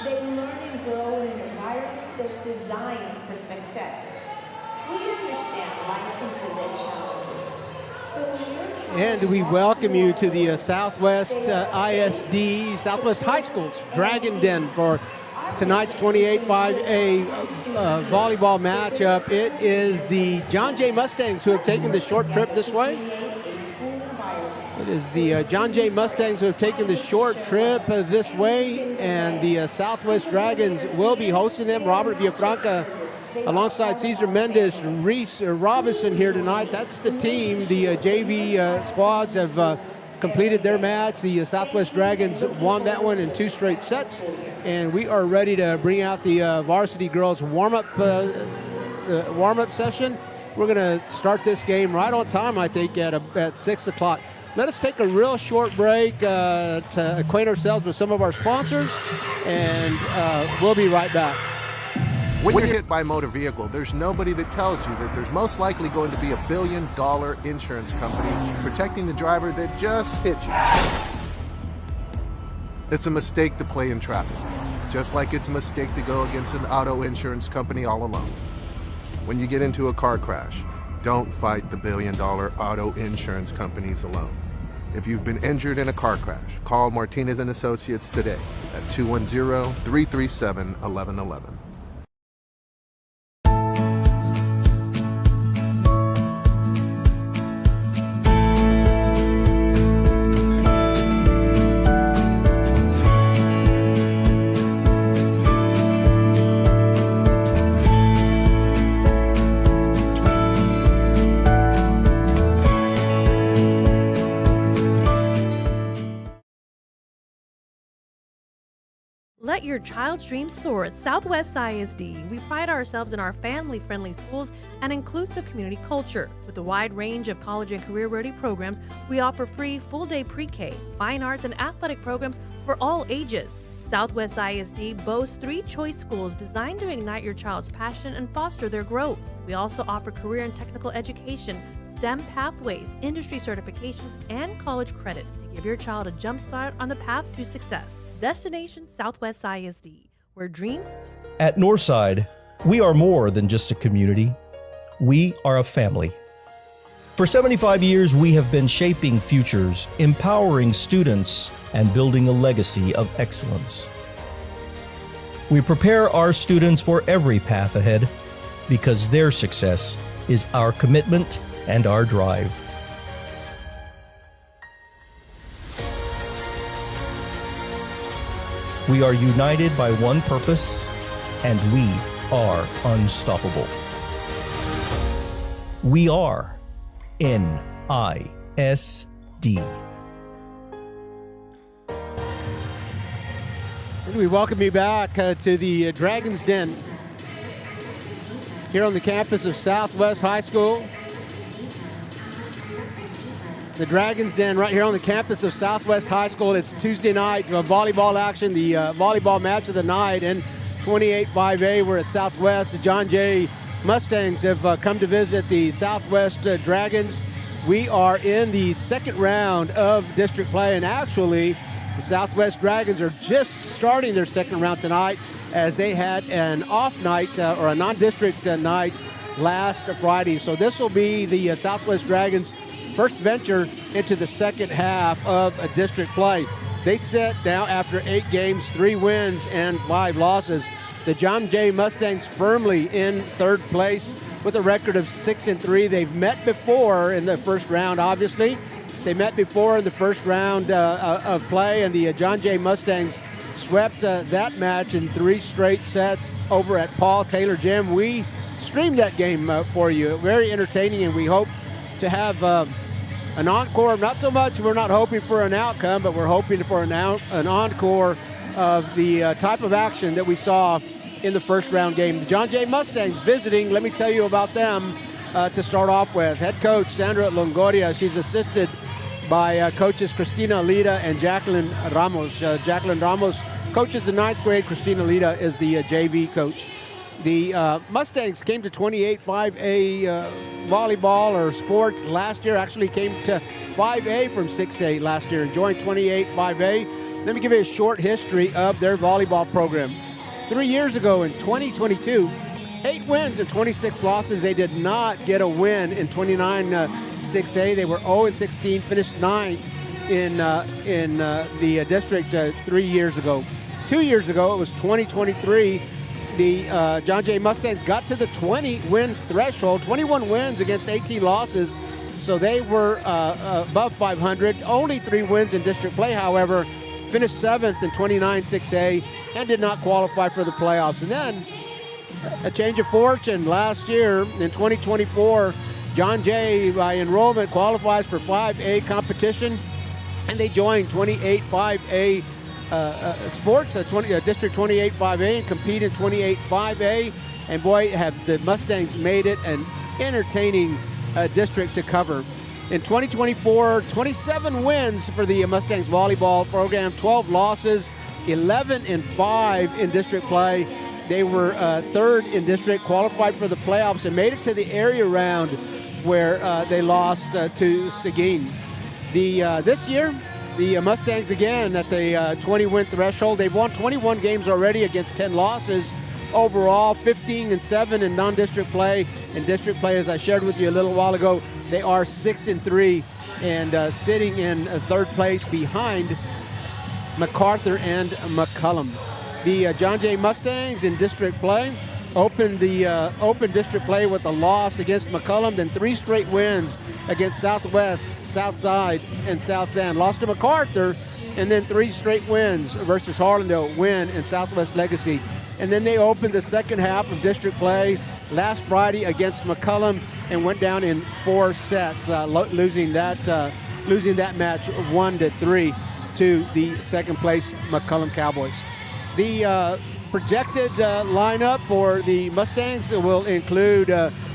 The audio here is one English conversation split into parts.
They learn and grow in an environment that's designed for success. We understand life can present challenges. But when you're trying And we welcome you to the Southwest ISD, Southwest High School's Dragon Den for tonight's 28-5A volleyball matchup. It is the John Jay Mustangs who have taken the short trip this way. It is the John Jay Mustangs who have taken the short trip this way, and the Southwest Dragons will be hosting them. Robert Villafranca alongside Cesar Mendez, Reese Robinson here tonight. That's the team. The JV squads have completed their match. The Southwest Dragons won that one in 2 straight sets, and we are ready to bring out the varsity girls warm-up session. We're going to start this game right on time, I think, at 6 o'clock. Let us take a real short break to acquaint ourselves with some of our sponsors, and we'll be right back. When you're hit by a motor vehicle, there's nobody that tells you that there's most likely going to be $1 billion insurance company protecting the driver that just hit you. It's a mistake to play in traffic, just like it's a mistake to go against an auto insurance company all alone. When you get into a car crash, don't fight the $1 billion auto insurance companies alone. If you've been injured in a car crash, call Martinez & Associates today at 210-337-1111. Let your child's dreams soar at Southwest ISD. We pride ourselves in our family-friendly schools and inclusive community culture. With a wide range of college and career-ready programs, we offer free full-day pre-K, fine arts, and athletic programs for all ages. Southwest ISD boasts 3 choice schools designed to ignite your child's passion and foster their growth. We also offer career and technical education, STEM pathways, industry certifications, and college credit to give your child a jump start on the path to success. Destination Southwest ISD, where dreams... At Northside, we are more than just a community. We are a family. For 75 years, we have been shaping futures, empowering students, and building a legacy of excellence. We prepare our students for every path ahead because their success is our commitment and our drive. We are united by one purpose, and we are unstoppable. We are NISD. And we welcome you back to the Dragon's Den here on the campus of Southwest High School. The Dragon's Den right here on the campus of Southwest High School. It's Tuesday night volleyball action, the volleyball match of the night in 28-5A. We're at Southwest. The John Jay Mustangs have come to visit the Southwest Dragons. We are in the second round of district play, and actually the Southwest Dragons are just starting their second round tonight as they had an off night or a non-district night last Friday. So this will be the Southwest Dragons' first venture into the second half of a district play. They sit now after 8 games, 3 wins and 5 losses. The John Jay Mustangs firmly in third place with a record of 6-3. They've met before in the first round, obviously. They met before in the first round of play, and the John Jay Mustangs swept that match in 3 straight sets over at Paul Taylor Gym. We streamed that game for you. Very entertaining, and we hope to have an encore. Not so much, we're not hoping for an outcome, but we're hoping for an encore of the type of action that we saw in the first round game. The John Jay Mustangs visiting, let me tell you about them to start off with. Head coach Sandra Longoria, she's assisted by coaches Cristina Lita and Jacqueline Ramos. Jacqueline Ramos coaches the 9th grade. Cristina Lita is the JV coach. The Mustangs came to 28-5A volleyball or sports last year. Actually came to 5A from 6A last year and joined 28-5A. let me give you a short history of their volleyball program. 3 years ago in 2022, 8 wins and 26 losses. They did not get a win in 29-6A. They were 0-16, finished 9th in the district 3 years ago. 2 years ago, it was 2023. The John Jay Mustangs got to the 20-win threshold, 21 wins against 18 losses. So they were above 500. Only 3 wins in district play, however, finished 7th in 29-6A and did not qualify for the playoffs. And then a change of fortune last year in 2024. John Jay, by enrollment, qualifies for 5A competition, and they joined 28-5A sports, District 28-5A, and compete in 28-5A. And boy, have the Mustangs made it an entertaining district to cover. In 2024, 27 wins for the Mustangs volleyball program, 12 losses, 11-5 in district play. They were 3rd in district, qualified for the playoffs, and made it to the area round where they lost to Seguin. This year, the Mustangs again at the 20-win threshold. They've won 21 games already against 10 losses. Overall, 15-7 in non-district play. In district play, as I shared with you a little while ago, they are 6-3 and sitting in 3rd place behind MacArthur and McCullum. The John Jay Mustangs in district play opened district play with a loss against McCullum, then 3 straight wins against Southwest, Southside, and South San. Lost to MacArthur, and then 3 straight wins versus Harlandale, Wynn, and Southwest Legacy. And then they opened the second half of district play last Friday against McCullum and went down in 4 sets, losing that match 1-3 to the second place McCullum Cowboys. The projected lineup for the Mustangs will include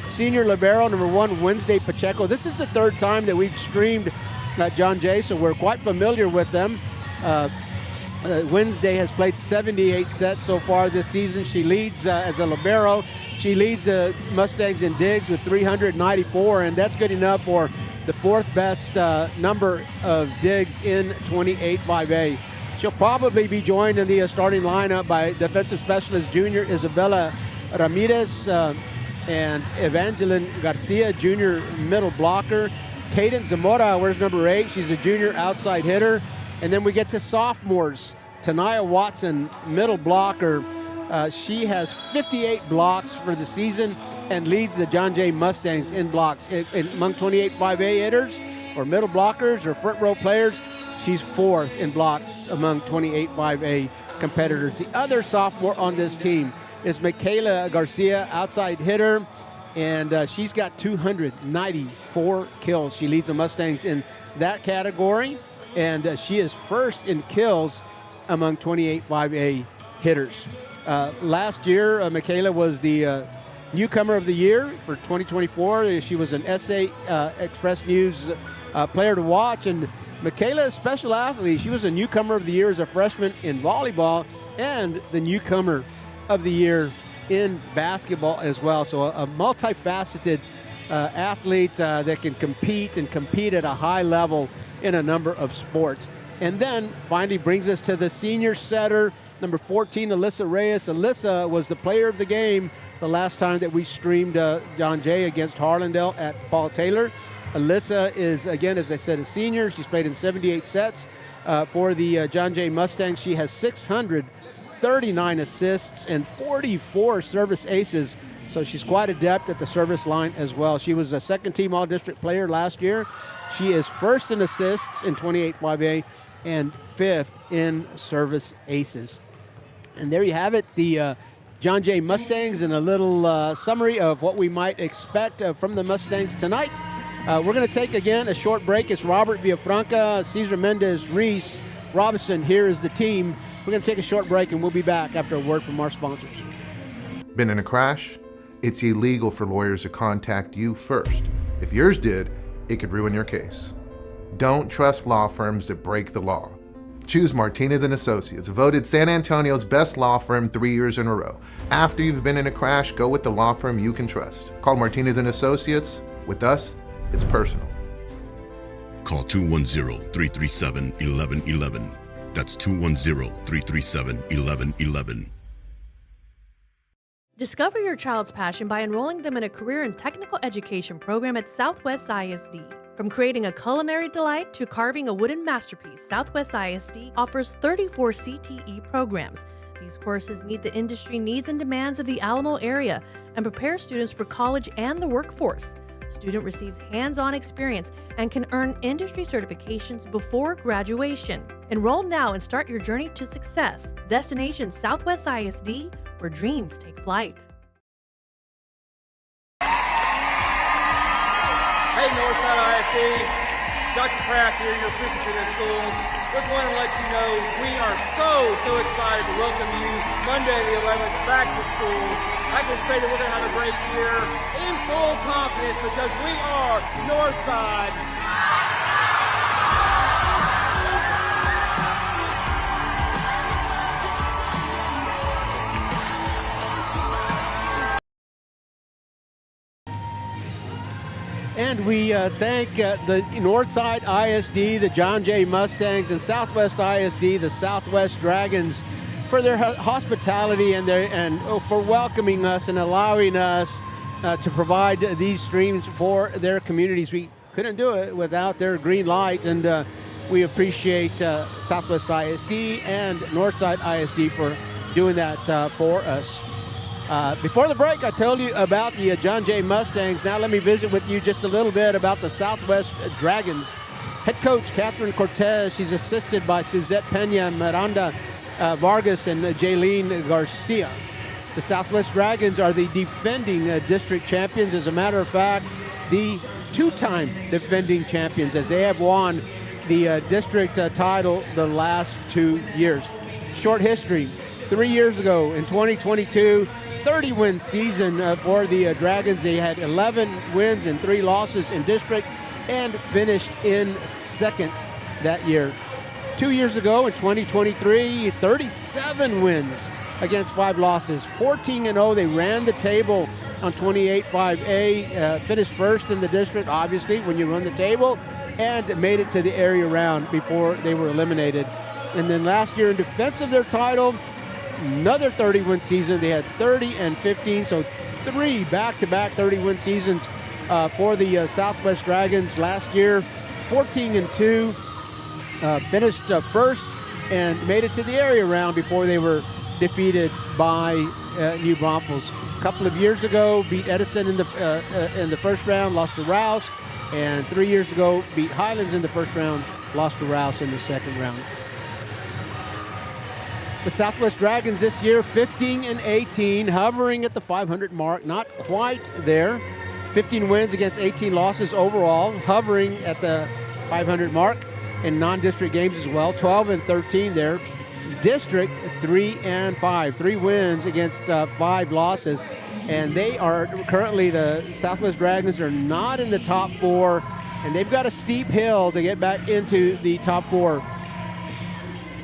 senior libero number 1 Wednesday Pacheco. This is the 3rd time that we've streamed John Jay, so we're quite familiar with them. Wednesday has played 78 sets so far this season. She leads as a libero. She leads the Mustangs in digs with 394, and that's good enough for the 4th best number of digs in 28-5A. She'll probably be joined in the starting lineup by defensive specialist junior Isabella Ramirez and Evangeline Garcia, junior middle blocker. Kaden Zamora wears number 8. She's a junior outside hitter. And then we get to sophomores. Tanaya Watson, middle blocker. She has 58 blocks for the season and leads the John Jay Mustangs in blocks. Among 28-5A hitters or middle blockers or front row players, she's 4th in blocks among 28-5A competitors. The other sophomore on this team is Michaela Garcia, outside hitter, and she's got 294 kills. She leads the Mustangs in that category, and she is 1st in kills among 28-5A hitters. Last year, Michaela was the newcomer of the year for 2024. She was an SA Express News player to watch, and Michaela is a special athlete. She was a newcomer of the year as a freshman in volleyball and the newcomer of the year in basketball as well. So a multifaceted athlete that can compete at a high level in a number of sports. And then finally brings us to the senior setter, number 14, Alyssa Reyes. Alyssa was the player of the game the last time that we streamed John Jay against Harlandale at Paul Taylor. Alyssa is, again, as I said, a senior. She's played in 78 sets for the John Jay Mustangs. She has 639 assists and 44 service aces, so she's quite adept at the service line as well. She was a second-team All-District player last year. She is 1st in assists in 28-5A and 5th in service aces. And there you have it, the John Jay Mustangs, and a little summary of what we might expect from the Mustangs tonight. We're going to take, again, a short break. It's Robert Villafranca, Cesar Mendez, Reese, Robinson. Here is the team. We're going to take a short break, and we'll be back after a word from our sponsors. Been in a crash? It's illegal for lawyers to contact you first. If yours did, it could ruin your case. Don't trust law firms that break the law. Choose Martinez & Associates, voted San Antonio's best law firm 3 years in a row. After you've been in a crash, go with the law firm you can trust. Call Martinez & Associates. With us, it's personal. Call 210-337-1111. That's 210-337-1111. Discover your child's passion by enrolling them in a career and technical education program at Southwest ISD. From creating a culinary delight to carving a wooden masterpiece, Southwest ISD offers 34 CTE programs. These courses meet the industry needs and demands of the Alamo area and prepare students for college and the workforce. Student receives hands-on experience and can earn industry certifications before graduation. Enroll now and start your journey to success. Destination Southwest ISD, where dreams take flight. Hey Northside ISD, Dr. Kraft here, your superintendent of schools. Just wanted to let you know we are so excited to welcome you Monday the 11th back to school. I can say that we're going to have a great year in full confidence because we are Northside. And we thank the Northside ISD, the John Jay Mustangs, and Southwest ISD, the Southwest Dragons, for their hospitality and for welcoming us and allowing us to provide these streams for their communities. We couldn't do it without their green light, and we appreciate Southwest ISD and Northside ISD for doing that for us. Before the break, I told you about the John Jay Mustangs. Now let me visit with you just a little bit about the Southwest Dragons. Head coach Catherine Cortez, she's assisted by Suzette Pena, Miranda Vargas, and Jaylene Garcia. The Southwest Dragons are the defending district champions. As a matter of fact, the two-time defending champions, as they have won the district title the last 2 years. Short history, 3 years ago in 2022, 30-win season for the Dragons. They had 11 wins and 3 losses in district and finished in second that year. 2 years ago in 2023, 37 wins against 5 losses, 14-0. They ran the table on 28-5A, finished first in the district, obviously, when you run the table, and made it to the area round before they were eliminated. And then last year in defense of their title, another 30-win season. They had 30 and 15, so 3 back-to-back 30-win seasons for the Southwest Dragons. Last year, 14-2, finished first and made it to the area round before they were defeated by New Braunfels. A couple of years ago, beat Edison in the first round, lost to Rouse, and 3 years ago, beat Highlands in the first round, lost to Rouse in the second round. The Southwest Dragons this year, 15-18, hovering at the 500 mark, not quite there. 15 wins against 18 losses overall, hovering at the 500 mark in non-district games as well. 12-13 there. District 3-5, 3 wins against 5 losses, and they are currently, the Southwest Dragons are not in the top 4, and they've got a steep hill to get back into the top 4.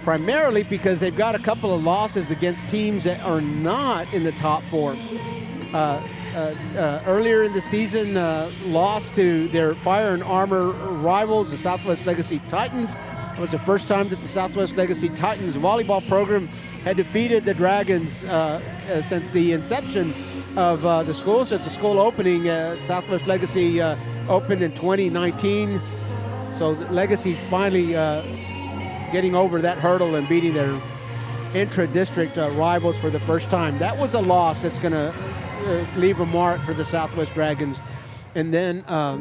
Primarily because they've got a couple of losses against teams that are not in the top 4. Earlier in the season, lost to their fire and armor rivals, the Southwest Legacy Titans. It was the first time that the Southwest Legacy Titans volleyball program had defeated the Dragons since the inception of the school, since the school opening. Southwest Legacy opened in 2019. So Legacy finally getting over that hurdle and beating their intra-district rivals for the first time. That was a loss that's going to leave a mark for the Southwest Dragons. And then a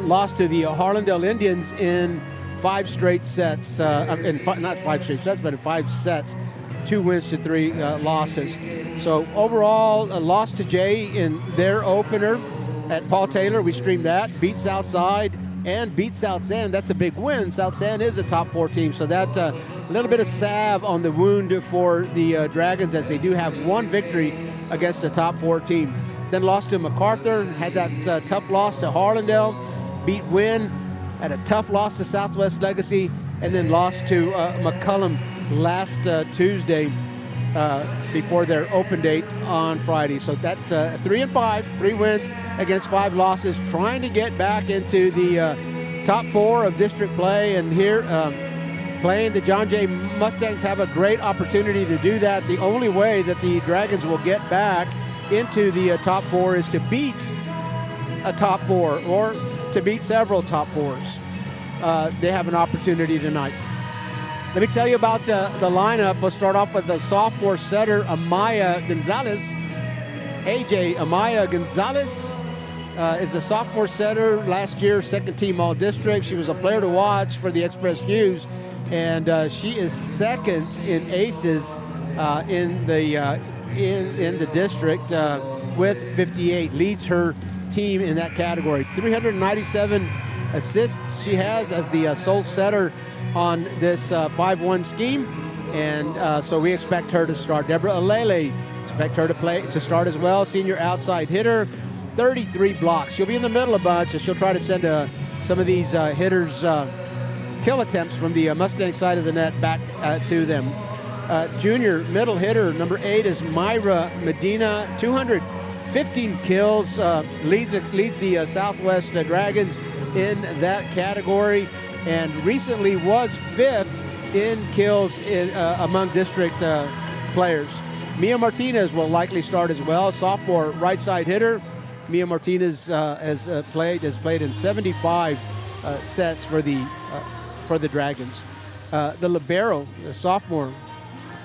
loss to the Harlandale Indians in 5 straight sets, not 5 straight sets, but in 5 sets, 2 wins to 3 losses. So overall, a loss to Jay in their opener at Paul Taylor. We streamed that, beat Southside, and beat South End. That's a big win. South End is a top 4 team, so that's a little bit of salve on the wound for the Dragons, as they do have 1 victory against a top 4 team. Then lost to MacArthur, had that tough loss to Harlandale, beat Wynn, had a tough loss to Southwest Legacy, and then lost to McCullum last Tuesday before their open date on Friday. So that's 3-5, 3 wins against 5 losses, trying to get back into the top 4 of district play. And here playing. The John Jay Mustangs have a great opportunity to do that. The only way that the Dragons will get back into the top 4 is to beat a top 4 or to beat several top 4s. They have an opportunity tonight. Let me tell you about the lineup. We'll start off with the sophomore setter, Amaya Gonzalez. AJ Amaya Gonzalez is a sophomore setter, last year second team All-District. She was a player to watch for the Express News, and she is second in aces in the district with 58. Leads her team in that category. 397 assists she has as the sole setter on this 5-1 scheme, and so we expect her to start. Deborah Alele, expect her to start as well. Senior outside hitter, 33 blocks. She'll be in the middle a bunch, and she'll try to send some of these hitters' kill attempts from the Mustang side of the net back to them. Junior middle hitter, number 8, is Myra Medina, 215 kills, leads the Southwest Dragons in that category, and recently was 5th in kills among district players. Mia Martinez will likely start as well, sophomore right side hitter. Mia Martinez has played in 75 sets for the Dragons. The libero, the sophomore,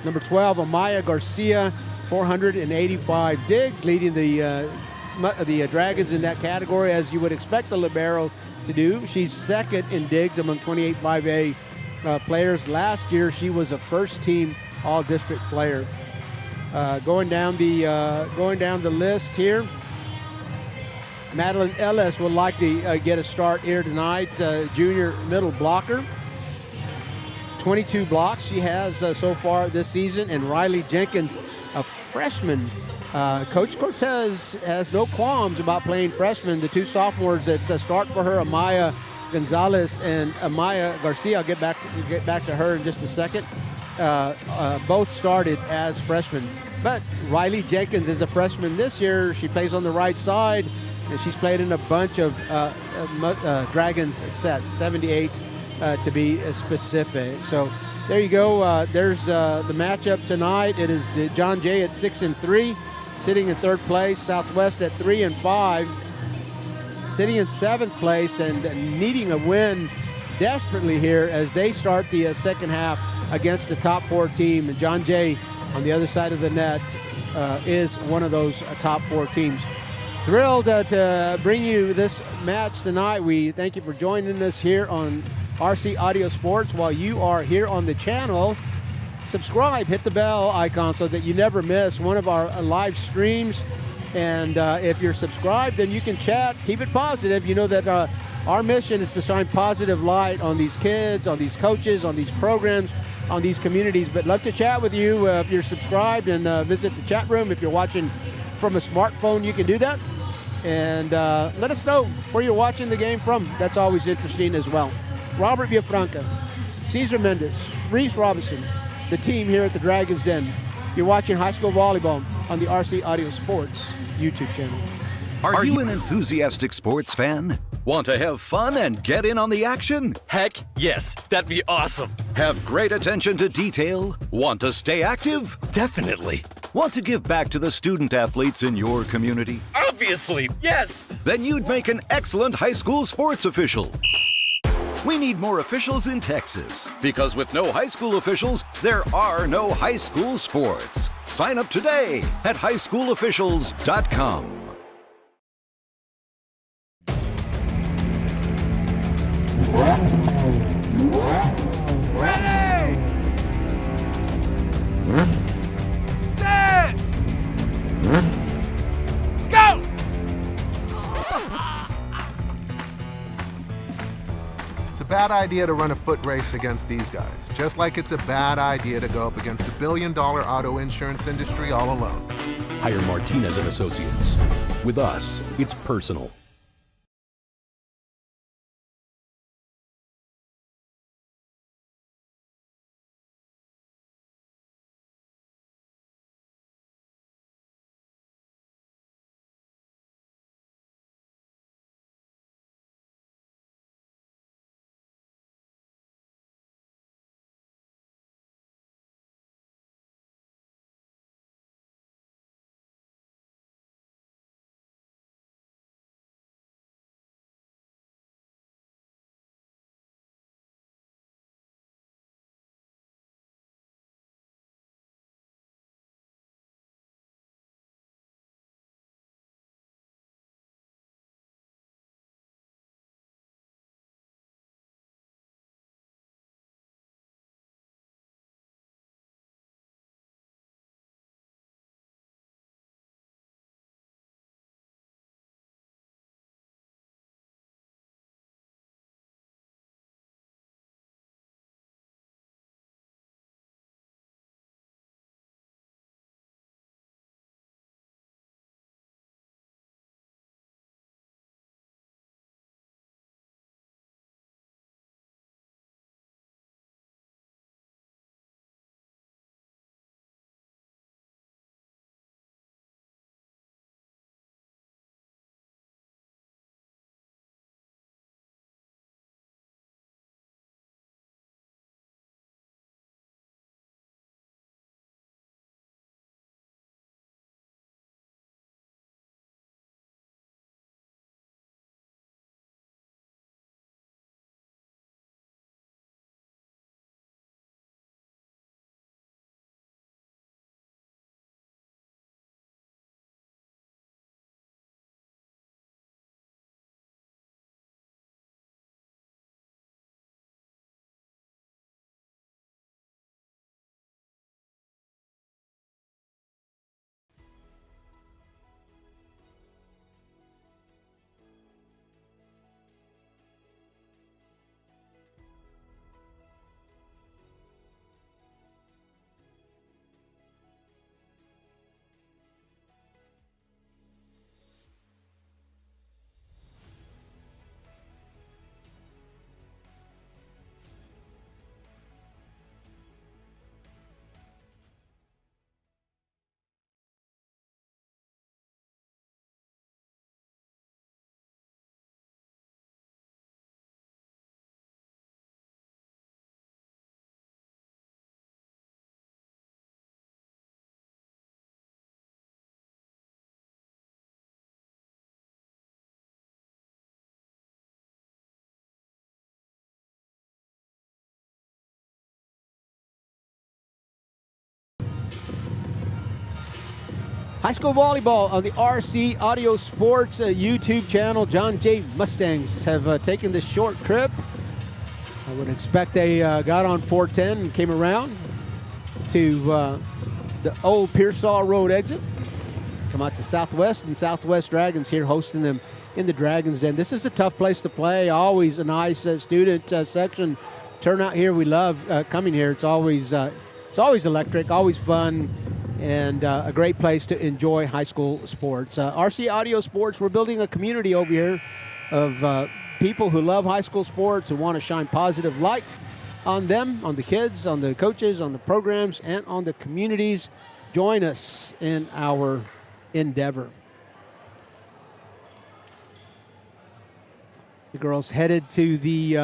number 12, Amaya Garcia, 485 digs, leading the Dragons in that category, as you would expect the libero to do. She's second in digs among 28 5A players. Last year, she was a first-team All-District player. Going down the list here, Madeline Ellis will likely get a start here tonight. Junior middle blocker, 22 blocks she has so far this season. And Riley Jenkins, a freshman. Coach Cortez has no qualms about playing freshmen. The two sophomores that start for her, Amaya Gonzalez and Amaya Garcia, I'll get back to her in just a second, both started as freshmen. But Riley Jenkins is a freshman this year. She plays on the right side, and she's played in a bunch of Dragons sets, 78 to be specific. So there you go. There's the matchup tonight. It is John Jay at 6-3, sitting in third place. Southwest at 3-5, sitting in seventh place and needing a win desperately here as they start the second half against the top 4 team. And John Jay on the other side of the net is one of those top 4 teams. Thrilled to bring you this match tonight. We thank you for joining us here on RC Audio Sports. While you are here on the channel, subscribe, hit the bell icon so that you never miss one of our live streams. And if you're subscribed, then you can chat, keep it positive. You know that our mission is to shine positive light on these kids, on these coaches, on these programs, on these communities. But love to chat with you if you're subscribed, and visit the chat room. If you're watching from a smartphone, you can do that. And let us know where you're watching the game from. That's always interesting as well. Robert Villafranca, Cesar Mendez, Reese Robinson, the team here at the Dragons Den. You're watching high school volleyball on the RC Audio Sports YouTube channel. Are you an enthusiastic sports fan? Want to have fun and get in on the action? Heck yes, that'd be awesome. Have great attention to detail? Want to stay active? Definitely. Want to give back to the student athletes in your community? Obviously, yes. Then you'd make an excellent high school sports official. We need more officials in Texas, because with no high school officials, there are no high school sports. Sign up today at highschoolofficials.com. Ready! Set! Go! It's a bad idea to run a foot race against these guys, just like it's a bad idea to go up against the billion-dollar auto insurance industry all alone. Hire Martinez and Associates. With us, it's personal. High school volleyball on the RC Audio Sports YouTube channel. John Jay Mustangs have taken this short trip. I would expect they got on 410 and came around to the old Pearsall Road exit. Come out to Southwest, and Southwest Dragons here hosting them in the Dragons Den. This is a tough place to play. Always a nice student section turnout here. We love coming here. It's always electric, always fun, and a great place to enjoy high school sports. RC Audio Sports, we're building a community over here of people who love high school sports and want to shine positive light on them, on the kids, on the coaches, on the programs, and on the communities. Join us in our endeavor. The girls headed to the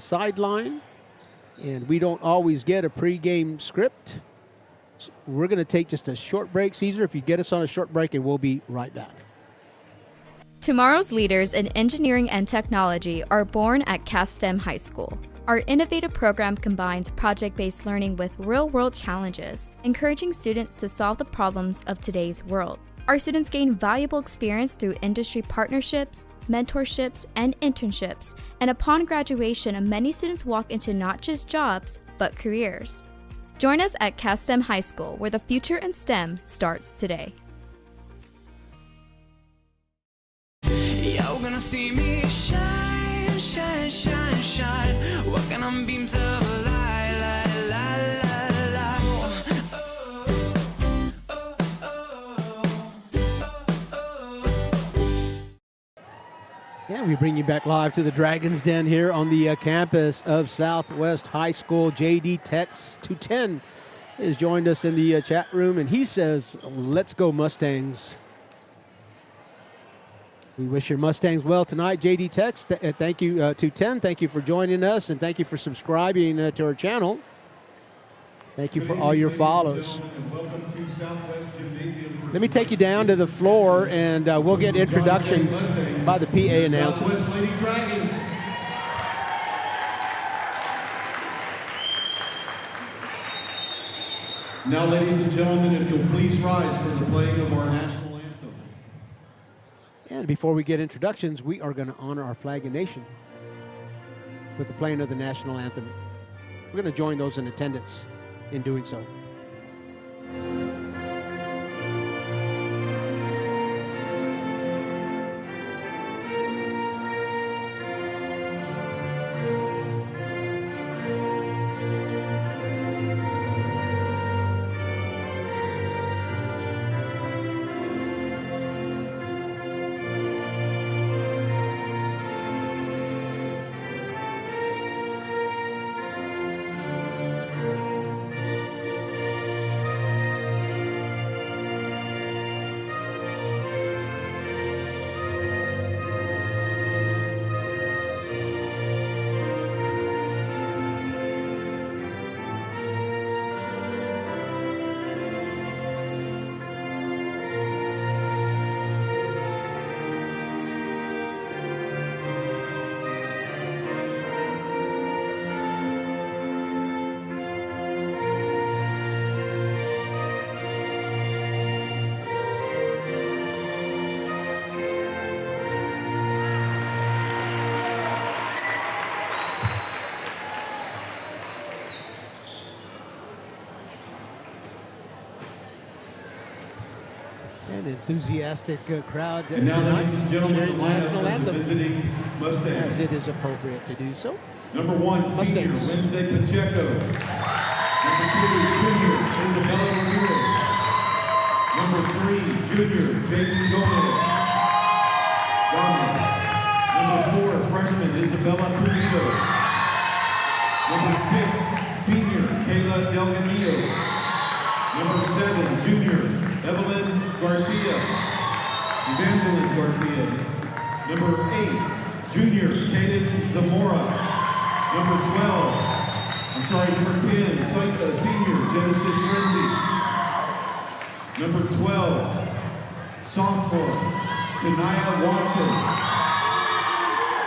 sideline, and we don't always get a pregame script. So we're going to take just a short break. Caesar, if you get us on a short break, and we'll be right back. Tomorrow's leaders in engineering and technology are born at CASTEM High School. Our innovative program combines project-based learning with real-world challenges, encouraging students to solve the problems of today's world. Our students gain valuable experience through industry partnerships, mentorships, and internships, and upon graduation, many students walk into not just jobs, but careers. Join us at CASTEM High School, where the future in STEM starts today. You're gonna see me shine, shine, shine, shine, walking on beams of light, light, light, light, light. Yeah, we bring you back live to the Dragons Den here on the campus of Southwest High School. JD Tex 210 has joined us in the chat room, and he says, "Let's go Mustangs." We wish your Mustangs well tonight. JD Tex, thank you, 210. Thank you for joining us, and thank you for subscribing to our channel. Thank you for all your follows. Let me take you down to the floor, and we'll get introductions by the PA announcer. Lady Dragons. Now, ladies and gentlemen, if you'll please rise for the playing of our national anthem. And before we get introductions, we are going to honor our flag and nation with the playing of the national anthem. We're going to join those in attendance in doing so. An enthusiastic crowd And now, ladies and gentlemen, the national lineup anthem, visiting Mustangs. as it is appropriate to do so. Number 1, senior Mustangs. Wednesday Pacheco. Number 2, junior Isabella Ramirez. Number 3, junior Jaden Gomez. Number 4, freshman Isabella Pulido. Number 6, senior Kayla Delgadillo. Number 7, junior Evelyn Garcia. Evangeline Garcia. Number 8, junior Cadence Zamora. Number 10, senior Genesis Renzi. Number 12, sophomore Tanaya Watson.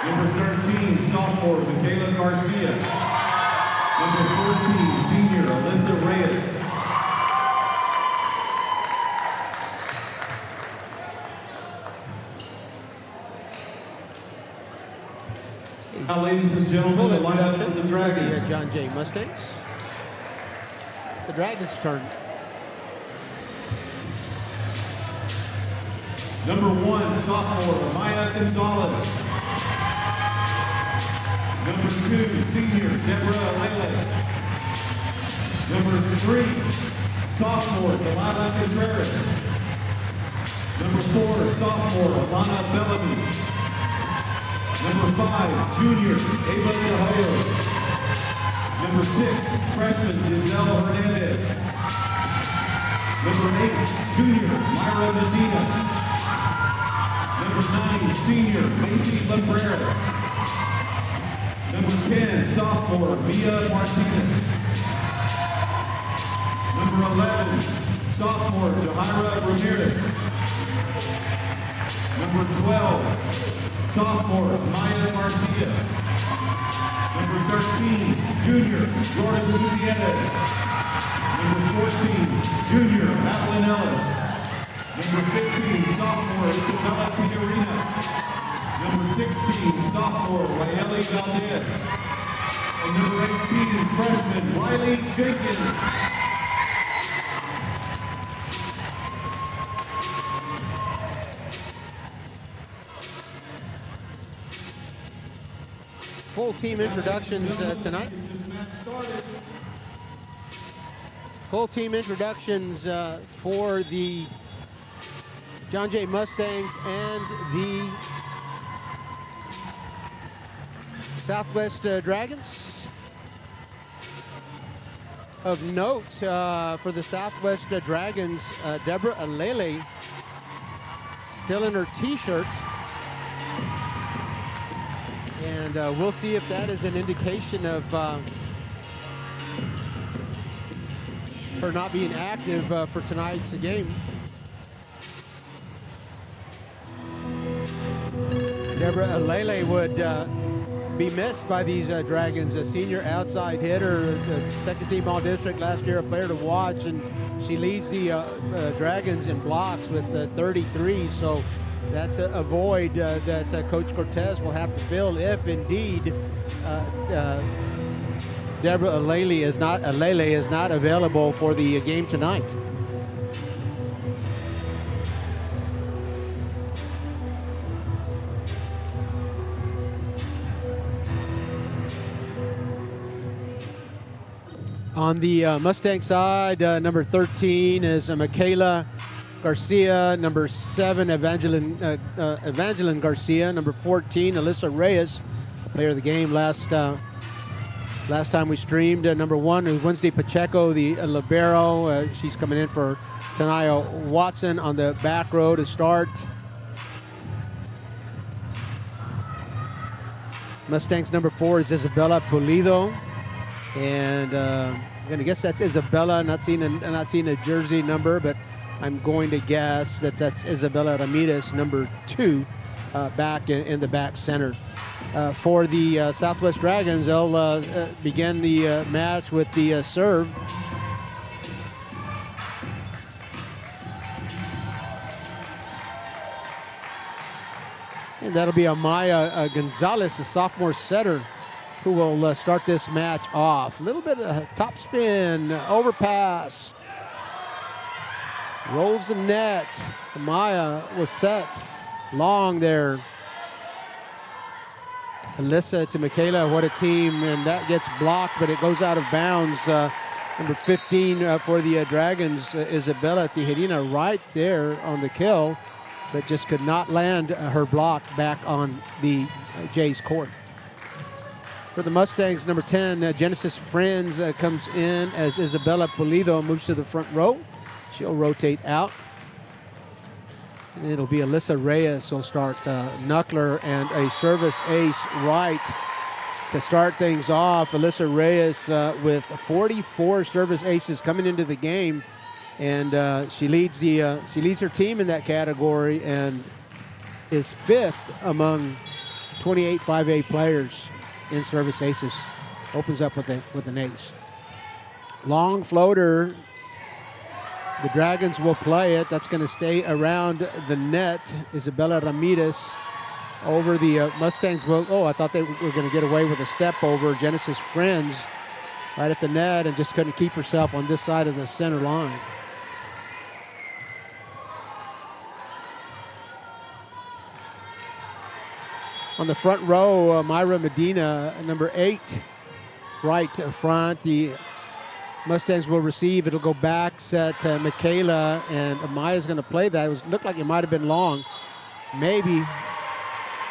Number 13, sophomore Michaela Garcia. Number 14, senior Alyssa Reyes. Now, ladies and gentlemen, Full the lineup introduction for the Dragons. The John Jay Mustangs. The Dragons' turn. Number 1, sophomore, Maya Gonzalez. Number 2, senior, Deborah Lele. Number 3, sophomore, Delilah Contreras. Number 4, sophomore, Alana Bellamy. Number 5, junior, Ava De Hoyo. Number 6, freshman, Giselle Hernandez. Number 8, junior, Myra Medina. Number 9, senior, Macy Lambrera. Number 10, sophomore, Mia Martinez. Number 11, sophomore, Jahira Ramirez. Number 12, sophomore, Maya Garcia. Number 13, junior, Jordan Gutierrez. Number 14, junior, Madeline Ellis. Number 15, sophomore, Isabella Tijerina. Number 16, sophomore, Raeli Valdez. And number 18, freshman, Riley Jenkins. Full team introductions tonight. Full team introductions for the John Jay Mustangs and the Southwest Dragons. Of note for the Southwest Dragons, Deborah Alele still in her t-shirt. And we'll see if that is an indication of her not being active for tonight's game. Deborah Alele would be missed by these Dragons, a senior outside hitter, second team all-district last year, a player to watch, and she leads the Dragons in blocks with 33, so that's a void that Coach Cortez will have to fill if indeed Deborah Alele is not available for the game tonight. On the Mustang side, number 13 is Michaela Garcia. Number 7, Evangeline Garcia. Number 14, Alyssa Reyes, player of the game last time we streamed. Number 1 is Wednesday Pacheco, the libero. She's coming in for Tanaya Watson on the back row to start. Mustangs number 4 is Isabella Pulido. And I'm gonna guess that's Isabella. Not seeing a jersey number, but I'm going to guess that that's Isabella Ramirez, number 2, back in the back center. For the Southwest Dragons, they'll begin the match with the serve. And that'll be Amaya Gonzalez, the sophomore setter, who will start this match off. A little bit of top spin, overpass, rolls the net. Amaya was set long there. Alyssa to Michaela, what a team, and that gets blocked, but it goes out of bounds. Number 15 for the Dragons, Isabella Tijerina, right there on the kill, but just could not land her block back on the Jays court. For the Mustangs, number 10, Genesis Friends comes in as Isabella Pulido, moves to the front row. She'll rotate out. And it'll be Alyssa Reyes who'll start knuckler and a service ace right to start things off. Alyssa Reyes with 44 service aces coming into the game, and she leads her team in that category and is 5th among 28 5A players in service aces. Opens up with an ace. Long floater. The Dragons will play it. That's going to stay around the net. Isabella Ramirez over the Mustangs. Oh, I thought they were going to get away with a step over Genesis Friends right at the net and just couldn't keep herself on this side of the center line. On the front row, Myra Medina, number 8, right front. The Mustangs will receive. It'll go back, set Michaela, and Amaya's going to play that. Looked like it might have been long. Maybe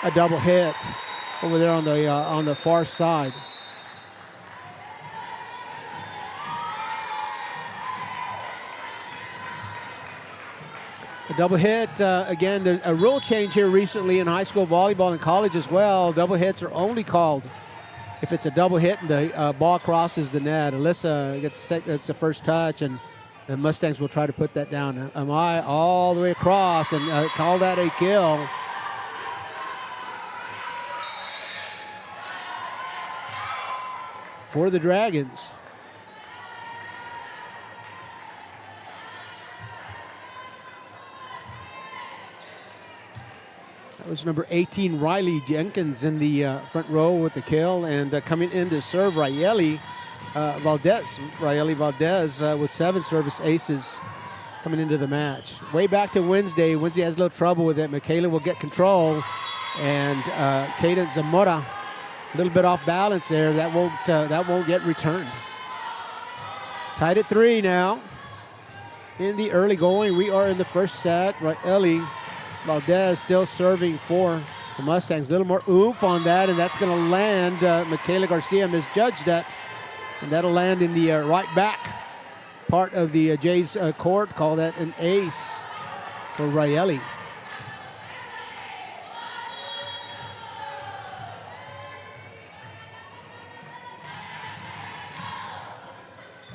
a double hit over there on the far side. A double hit, again, there's a rule change here recently in high school volleyball and college as well. Double hits are only called if it's a double hit and the ball crosses the net. Alyssa gets the first touch, and the Mustangs will try to put that down. Amaya all the way across and call that a kill. For the Dragons. That was number 18, Riley Jenkins, in the front row with the kill, and coming in to serve Rayeli Valdez. Rayeli Valdez with 7 service aces coming into the match. Way back to Wednesday. Wednesday has a little trouble with it. Michaela will get control, and Cadence Zamora, a little bit off balance there. That won't get returned. Tied at 3 now. In the early going, we are in the first set. Rayeli Valdez still serving for the Mustangs. A little more oomph on that, and that's going to land. Michaela Garcia misjudged that, and that'll land in the right back part of the Jays court. Call that an ace for Rayeli.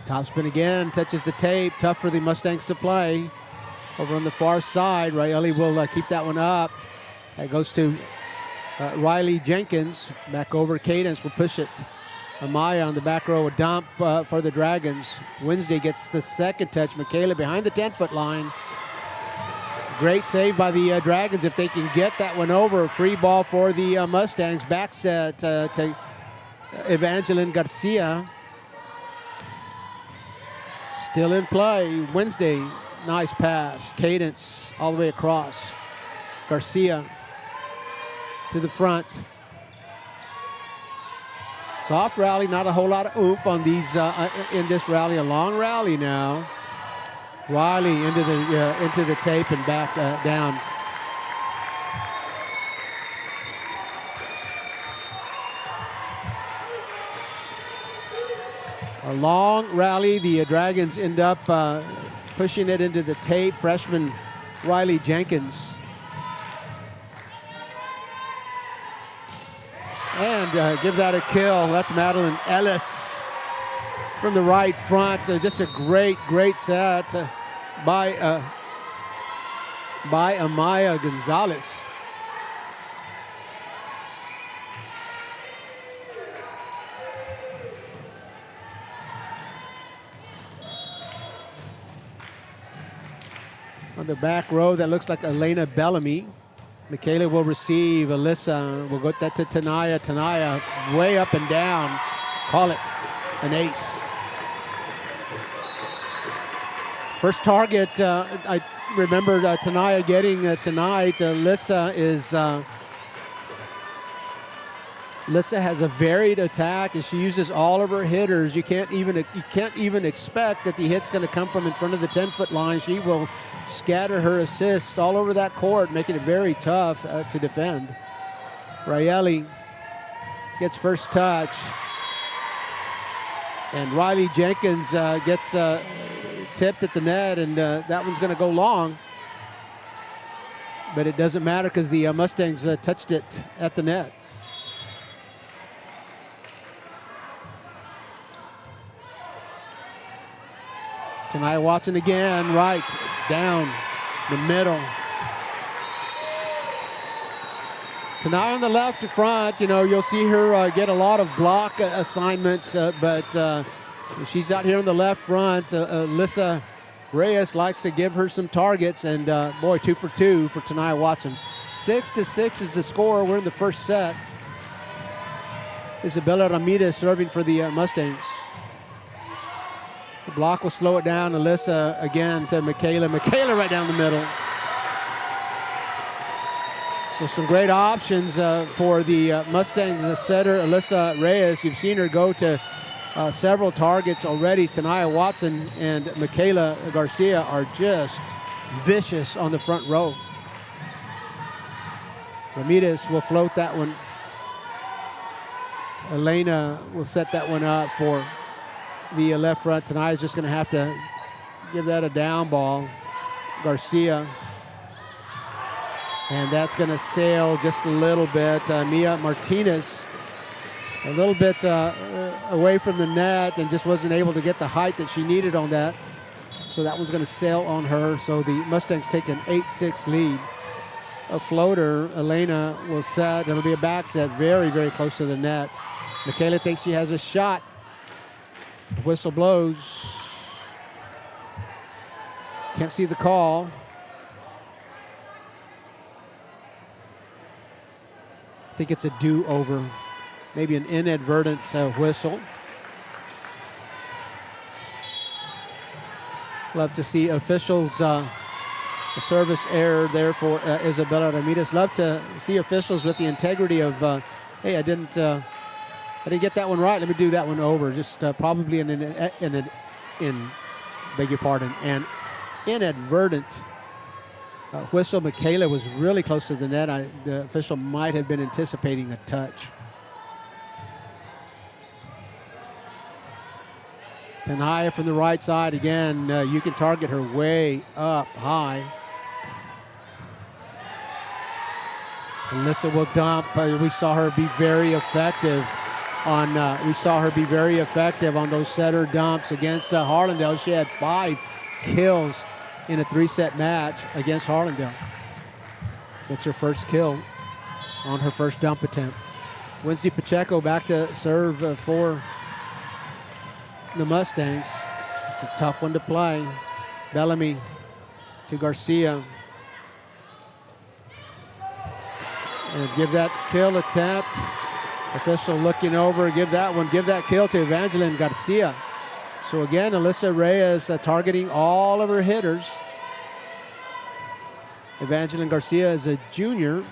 Topspin again, touches the tape. Tough for the Mustangs to play. Over on the far side, Rayeli will keep that one up. That goes to Riley Jenkins. Back over, Cadence will push it. Amaya on the back row, a dump for the Dragons. Wednesday gets the second touch. Michaela behind the 10-foot line. Great save by the Dragons if they can get that one over. Free ball for the Mustangs. Back set to Evangeline Garcia. Still in play. Wednesday. Nice pass. Cadence all the way across. Garcia to the front. Soft rally, not a whole lot of oomph on these in this rally. A long rally now. Riley into the tape and back down. A long rally. The Dragons end up pushing it into the tape. Freshman Riley Jenkins. And give that a kill. That's Madeline Ellis from the right front. Just a great set by Amaya Gonzalez. On the back row, that looks like Elena Bellamy. Michaela will receive. Alyssa will get that to Tanaya. Tanaya way up and down. Call it an ace. First target, I remember Tanaya getting tonight. Alyssa has a varied attack, and she uses all of her hitters. You can't even expect that the hit's going to come from in front of the 10-foot line. She will scatter her assists all over that court, making it very tough to defend. Rayeli gets first touch, and Riley Jenkins gets tipped at the net, and that one's going to go long. But it doesn't matter because the Mustangs touched it at the net. Tanaya Watson again, right down the middle. Tanaya on the left front, you'll see her get a lot of block assignments, but she's out here on the left front. Alyssa Reyes likes to give her some targets, and boy, 2 for 2 for Tanaya Watson. 6-6 is the score. We're in the first set. Isabella Ramirez serving for the Mustangs. The block will slow it down. Alyssa again to Michaela. Michaela right down the middle. So some great options for the Mustangs setter, Alyssa Reyes. You've seen her go to several targets already. Tanaya Watson and Michaela Garcia are just vicious on the front row. Ramirez will float that one. Elena will set that one up for the left front. Tanaya's just going to have to give that a down ball. Garcia. And that's going to sail just a little bit. Mia Martinez a little bit away from the net and just wasn't able to get the height that she needed on that. So that one's going to sail on her. So the Mustangs take an 8-6 lead. A floater, Elena will set. It'll be a back set, very, very close to the net. Michaela thinks she has a shot. Whistle blows. Can't see the call. I think it's a do-over. Maybe an inadvertent whistle. Love to see officials, a service error there for Isabella Ramirez. Love to see officials with the integrity of, hey, I didn't get that one right. Let me do that one over. Just probably beg your pardon, an inadvertent whistle. Michaela was really close to the net. The official might have been anticipating a touch. Tanaya from the right side again. You can target her way up high. Alyssa will dump. We saw her be very effective on. Those setter dumps against Harlandale. She had 5 kills in a 3-set match against Harlandale. That's her first kill on her first dump attempt. Wednesday Pacheco back to serve for the Mustangs. It's a tough one to play. Bellamy to Garcia. And give that kill attempt. Official looking over, give that kill to Evangeline Garcia. So again, Alyssa Reyes targeting all of her hitters. Evangeline Garcia is a junior.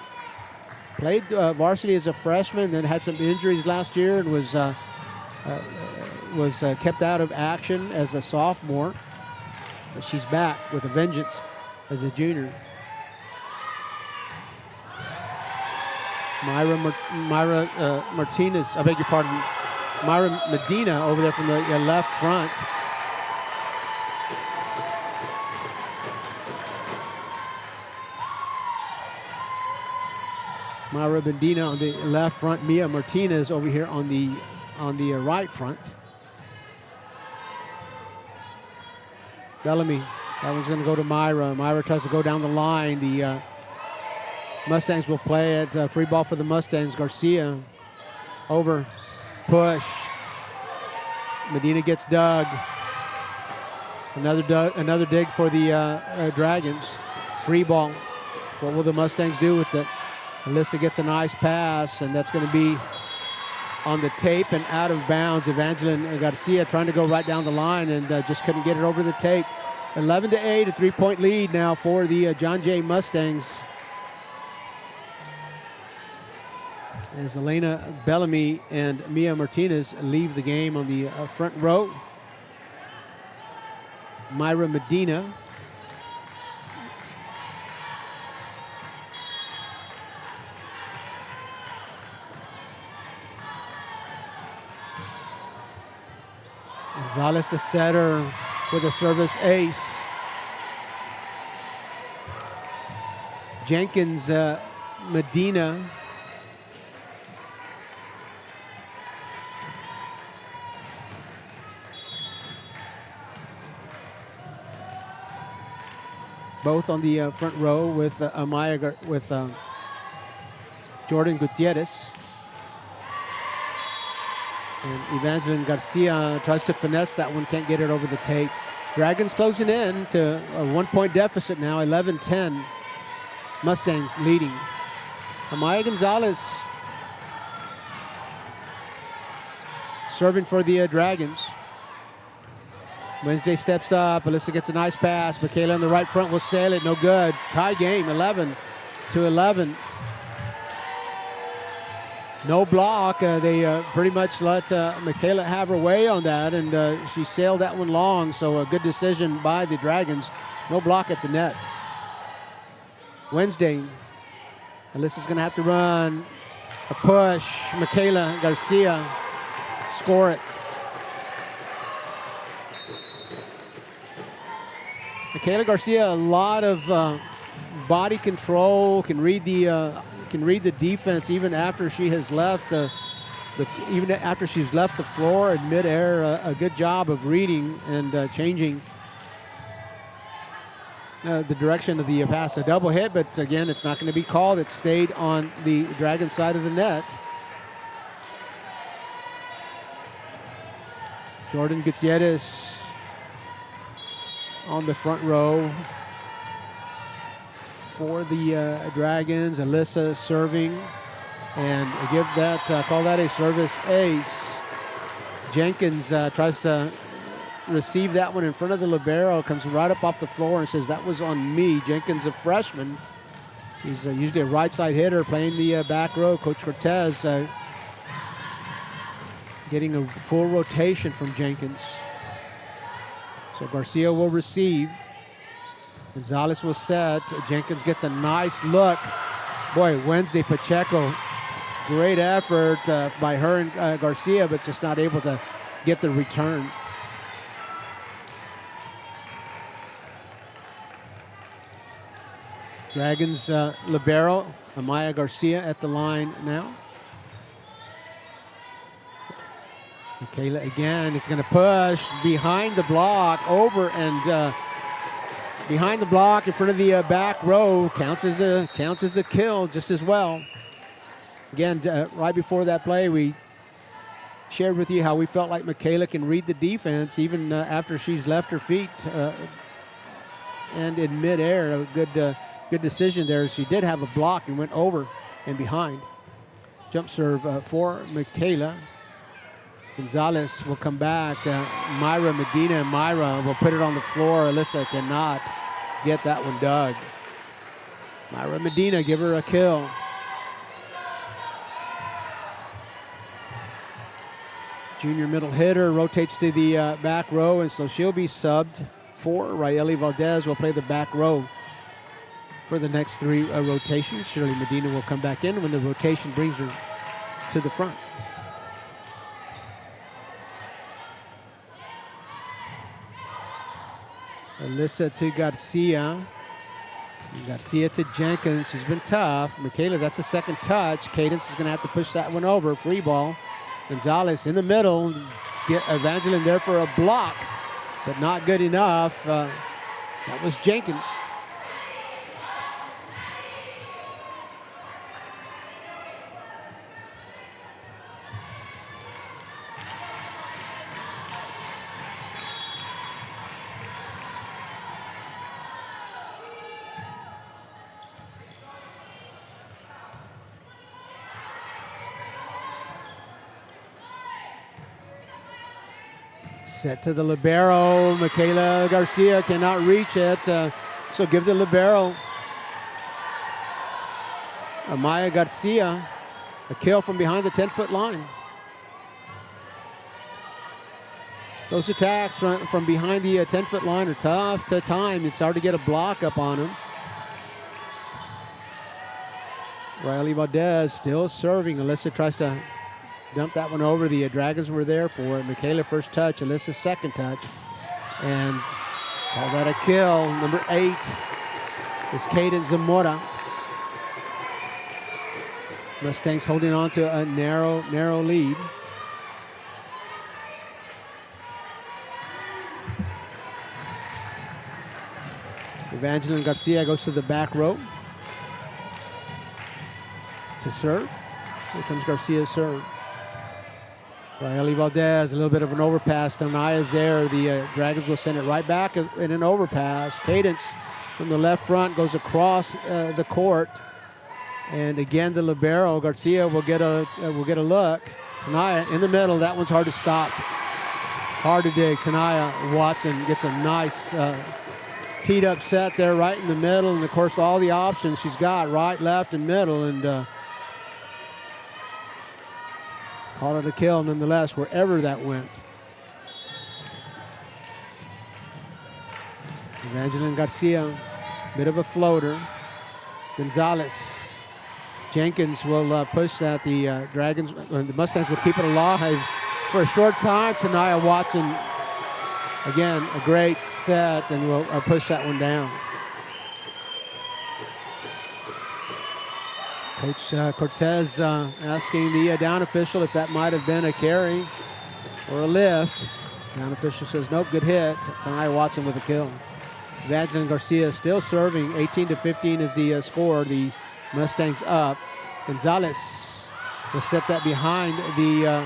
Played varsity as a freshman, then had some injuries last year and was kept out of action as a sophomore. But she's back with a vengeance as a junior. Myra Martinez, I beg your pardon, Myra Medina over there from the left front. Myra Medina on the left front. Mia Martinez over here on the right front. Bellamy, that one's going to go to Myra. Myra tries to go down the line. The Mustangs will play it. Free ball for the Mustangs. Garcia over, push. Medina gets dug. Another dig for the Dragons. Free ball. What will the Mustangs do with it? Alyssa gets a nice pass, and that's going to be on the tape and out of bounds. Evangeline Garcia trying to go right down the line and just couldn't get it over the tape. 11-8, a 3-point lead now for the John Jay Mustangs. As Elena Bellamy and Mia Martinez leave the game on the front row. Myra Medina. Gonzalez, the setter, with a service ace. Jenkins, Medina. Both on the front row with Jordan Gutierrez. And Evangeline Garcia tries to finesse that one, can't get it over the tape. Dragons closing in to a 1-point deficit now, 11-10. Mustangs leading. Amaya Gonzalez serving for the Dragons. Wednesday steps up. Alyssa gets a nice pass. Michaela in the right front will sail it. No good. Tie game, 11-11. No block. They pretty much let Michaela have her way on that, and she sailed that one long, so a good decision by the Dragons. No block at the net. Wednesday, Alyssa's going to have to run a push. Michaela Garcia score it. Michaela Garcia, a lot of body control, can read the defense even after she has left even after she's left the floor in midair. A good job of reading and changing the direction of the pass. A double hit, but again, it's not going to be called. It stayed on the Dragon side of the net. Jordan Gutierrez on the front row for the Dragons. Alyssa serving, and give that, call that a service ace. Jenkins tries to receive that one in front of the libero, comes right up off the floor and says, that was on me. Jenkins, a freshman. She's usually a right side hitter playing the back row. Coach Cortez getting a full rotation from Jenkins. So Garcia will receive. Gonzalez will set. Jenkins gets a nice look. Boy, Wednesday Pacheco, great effort by her and Garcia, but just not able to get the return. Dragons libero, Amaya Garcia at the line now. Michaela again is going to push behind the block, over and behind the block in front of the back row. Counts as a kill just as well. Again, right before that play, we shared with you how we felt like Michaela can read the defense even after she's left her feet and in midair. A good decision there. She did have a block and went over and behind. Jump serve for Michaela. Gonzalez will come back to Myra Medina, and Myra will put it on the floor. Alyssa cannot get that one dug. Myra Medina, give her a kill. Junior middle hitter rotates to the back row, and so she'll be subbed for Raeli Valdez. Will play the back row for the next three rotations. Shirley Medina will come back in when the rotation brings her to the front. Alyssa to Garcia. Garcia to Jenkins. She's been tough. Michaela, that's a second touch. Cadence is going to have to push that one over. Free ball. Gonzalez in the middle. Get Evangeline there for a block, but not good enough. That was Jenkins. Set to the libero. Michaela Garcia cannot reach it, so give the libero. Amaya Garcia, a kill from behind the 10-foot line. Those attacks from behind the 10-foot line are tough to time. It's hard to get a block up on them. Riley Valdez still serving. Alyssa tries to dump that one over. The Dragons were there for it. Michaela first touch, Alyssa second touch. And call that a kill. Number 8 is Cadence Zamora. Mustangs holding on to a narrow lead. Evangeline Garcia goes to the back row to serve. Here comes Garcia's serve. Raeli Valdez, a little bit of an overpass. Donaya's there. The Dragons will send it right back in an overpass. Cadence from the left front, goes across the court. And again, the libero, Garcia, will get a look. Tanaya in the middle. That one's hard to stop. Hard to dig. Tanaya Watson gets a nice teed up set there right in the middle. And, of course, all the options she's got, right, left, and middle. And call it a kill nonetheless, wherever that went. Evangeline Garcia, bit of a floater. Gonzalez. Jenkins will push that. The Dragons, the Mustangs will keep it alive for a short time. Tanaya Watson, again, a great set, and will push that one down. Coach Cortez asking the down official if that might have been a carry or a lift. Down official says, nope, good hit. Tanaya Watson with a kill. Evangeline Garcia still serving. 18-15 is the score. The Mustangs up. Gonzalez will set that behind the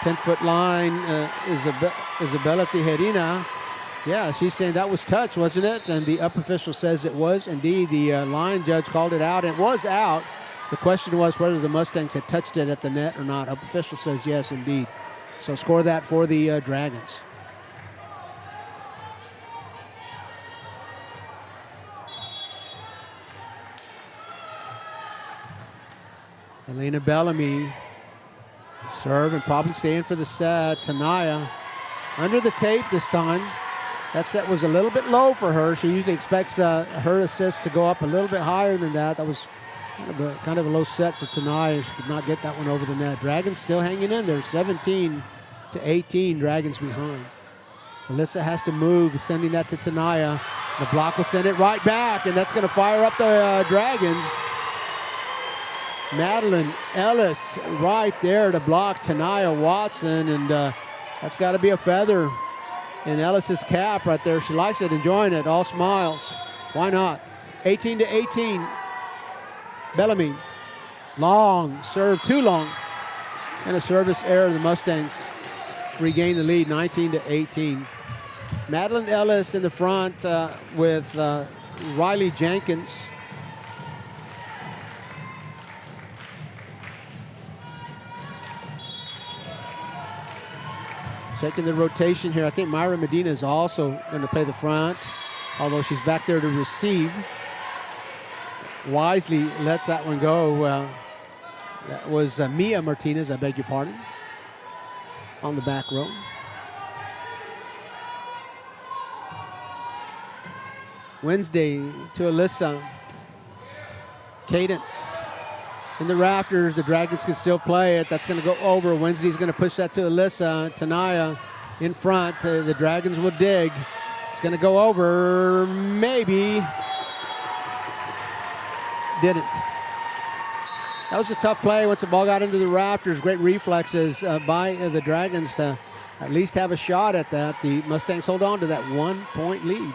10-foot line. Isabella Tijerina. Yeah, she's saying that was touch, wasn't it? And the up official says it was indeed. The line judge called it out. It was out. The question was whether the Mustangs had touched it at the net or not. Up official says yes, indeed. So score that for the Dragons. Elena Bellamy, serve and probably staying for the set. Tanaya under the tape this time. That set was a little bit low for her. She usually expects her assist to go up a little bit higher than that. That was kind of a low set for Tanaya. She could not get that one over the net. Dragons still hanging in there, 17-18, Dragons behind. Alyssa has to move, sending that to Tanaya. The block will send it right back, and that's going to fire up the Dragons. Madeline Ellis right there to block Tanaya Watson, and that's got to be a feather in Ellis's cap right there. She likes it, enjoying it, all smiles. Why not? 18-18. Bellamy, long serve, too long, and a service error. The Mustangs regain the lead, 19-18. Madeline Ellis in the front with Riley Jenkins. Checking the rotation here. I think Myra Medina is also going to play the front, although she's back there to receive. Wisely lets that one go. That was Mia Martinez, I beg your pardon, on the back row. Wednesday to Alyssa. Cadence in the rafters. The Dragons can still play it. That's going to go over. Wednesday's going to push that to Alyssa. Tanaya in front. The Dragons will dig. It's going to go over. Maybe. Didn't. That was a tough play once the ball got into the rafters. Great reflexes by the Dragons to at least have a shot at that. The Mustangs hold on to that 1-point lead.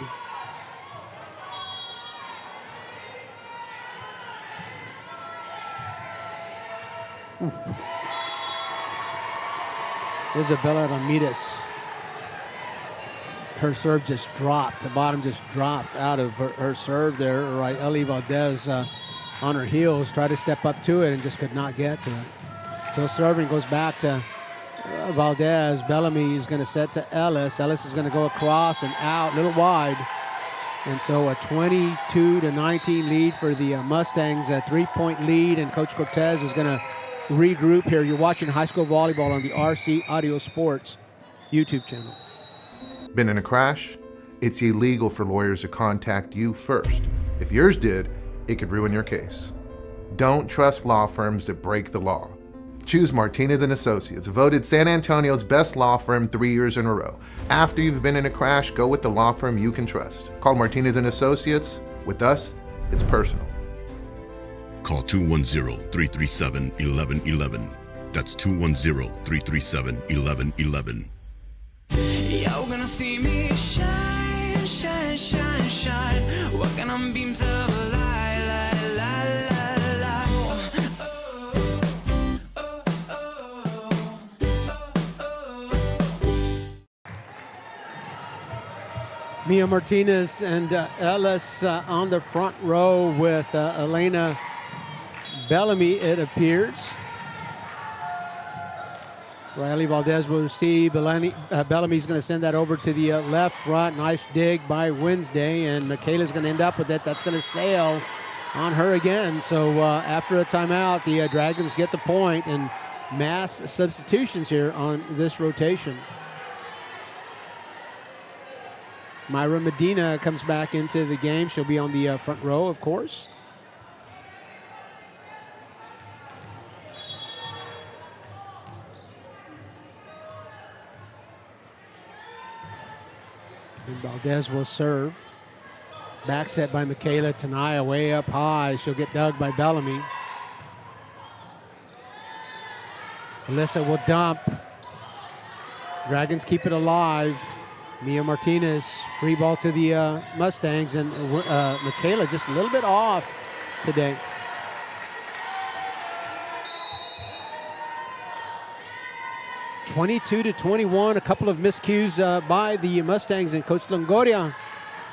Oof. Isabella Ramirez. Her serve just dropped. The bottom just dropped out of her serve there. Right, Ellie Valdez on her heels, tried to step up to it and just could not get to it. Still serving, goes back to Valdez. Bellamy is going to set to Ellis. Ellis is going to go across and out, a little wide. And so a 22-19 lead for the Mustangs, a 3-point lead, and Coach Cortez is going to regroup here. You're watching high school volleyball on the RC Audio Sports YouTube channel. Been in a crash? It's illegal for lawyers to contact you first. If yours did, it could ruin your case. Don't trust law firms that break the law. Choose Martinez & Associates, voted San Antonio's best law firm 3 years in a row. After you've been in a crash, go with the law firm you can trust. Call Martinez & Associates. With us, it's personal. Call 210-337-1111. That's 210-337-1111. You're gonna see me shine, shine, shine, shine. Walking on beams of light, light, light, light, light. Mia Martinez and Ellis on the front row with Elena Bellamy, it appears. Riley Valdez will receive. Bellamy's going to send that over to the left front. Nice dig by Wednesday, and Michaela's going to end up with it. That's going to sail on her again. So after a timeout, the Dragons get the point, and mass substitutions here on this rotation. Myra Medina comes back into the game. She'll be on the front row, of course. And Valdez will serve. Back set by Michaela. Tanaya way up high. She'll get dug by Bellamy. Alyssa will dump. Dragons keep it alive. Mia Martinez, free ball to the Mustangs, and Michaela just a little bit off today. (22-21), a couple of miscues by the Mustangs, and Coach Longoria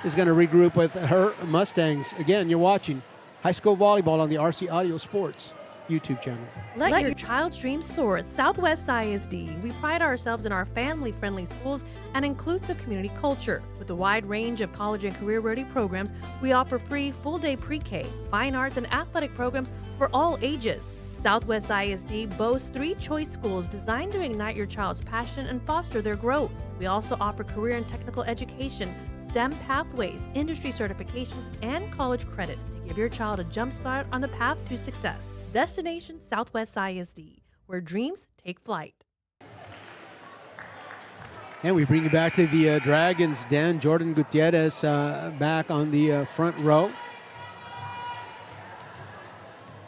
is going to regroup with her Mustangs. Again, you're watching high school volleyball on the RC Audio Sports YouTube channel. Let your child's dreams soar at Southwest ISD. We pride ourselves in our family-friendly schools and inclusive community culture. With a wide range of college and career-ready programs, we offer free full-day pre-K, fine arts, and athletic programs for all ages. Southwest ISD boasts 3 choice schools designed to ignite your child's passion and foster their growth. We also offer career and technical education, STEM pathways, industry certifications, and college credit to give your child a jump start on the path to success. Destination Southwest ISD, where dreams take flight. And we bring you back to the Dragons den. Jordan Gutierrez back on the front row.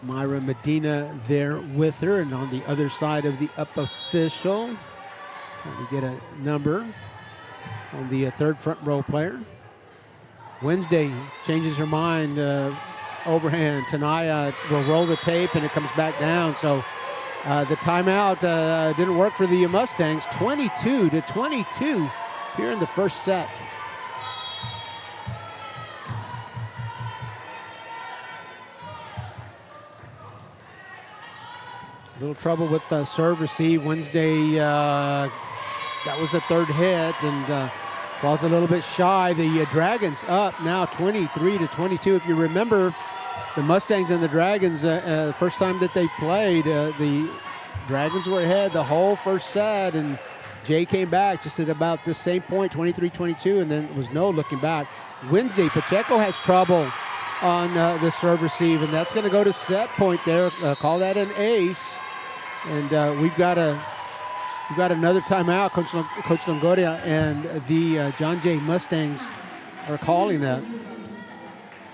Myra Medina there with her, and on the other side of the up official, trying to get a number on the third front row player. Wednesday changes her mind. Overhand. Tanaya will roll the tape, and it comes back down. So the timeout didn't work for the Mustangs. 22-22 here in the first set. A little trouble with serve receive. Wednesday, that was a third hit, and falls a little bit shy. The Dragons up now 23-22. If you remember, the Mustangs and the Dragons, first time that they played, the Dragons were ahead the whole first set, and Jay came back just at about the same point, 23-22, and then it was no looking back. Wednesday, Pacheco has trouble on the serve receive, and that's going to go to set point there. Call that an ace, and we've got another timeout. Coach Longoria and the John Jay Mustangs are calling that.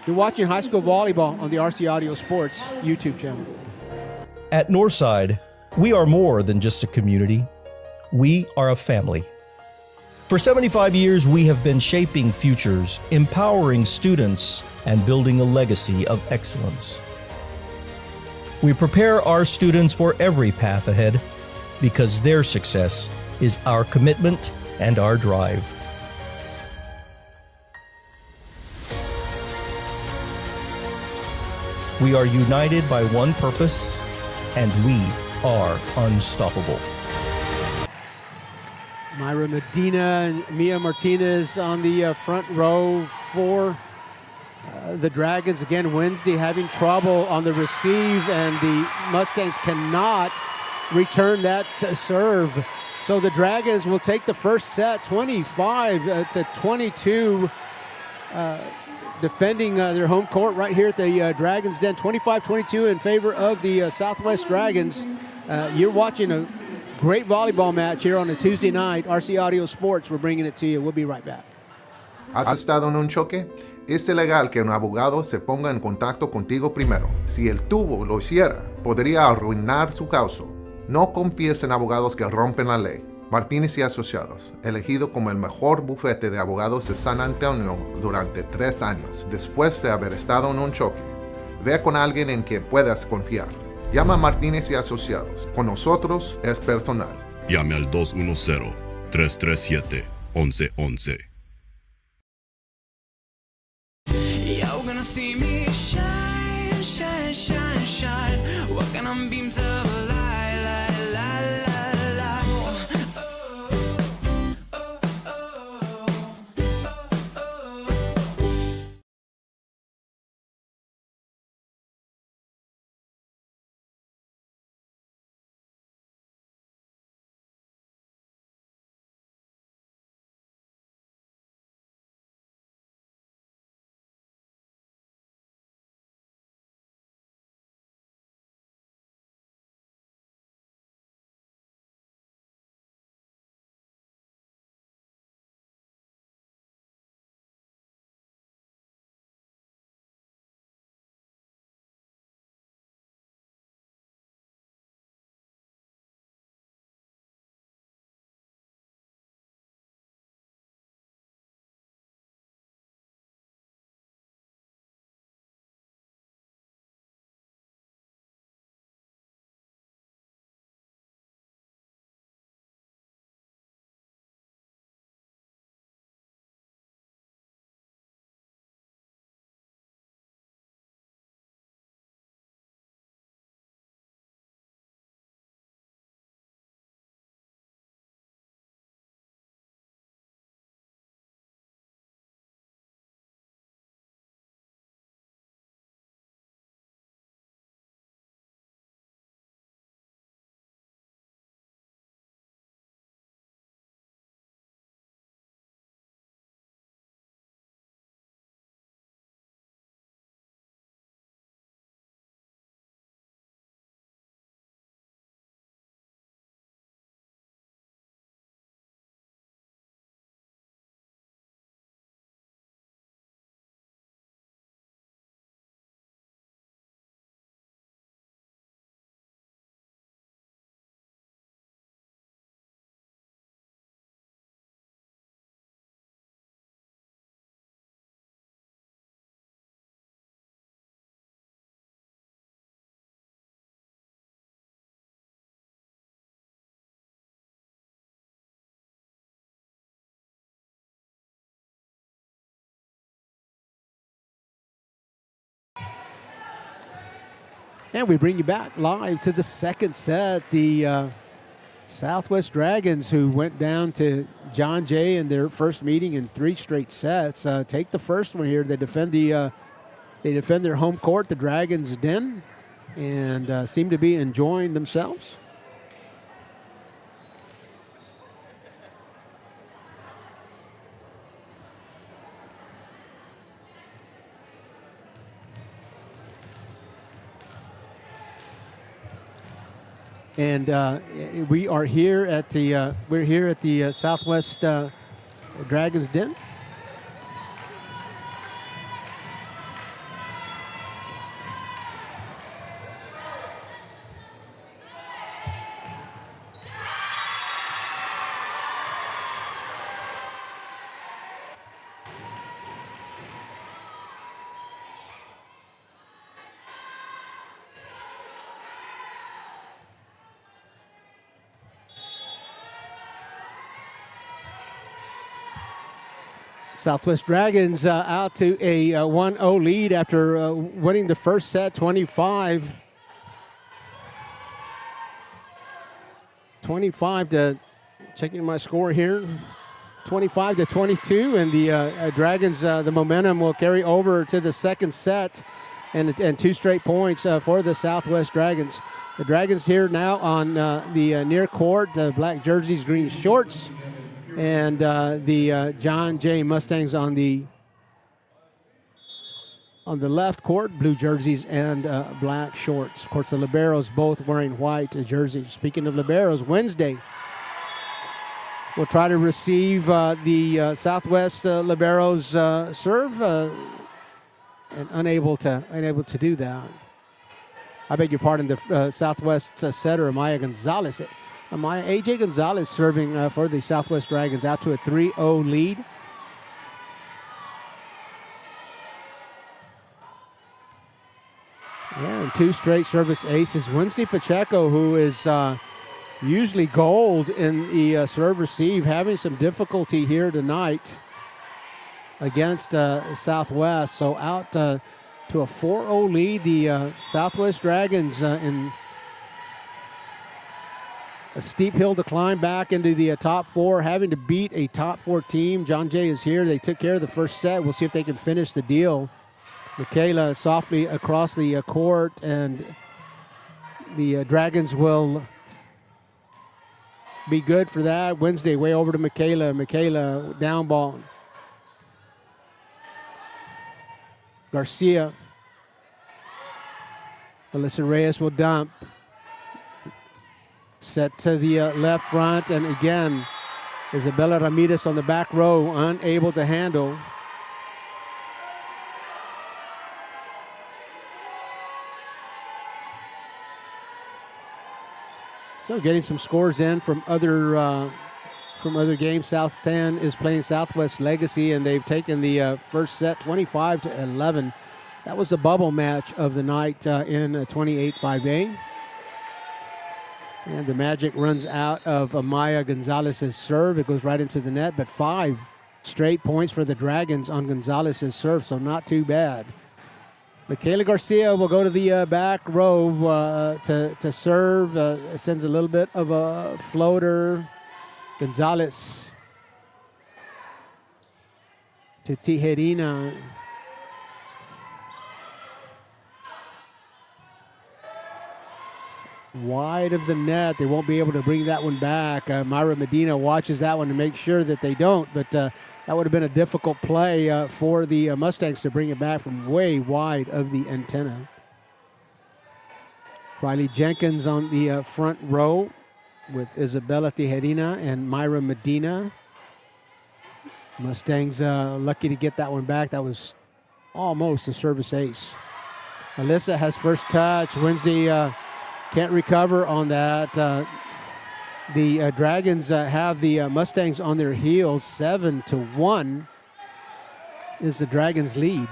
You're watching high school volleyball on the RC Audio Sports YouTube channel. At Northside, we are more than just a community. We are a family. For 75 years, we have been shaping futures, empowering students, and building a legacy of excellence. We prepare our students for every path ahead, because their success is our commitment and our drive. We are united by one purpose, and we are unstoppable. Myra Medina and Mia Martinez on the front row for the Dragons. Again, Wednesday having trouble on the receive, and the Mustangs cannot return that serve. So the Dragons will take the first set 25-22, defending their home court right here at the Dragons Den. 25-22 in favor of the Southwest Dragons. You're watching a great volleyball match here on a Tuesday night. RC Audio Sports, we're bringing it to you. We'll be right back. ¿Has estado en un choque? Es ilegal que un abogado se ponga en contacto contigo primero. Si el tubo lo hiciera, podría arruinar su caso. No confíes en abogados que rompen la ley. Martínez y Asociados, elegido como el mejor bufete de abogados de San Antonio durante 3 años, después de haber estado en un choque. Ve con alguien en quien puedas confiar. Llama a Martínez y Asociados. Con nosotros es personal. Llame al 210-337-1111. You're gonna see me shine, shine, shine, shine. Walking on beams of light, light, light, light, light. And we bring you back live to the second set. The Southwest Dragons, who went down to John Jay in their first meeting in 3 straight sets, take the first one here. They defend their home court, the Dragons' Den, and seem to be enjoying themselves. And we are here at the Southwest Dragons Den. Southwest Dragons out to a 1-0 lead after winning the first set, 25 to, checking my score here, 25 to 22, and the Dragons, the momentum will carry over to the second set, and 2 straight points for the Southwest Dragons. The Dragons here now on the near court, black jerseys, green shorts. And the John Jay Mustangs on the left court, blue jerseys and black shorts. Of course, the Liberos both wearing white jerseys. Speaking of Liberos, Wednesday we'll try to receive the Southwest Liberos serve, and unable to do that. I beg your pardon. The Southwest setter Amaya Gonzalez. A.J. Gonzalez serving for the Southwest Dragons out to a 3-0 lead. Yeah, and 2 straight service aces. Wednesday Pacheco, who is usually gold in the serve receive, having some difficulty here tonight. against Southwest. So out to a 4-0 lead, the Southwest Dragons in a steep hill to climb back into the top 4, having to beat a top 4 team. John Jay is here. They took care of the first set. We'll see if they can finish the deal. Michaela softly across the court, and the Dragons will be good for that. Wednesday, way over to Michaela. Michaela, down ball. Garcia. Alyssa Reyes will dump. Set to the left front, and again, Isabella Ramirez on the back row, unable to handle. So getting some scores in from other games. South San is playing Southwest Legacy, and they've taken the first set 25-11. That was the bubble match of the night in 28-5A. And the magic runs out of Amaya Gonzalez's serve. It goes right into the net, but 5 straight points for the Dragons on Gonzalez's serve, so not too bad. Michaela Garcia will go to the back row to serve. Sends a little bit of a floater. Gonzalez to Tijerina. Wide of the net. They won't be able to bring that one back. Myra Medina watches that one to make sure that they don't, but that would have been a difficult play for the Mustangs to bring it back from way wide of the antenna. Riley Jenkins on the front row with Isabella Tijerina and Myra Medina. Mustangs lucky to get that one back. That was almost a service ace. Alyssa has first touch. Wednesday can't recover on that. The Dragons have the Mustangs on their heels. 7-1 is the Dragons' lead.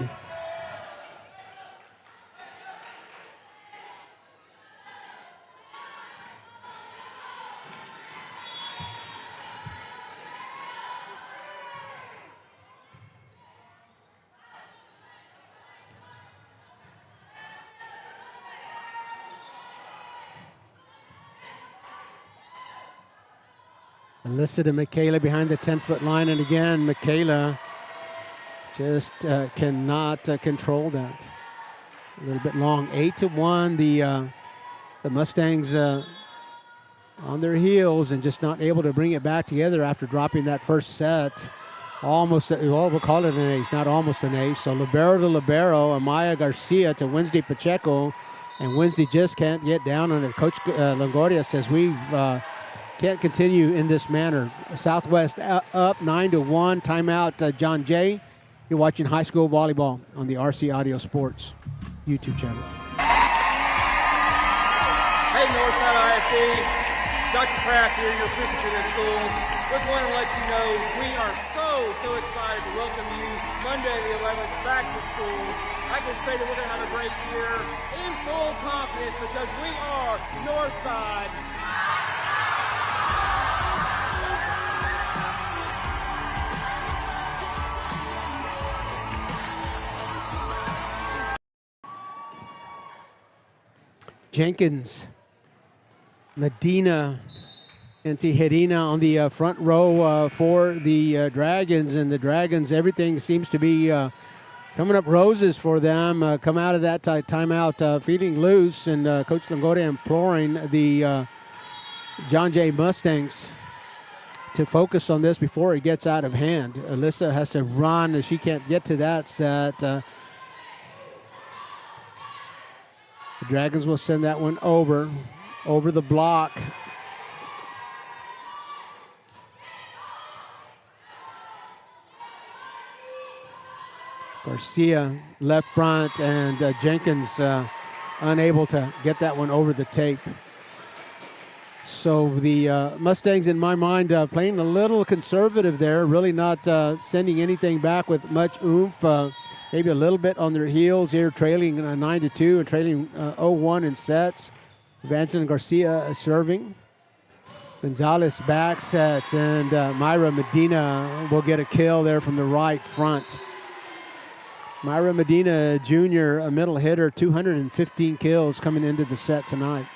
Alyssa to Michaela behind the 10-foot line, and again, Michaela just cannot control that. A little bit long. 8-1. The Mustangs on their heels and just not able to bring it back together after dropping that first set. Almost, well, we'll call it an ace, not almost an ace. So libero to libero, Amaya Garcia to Wednesday Pacheco, and Wednesday just can't get down on it. Coach Longoria says we've can't continue in this manner. Southwest up 9-1. Timeout, John Jay. You're watching high school volleyball on the RC Audio Sports YouTube channel. Hey, Northside ISD. Dr. Kraft here, your assistant to the schools. Just wanted to let you know we are so excited to welcome you Monday the 11th back to school. I can say that we're going to have a great year in full confidence because we are Northside. Jenkins, Medina, and Tijerina on the front row for the Dragons. And the Dragons, everything seems to be coming up roses for them. Come out of that timeout feeling loose, and Coach Longoria imploring the John Jay Mustangs to focus on this before it gets out of hand. Alyssa has to run as she can't get to that set. The Dragons will send that one over the block. Garcia left front, and Jenkins unable to get that one over the tape. So the Mustangs, in my mind, playing a little conservative there, really not sending anything back with much oomph. Maybe a little bit on their heels here, trailing 9-2 and trailing 0-1 in sets. Evangeline Garcia serving. Gonzalez back sets, and Myra Medina will get a kill there from the right front. Myra Medina, junior, a middle hitter, 215 kills coming into the set tonight,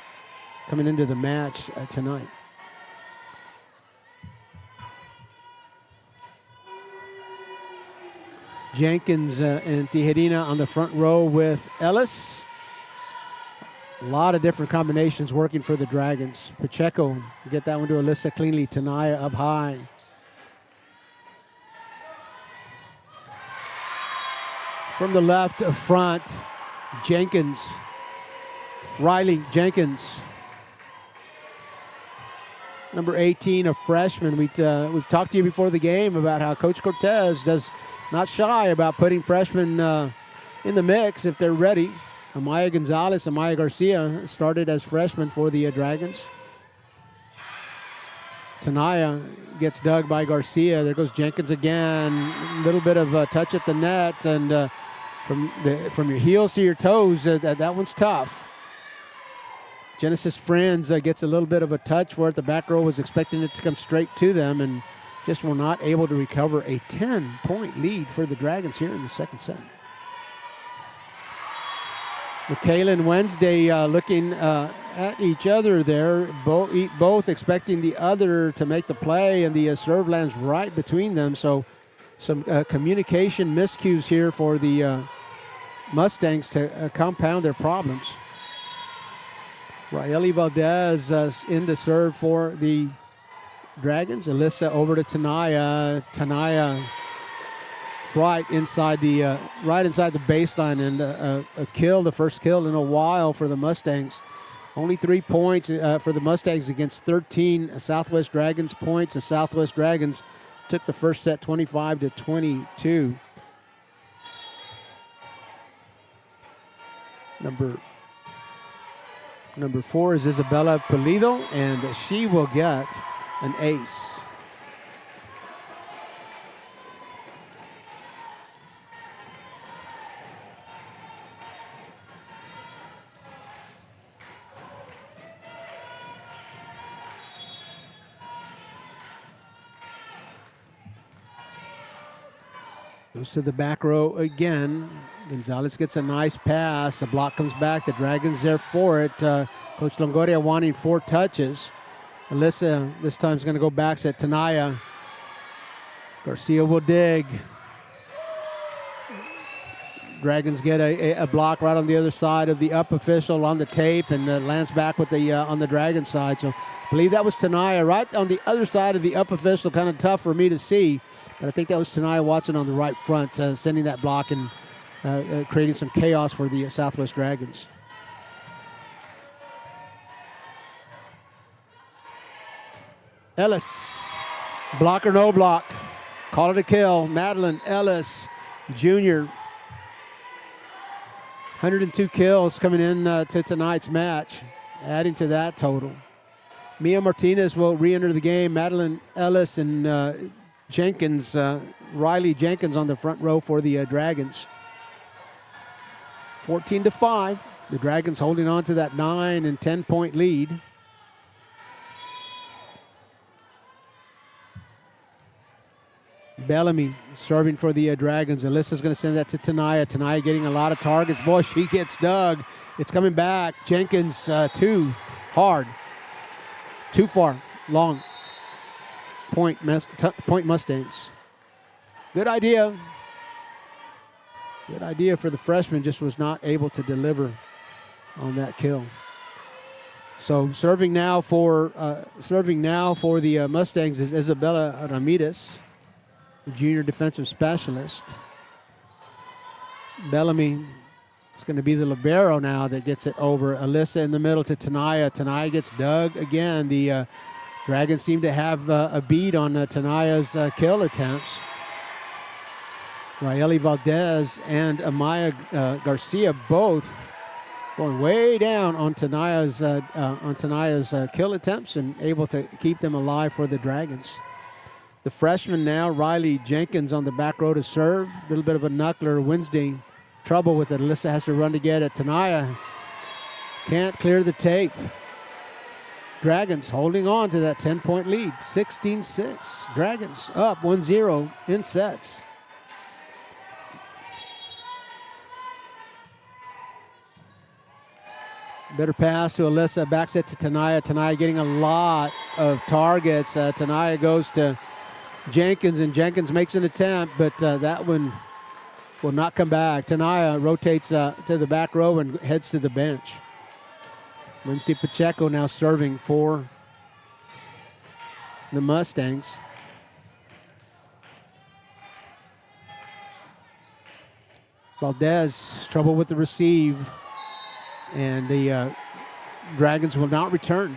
coming into the match tonight. Jenkins and Tijerina on the front row with Ellis. A lot of different combinations working for the Dragons. Pacheco, get that one to Alyssa cleanly. Tanaya up high. From the left front, Jenkins. Riley Jenkins. Number 18, a freshman. We've talked to you before the game about how Coach Cortez does not shy about putting freshmen in the mix if they're ready. Amaya Gonzalez, Amaya Garcia started as freshmen for the Dragons. Tanaya gets dug by Garcia. There goes Jenkins again. A little bit of a touch at the net, and from your heels to your toes, that one's tough. Genesis Friends gets a little bit of a touch for it. The back row was expecting it to come straight to them, and just were not able to recover a 10-point lead for the Dragons here in the second set. Michaela and Wednesday looking at each other there, both expecting the other to make the play, and the serve lands right between them. So some communication miscues here for the Mustangs to compound their problems. Raeli Valdez in the serve for the Dragons. Alyssa over to Tanaya. Tanaya right inside the baseline, and a kill, the first kill in a while for the Mustangs. Only 3 points for the Mustangs against 13 Southwest Dragons points. The Southwest Dragons took the first set 25-22. Number 4 is Isabella Pulido, and she will get an ace. Goes to the back row again. Gonzalez gets a nice pass. The block comes back. The Dragons there for it. Coach Longoria wanting 4 touches. Alyssa this time is going to go back set. Tanaya. Garcia will dig. Dragons get a block right on the other side of the up official on the tape, and lands back with the on the Dragon side. So I believe that was Tanaya right on the other side of the up official. Kind of tough for me to see, but I think that was Tanaya Watson on the right front, sending that block and creating some chaos for the Southwest Dragons. Ellis, block or no block, call it a kill. Madeline Ellis, junior, 102 kills coming in to tonight's match, adding to that total. Mia Martinez will re-enter the game. Madeline Ellis and Jenkins, Riley Jenkins on the front row for the Dragons. 14-5. The Dragons holding on to that 9 and 10-point lead. Bellamy serving for the Dragons. Alyssa's going to send that to Tanaya. Tanaya getting a lot of targets. Boy, she gets dug. It's coming back. Jenkins too hard. Too far. Long. Point Mustangs. Good idea. Good idea for the freshman. Just was not able to deliver on that kill. So serving now for the Mustangs is Isabella Ramirez, the junior defensive specialist. Bellamy is going to be the libero now that gets it over. Alyssa in the middle to Tanaya. Tanaya gets dug again. The Dragons seem to have a bead on Tanaya's kill attempts. Raeli Valdez and Amaya Garcia both going way down on Tanaya's kill attempts and able to keep them alive for the Dragons. The freshman now, Riley Jenkins on the back row to serve. A little bit of a knuckler. Wednesday, trouble with it. Alyssa has to run to get it. Tanaya can't clear the tape. Dragons holding on to that 10-point lead, 16-6. Dragons up 1-0 in sets. Better pass to Alyssa, back set to Tanaya. Tanaya getting a lot of targets. Tanaya goes to Jenkins, and Jenkins makes an attempt, but that one will not come back. Tanaya rotates to the back row and heads to the bench. Wednesday Pacheco now serving for the Mustangs. Valdez, trouble with the receive. And the Dragons will not return.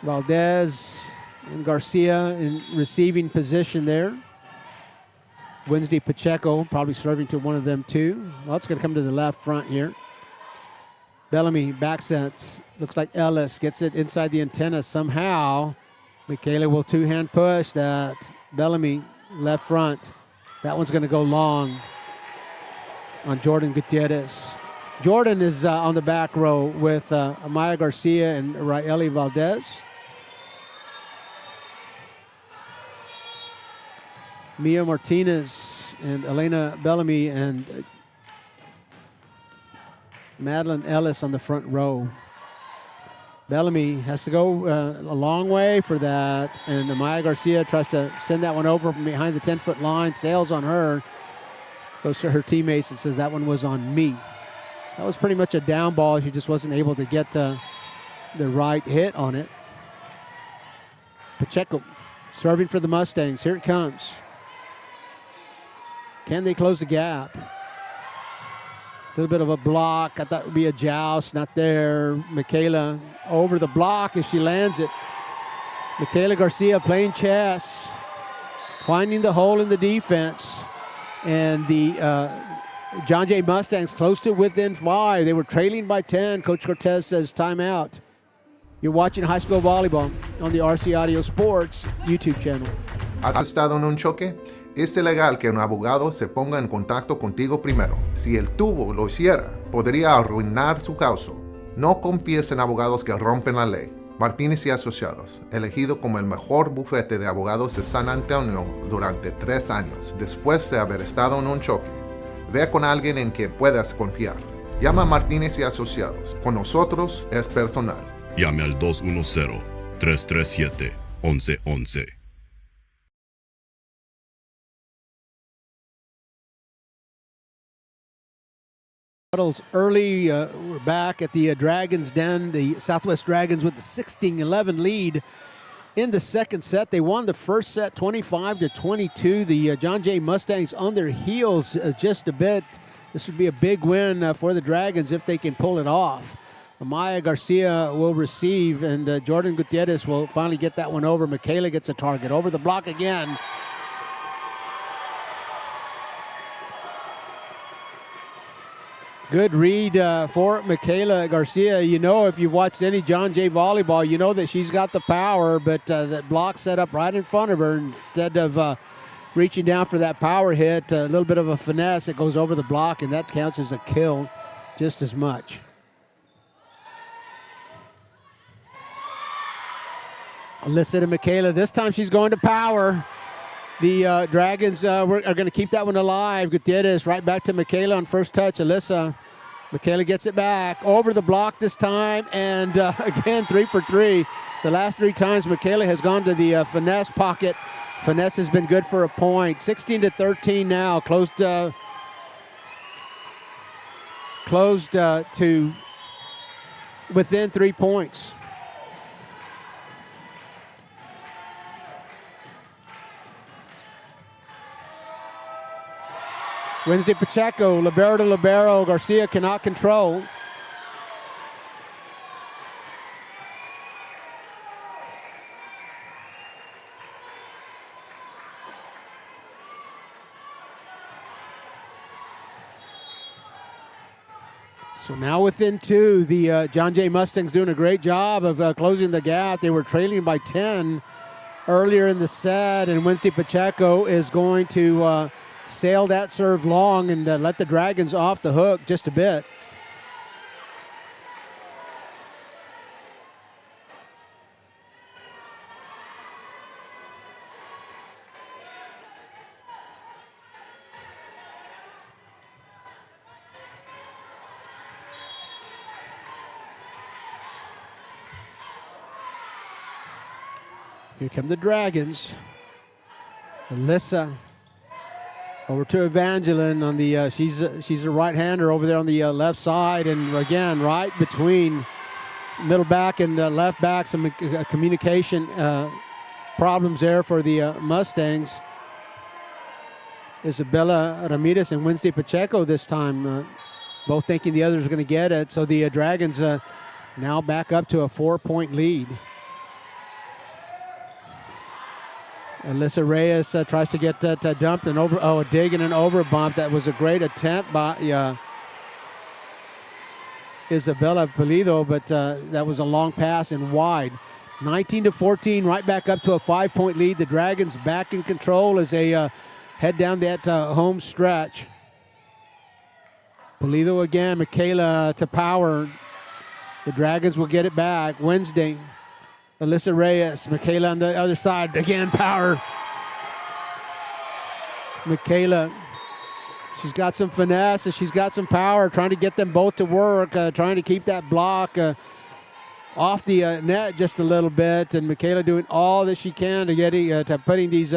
Valdez and Garcia in receiving position there. Wednesday Pacheco probably serving to one of them too. Well, it's going to come to the left front here. Bellamy backsets. Looks like Ellis gets it inside the antenna somehow. Michaela will two-hand push that. Bellamy left front. That one's going to go long on Jordan Gutierrez. Jordan is on the back row with Amaya Garcia and Raeli Valdez. Mia Martinez and Elena Bellamy and Madeline Ellis on the front row. Bellamy has to go a long way for that, and Amaya Garcia tries to send that one over from behind the 10-foot line, sails on her, goes to her teammates and says that one was on me. That was pretty much a down ball. She just wasn't able to get the right hit on it. Pacheco serving for the Mustangs. Here it comes. Can they close the gap? A little bit of a block. I thought it would be a joust. Not there. Michaela over the block as she lands it. Michaela Garcia playing chess, finding the hole in the defense. And the John Jay Mustangs close to within 5. They were trailing by 10. Coach Cortez says timeout. You're watching high school volleyball on the RC Audio Sports YouTube channel. ¿Has estado en un choque? Es ilegal que un abogado se ponga en contacto contigo primero. Si el tubo lo hiciera, podría arruinar su caso. No confíes en abogados que rompen la ley. Martínez y Asociados, elegido como el mejor bufete de abogados de San Antonio durante 3 años, después de haber estado en un choque. Ve con alguien en que puedas confiar. Llama a Martínez y Asociados. Con nosotros es personal. Llame al 210-337-1111. Early, we're back at the Dragons Den, the Southwest Dragons with the 16-11 lead in the second set. They won the first set 25-22. The John Jay Mustangs on their heels just a bit. This would be a big win for the Dragons if they can pull it off. Amaya Garcia will receive, and Jordan Gutierrez will finally get that one over. Michaela gets a target. Over the block again. Good read for Michaela Garcia. You know, if you've watched any John Jay volleyball, you know that she's got the power, but that block set up right in front of her. Instead of reaching down for that power hit, a little bit of a finesse, it goes over the block, and that counts as a kill just as much. Alyssa to Michaela. This time she's going to power. The Dragons are going to keep that one alive. Gutierrez right back to Michaela on first touch. Alyssa. Michaela gets it back. Over the block this time. And again, 3 for 3. The last 3 times Michaela has gone to the finesse pocket. Finesse has been good for a point. 16-13 now. Closed to within 3 points. Wednesday Pacheco, libero to libero. Garcia cannot control. So now within 2, the John Jay Mustangs doing a great job of closing the gap. They were trailing by 10 earlier in the set, and Wednesday Pacheco is going to sail that serve long and let the Dragons off the hook just a bit. Here come the Dragons. Alyssa over to Evangeline on the, she's a right-hander over there on the left side, and again, right between middle back and left back, some communication problems there for the Mustangs. Isabella Ramirez and Wednesday Pacheco this time, both thinking the other's going to get it. So the Dragons now back up to a 4-point lead. Alyssa Reyes tries to get dumped and over. Oh, a dig and an over bump. That was a great attempt by Isabella Pulido, but that was a long pass and wide. 19-14, right back up to a 5-point lead. The Dragons back in control as they head down that home stretch. Pulido again, Michaela to power. The Dragons will get it back. Wednesday. Alyssa Reyes, Michaela on the other side. Again, power. Michaela, she's got some finesse and she's got some power, trying to get them both to work, trying to keep that block off the net just a little bit. And Michaela doing all that she can to get to putting these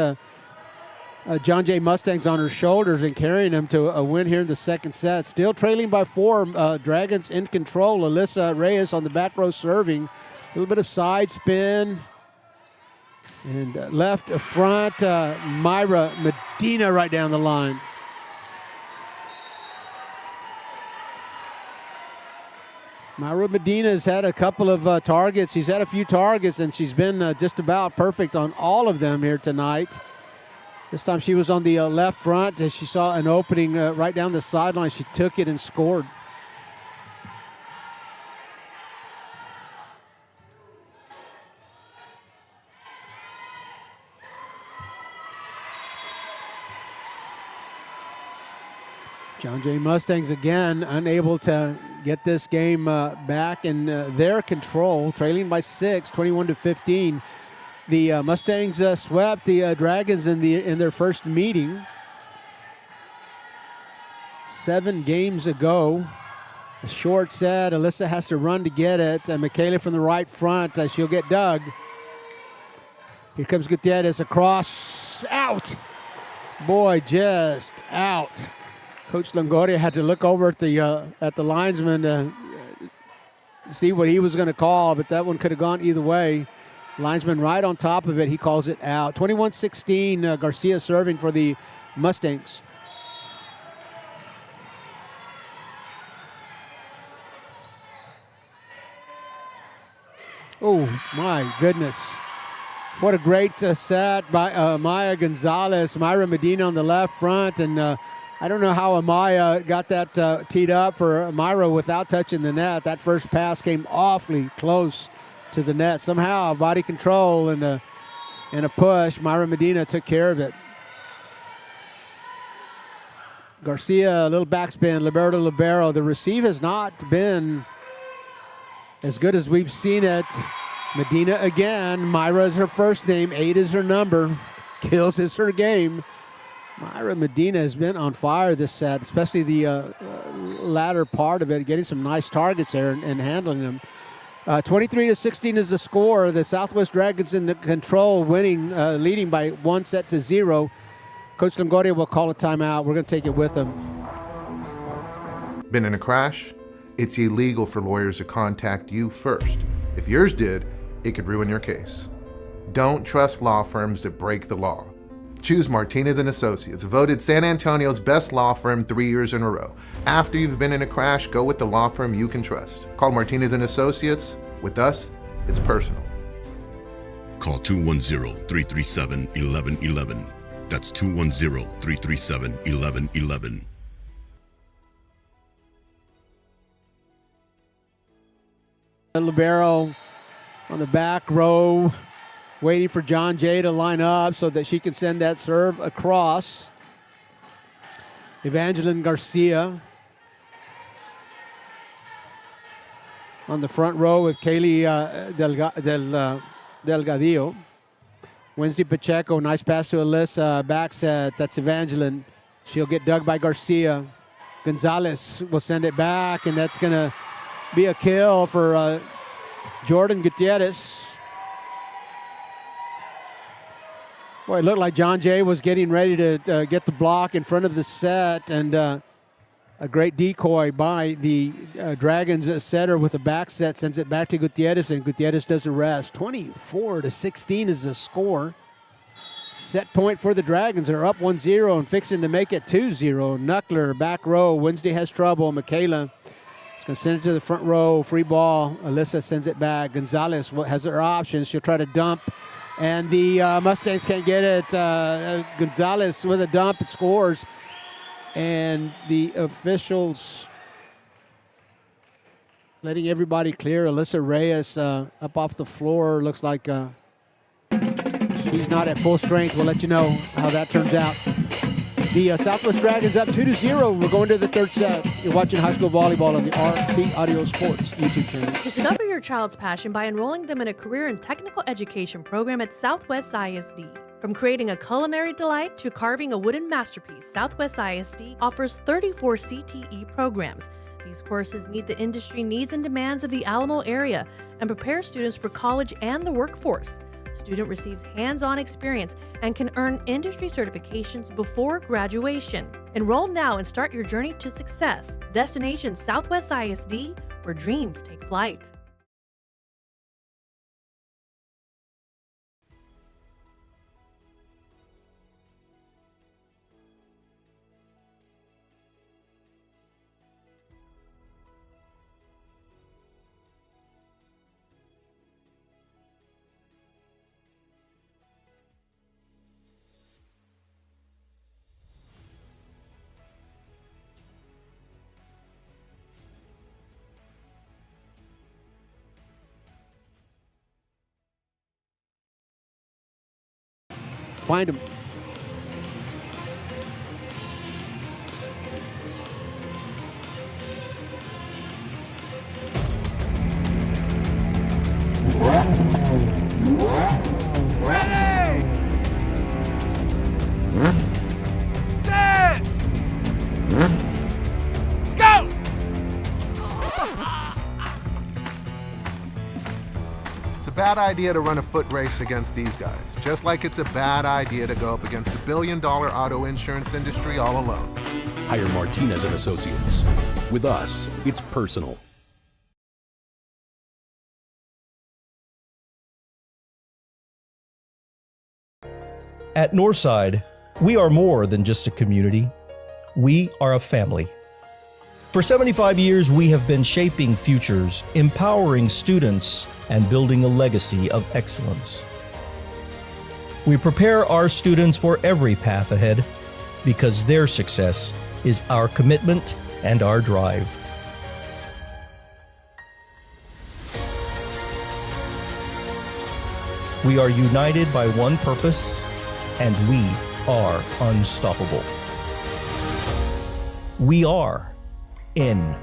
John Jay Mustangs on her shoulders and carrying them to a win here in the second set. Still trailing by 4. Dragons in control. Alyssa Reyes on the back row serving. A little bit of side spin. And left front, Myra Medina right down the line. Myra Medina has had a couple of targets. She's had a few targets, and she's been just about perfect on all of them here tonight. This time she was on the left front as she saw an opening right down the sideline. She took it and scored. John Jay Mustangs again unable to get this game back in their control, trailing by 6, 21-15. The Mustangs swept the Dragons in their first meeting 7 games ago. A short set. Alyssa has to run to get it. Michaela from the right front. She'll get dug. Here comes Gutierrez across. Out. Boy, just out. Coach Longoria had to look over at the linesman to see what he was going to call, but that one could have gone either way. Linesman right on top of it. He calls it out. 21-16, Garcia serving for the Mustangs. Oh, my goodness. What a great set by Maya Gonzalez. Myra Medina on the left front, and I don't know how Amaya got that teed up for Myra without touching the net. That first pass came awfully close to the net. Somehow, body control and a push. Myra Medina took care of it. Garcia, a little backspin. Libero. The receive has not been as good as we've seen it. Medina again. Myra is her first name. 8 is her number. Kills is her game. Myra Medina has been on fire this set, especially the latter part of it, getting some nice targets there and handling them. 23-16 is the score. The Southwest Dragons in control, leading by 1-0. Coach Longoria will call a timeout. We're going to take it with him. Been in a crash? It's illegal for lawyers to contact you first. If yours did, it could ruin your case. Don't trust law firms that break the law. Choose Martinez & Associates, voted San Antonio's best law firm 3 years in a row. After you've been in a crash, go with the law firm you can trust. Call Martinez & Associates. With us, it's personal. Call 210-337-1111. That's 210-337-1111. Libero on the back row, waiting for John Jay to line up so that she can send that serve across. Evangeline Garcia on the front row with Kaylee Delgadillo. Wednesday Pacheco, nice pass to Alyssa, back set, that's Evangeline. She'll get dug by Garcia. Gonzalez will send it back, and that's gonna be a kill for Jordan Gutierrez. Boy, it looked like John Jay was getting ready to get the block in front of the set, and a great decoy by the Dragons setter with a back set, sends it back to Gutierrez, and Gutierrez does a rest. 24-16 is the score. Set point for the Dragons. They're up 1-0 and fixing to make it 2-0. Knuckler, back row. Wednesday has trouble. Michaela is going to send it to the front row. Free ball. Alyssa sends it back. Gonzalez has her options. She'll try to dump, and the Mustangs can't get it. Gonzalez with a dump, it scores. And the officials letting everybody clear. Alyssa Reyes up off the floor. Looks like she's not at full strength. We'll let you know how that turns out. The Southwest Dragons up 2-0. We're going to the third set. You're watching high school volleyball on the RC Audio Sports YouTube channel. Discover your child's passion by enrolling them in a career and technical education program at Southwest ISD. From creating a culinary delight to carving a wooden masterpiece, Southwest ISD offers 34 CTE programs. These courses meet the industry needs and demands of the Alamo area and prepare students for college and the workforce. Student receives hands-on experience and can earn industry certifications before graduation. Enroll now and start your journey to success. Destination Southwest ISD, where dreams take flight. Find him. Ready! Set! Go! It's a bad idea to run a foot race against these guys, just like it's a bad idea to go up against the billion-dollar auto insurance industry all alone. Hire Martinez and Associates. With us, it's personal. At Northside, we are more than just a community. We are a family. For 75 years, we have been shaping futures, empowering students, and building a legacy of excellence. We prepare our students for every path ahead because their success is our commitment and our drive. We are united by one purpose, and we are unstoppable. We are NISD.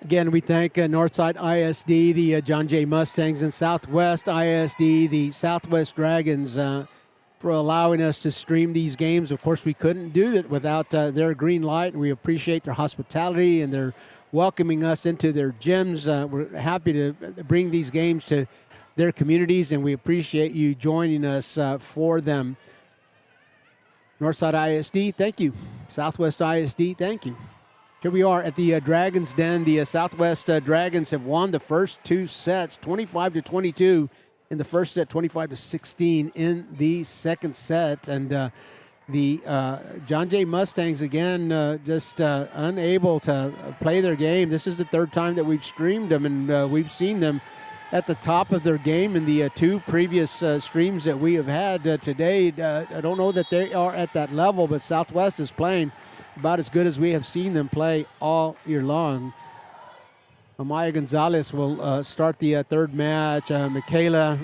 Again, we thank Northside ISD, the John Jay Mustangs, and Southwest ISD, the Southwest Dragons, for allowing us to stream these games. Of course, we couldn't do it without their green light. We appreciate their hospitality and their welcoming us into their gyms. We're happy to bring these games to their communities, and we appreciate you joining us for them. Northside ISD, thank you. Southwest ISD, thank you. Here we are at the Dragons Den. The Southwest Dragons have won the first two sets, 25-22 in the first set, 25-16 in the second set. And the John Jay Mustangs, again, just unable to play their game. This is the third time that we've streamed them, and we've seen them at the top of their game in the two previous streams that we have had today. I don't know that they are at that level, but Southwest is playing about as good as we have seen them play all year long. Amaya Gonzalez will start the third match. Michaela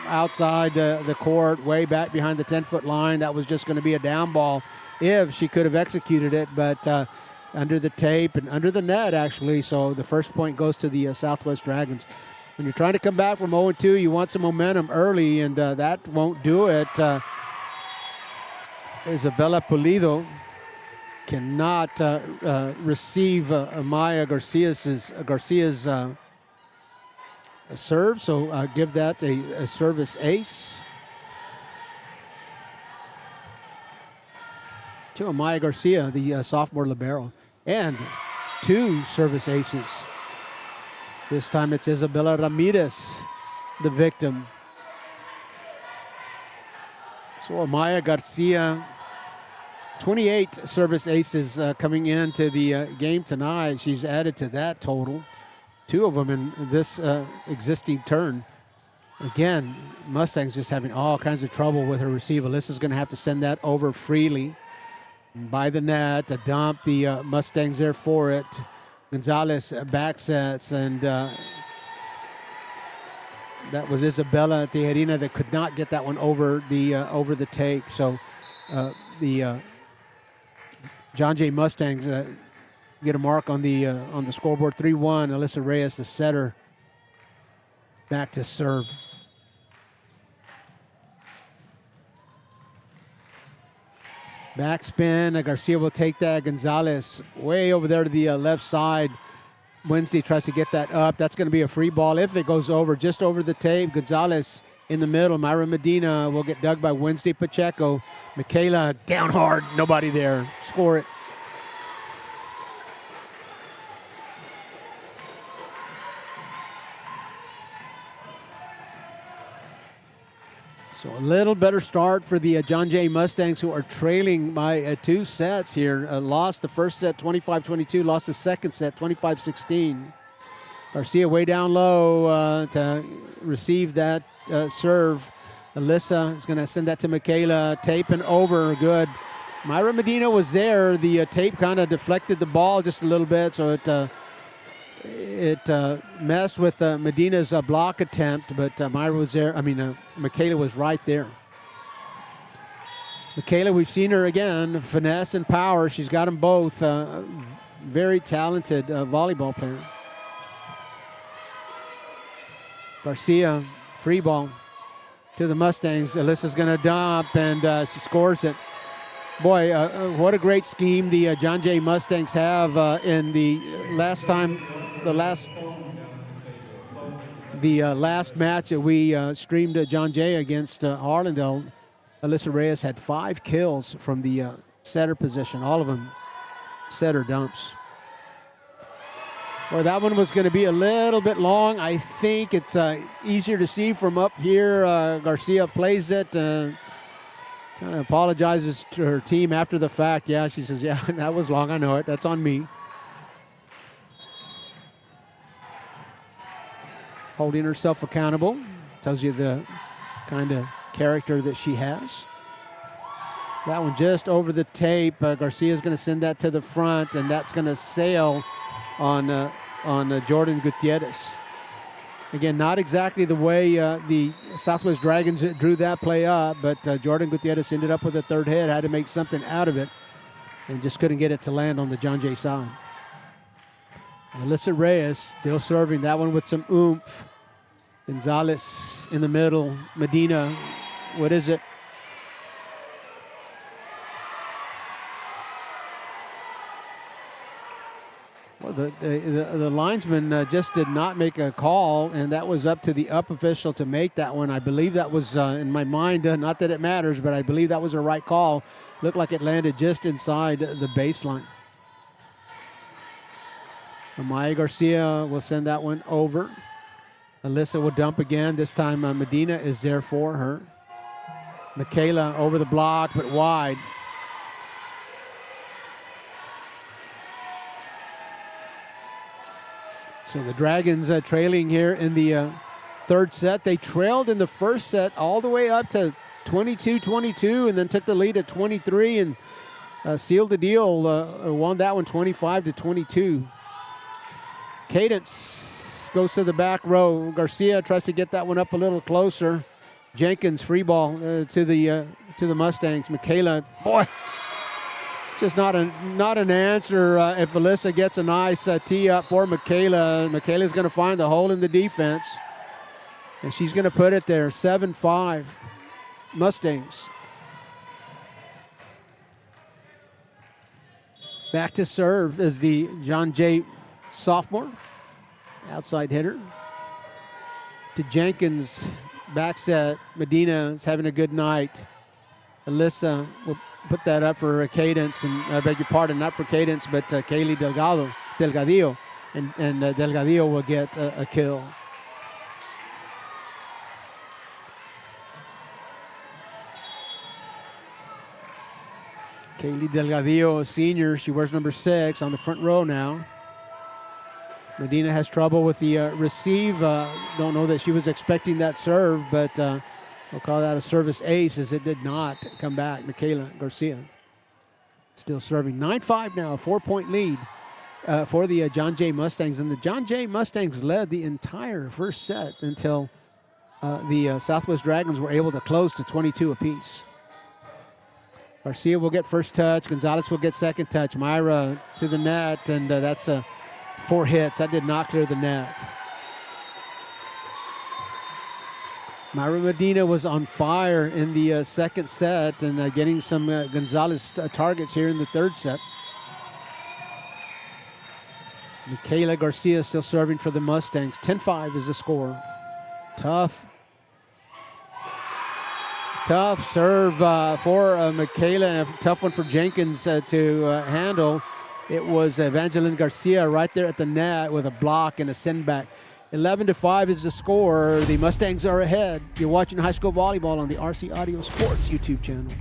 outside the court, way back behind the 10-foot line. That was just going to be a down ball if she could have executed it, but under the tape and under the net, actually. So the first point goes to the Southwest Dragons. When you're trying to come back from 0-2, you want some momentum early, and that won't do it. Isabella Pulido cannot receive Amaya Garcia's serve, so give that a service ace to Amaya Garcia, the sophomore libero, and 2 service aces. This time it's Isabella Ramirez, the victim. So Amaya Garcia, 28 service aces coming into the game tonight. She's added to that total. 2 of them in this existing turn. Again, Mustangs just having all kinds of trouble with her receive. Alyssa's going to have to send that over freely by the net, a dump. The Mustangs there for it. Gonzalez back sets, and that was Isabella Tejerina that could not get that one over the tape. So the John Jay Mustangs get a mark on the scoreboard. 3-1. Alyssa Reyes, the setter, back to serve. Backspin. Garcia will take that. Gonzalez way over there to the left side. Wednesday tries to get that up. That's going to be a free ball if it goes over, just over the tape. Gonzalez in the middle. Myra Medina will get dug by Wednesday Pacheco. Michaela down hard. Nobody there. Score it. So a little better start for the John Jay Mustangs, who are trailing by 2 sets here. Lost the first set 25-22, lost the second set 25-16. Garcia way down low to receive that serve. Alyssa is going to send that to Michaela. Tape and over, good. Myra Medina was there. The tape kind of deflected the ball just a little bit, so it messed with Medina's block attempt, but Myra was there. Michaela was right there. Michaela, we've seen her again, finesse and power. She's got them both. Very talented volleyball player. Garcia, free ball to the Mustangs. Alyssa's going to dump, and she scores it. Boy, what a great scheme the John Jay Mustangs have in the last match that we streamed John Jay against Harlandale. Alyssa Reyes had 5 kills from the setter position, all of them setter dumps. Well, that one was going to be a little bit long. I think it's easier to see from up here. Garcia plays it. Kind of apologizes to her team after the fact. Yeah, she says, yeah, that was long. I know it. That's on me. Holding herself accountable. Tells you the kind of character that she has. That one just over the tape. Garcia's going to send that to the front, and that's going to sail on Jordan Gutierrez. Again, not exactly the way the Southwest Dragons drew that play up, but Jordan Gutierrez ended up with a third hit, had to make something out of it, and just couldn't get it to land on the John Jay side. Alyssa Reyes still serving that one with some oomph. Gonzalez in the middle. Medina, what is it? Well, the linesman just did not make a call, and that was up to the up official to make that one. I believe that was, in my mind, not that it matters, but I believe that was a right call. Looked like it landed just inside the baseline. Amaya Garcia will send that one over. Alyssa will dump again. This time Medina is there for her. Michaela over the block, but wide. So the Dragons trailing here in the third set. They trailed in the first set all the way up to 22-22 and then took the lead at 23 and sealed the deal. Won that one 25-22. Cadence goes to the back row. Garcia tries to get that one up a little closer. Jenkins free ball to the Mustangs. Michaela, boy, just not an answer. If Alyssa gets a nice tee up for Michaela, Michaela's going to find the hole in the defense, and she's going to put it there. 7-5 Mustangs. Back to serve is the John Jay sophomore, outside hitter. To Jenkins, back set. Medina is having a good night. Alyssa will put that up for Cadence, and I beg your pardon, not for Cadence, but Kaylee Delgadillo, and Delgadillo will get a kill. Kaylee Delgadillo, a senior. She wears number 6 on the front row now. Medina has trouble with the receive. Don't know that she was expecting that serve, but we'll call that a service ace, as it did not come back. Michaela Garcia still serving. 9-5 now, a 4-point lead for the John Jay Mustangs. And the John Jay Mustangs led the entire first set until the Southwest Dragons were able to close to 22 apiece. Garcia will get first touch. Gonzalez will get second touch. Myra to the net, and that's 4 hits. That did not clear the net. Myra Medina was on fire in the second set, and getting some Gonzalez targets here in the third set. Michaela Garcia still serving for the Mustangs. 10-5 is the score. Tough serve for Michaela. A tough one for Jenkins to handle. It was Evangeline Garcia right there at the net with a block and a send back. 11-5 is the score. The Mustangs are ahead. You're watching high school volleyball on the RC Audio Sports YouTube channel.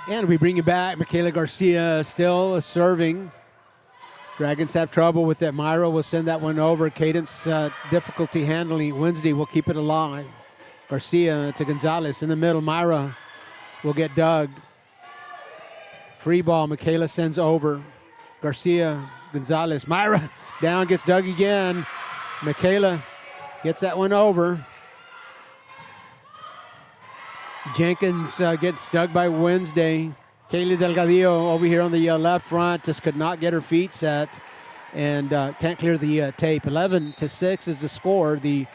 And we bring you back. Michaela Garcia still serving. Dragons have trouble with that. Myra will send that one over. Cadence difficulty handling. Wednesday will keep it alive. Garcia to Gonzalez in the middle. Myra will get dug. Free ball. Michaela sends over. Garcia, Gonzalez. Myra down, gets dug again. Michaela gets that one over. Jenkins gets dug by Wednesday. Kaylee Delgadillo over here on the left front just could not get her feet set and can't clear the tape. 11-6 is the score. The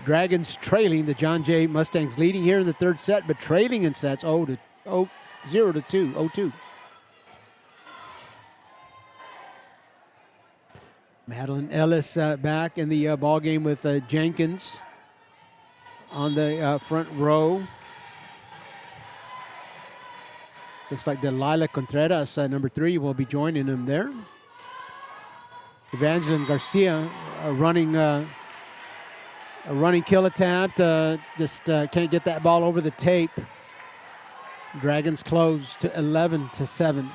Dragons trailing the John Jay Mustangs, leading here in the third set, but trailing in sets 0-2. Madeline Ellis back in the ball game with Jenkins on the front row. Looks like Delilah Contreras, number 3, will be joining him there. Evangeline Garcia, a running kill attempt, just can't get that ball over the tape. Dragons close to 11-7.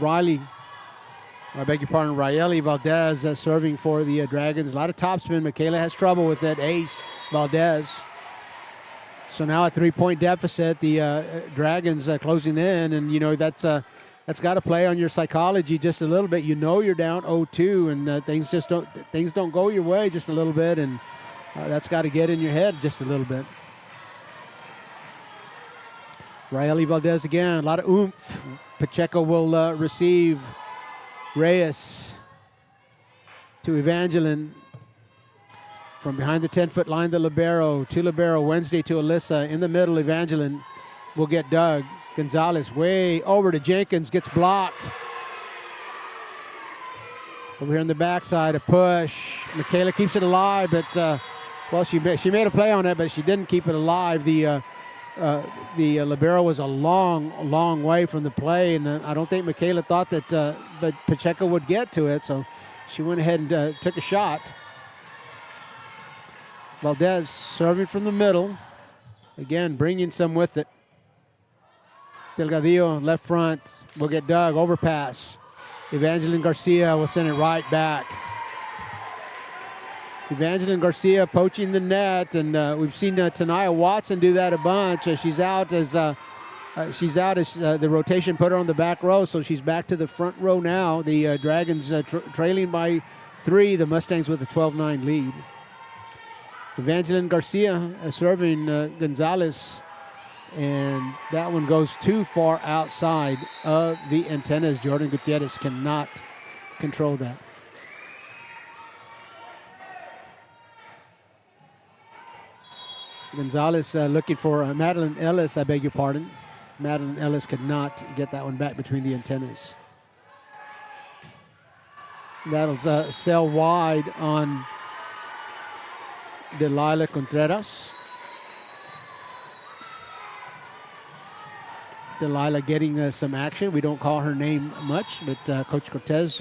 Riley Valdez serving for the Dragons. A lot of topspin. Michaela has trouble with that ace, Valdez. So now a 3-point deficit. The Dragons closing in, and that's got to play on your psychology just a little bit. You're down 0-2, and things don't go your way just a little bit, and that's got to get in your head just a little bit. Riley Valdez again, a lot of oomph. Pacheco will receive. Reyes to Evangeline. From behind the 10-foot line, the libero. To libero, Wednesday to Alyssa. In the middle, Evangeline will get dug. Gonzalez way over to Jenkins, gets blocked. Over here on the backside, a push. Michaela keeps it alive, but Well, she made a play on it, but she didn't keep it alive. The libero was a long way from the play, and I don't think Michaela thought that Pacheco would get to it, so she went ahead and took a shot. Valdez serving from the middle. Again, bringing some with it. Delgadillo, left front, will get dug, overpass. Evangeline Garcia will send it right back. Evangeline Garcia poaching the net, and we've seen Tanaya Watson do that a bunch. She's out as the rotation put her on the back row, so she's back to the front row now. The Dragons trailing by 3, the Mustangs with a 12-9 lead. Evangeline Garcia serving Gonzalez, and that one goes too far outside of the antennas. Jordan Gutierrez cannot control that. Gonzalez looking for Madeline Ellis, I beg your pardon. Madeline Ellis could not get that one back between the antennas. That'll sail wide on Delilah Contreras. Delilah getting some action. We don't call her name much, but Coach Cortez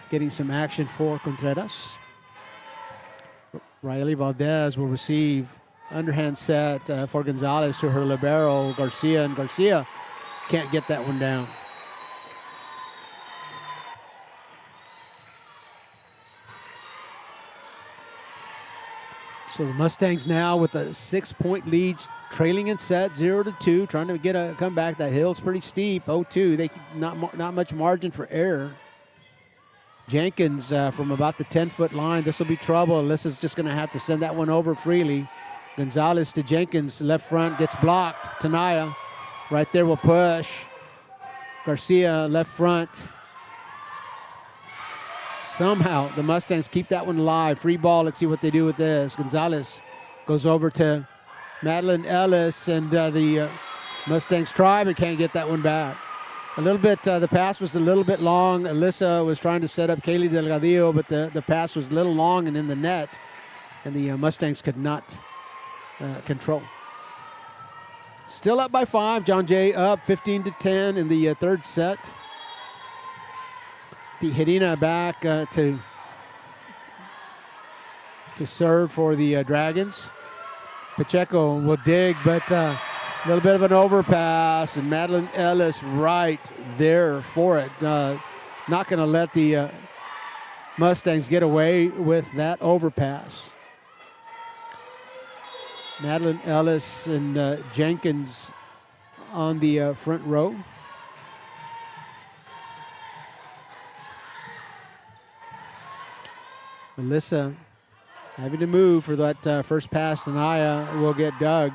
getting some action for Contreras. Riley Valdez will receive underhand set for Gonzalez to her libero, Garcia, and Garcia can't get that one down. So the Mustangs now with a 6-point lead, trailing in set 0-2, trying to get a comeback. That hill's pretty steep, 0-2. They not much margin for error. Jenkins from about the 10-foot line. This will be trouble. Alyssa's just going to have to send that one over freely. Gonzalez to Jenkins, left front, gets blocked. Tanaya right there will push. Garcia, left front. Somehow the Mustangs keep that one alive. Free ball, let's see what they do with this. Gonzalez goes over to Madeline Ellis, and the Mustangs try but can't get that one back. A little bit, the pass was a little bit long. Alyssa was trying to set up Kaylee Delgadillo, but the pass was a little long and in the net, and the Mustangs could not control. Still up by 5. John Jay up 15-10 in the third set. Tijerina back to serve for the Dragons. Pacheco will dig, but a little bit of an overpass, and Madeline Ellis right there for it. Not going to let the Mustangs get away with that overpass. Madeline Ellis and Jenkins on the front row. Alyssa having to move for that first pass. Tanaya will get dug.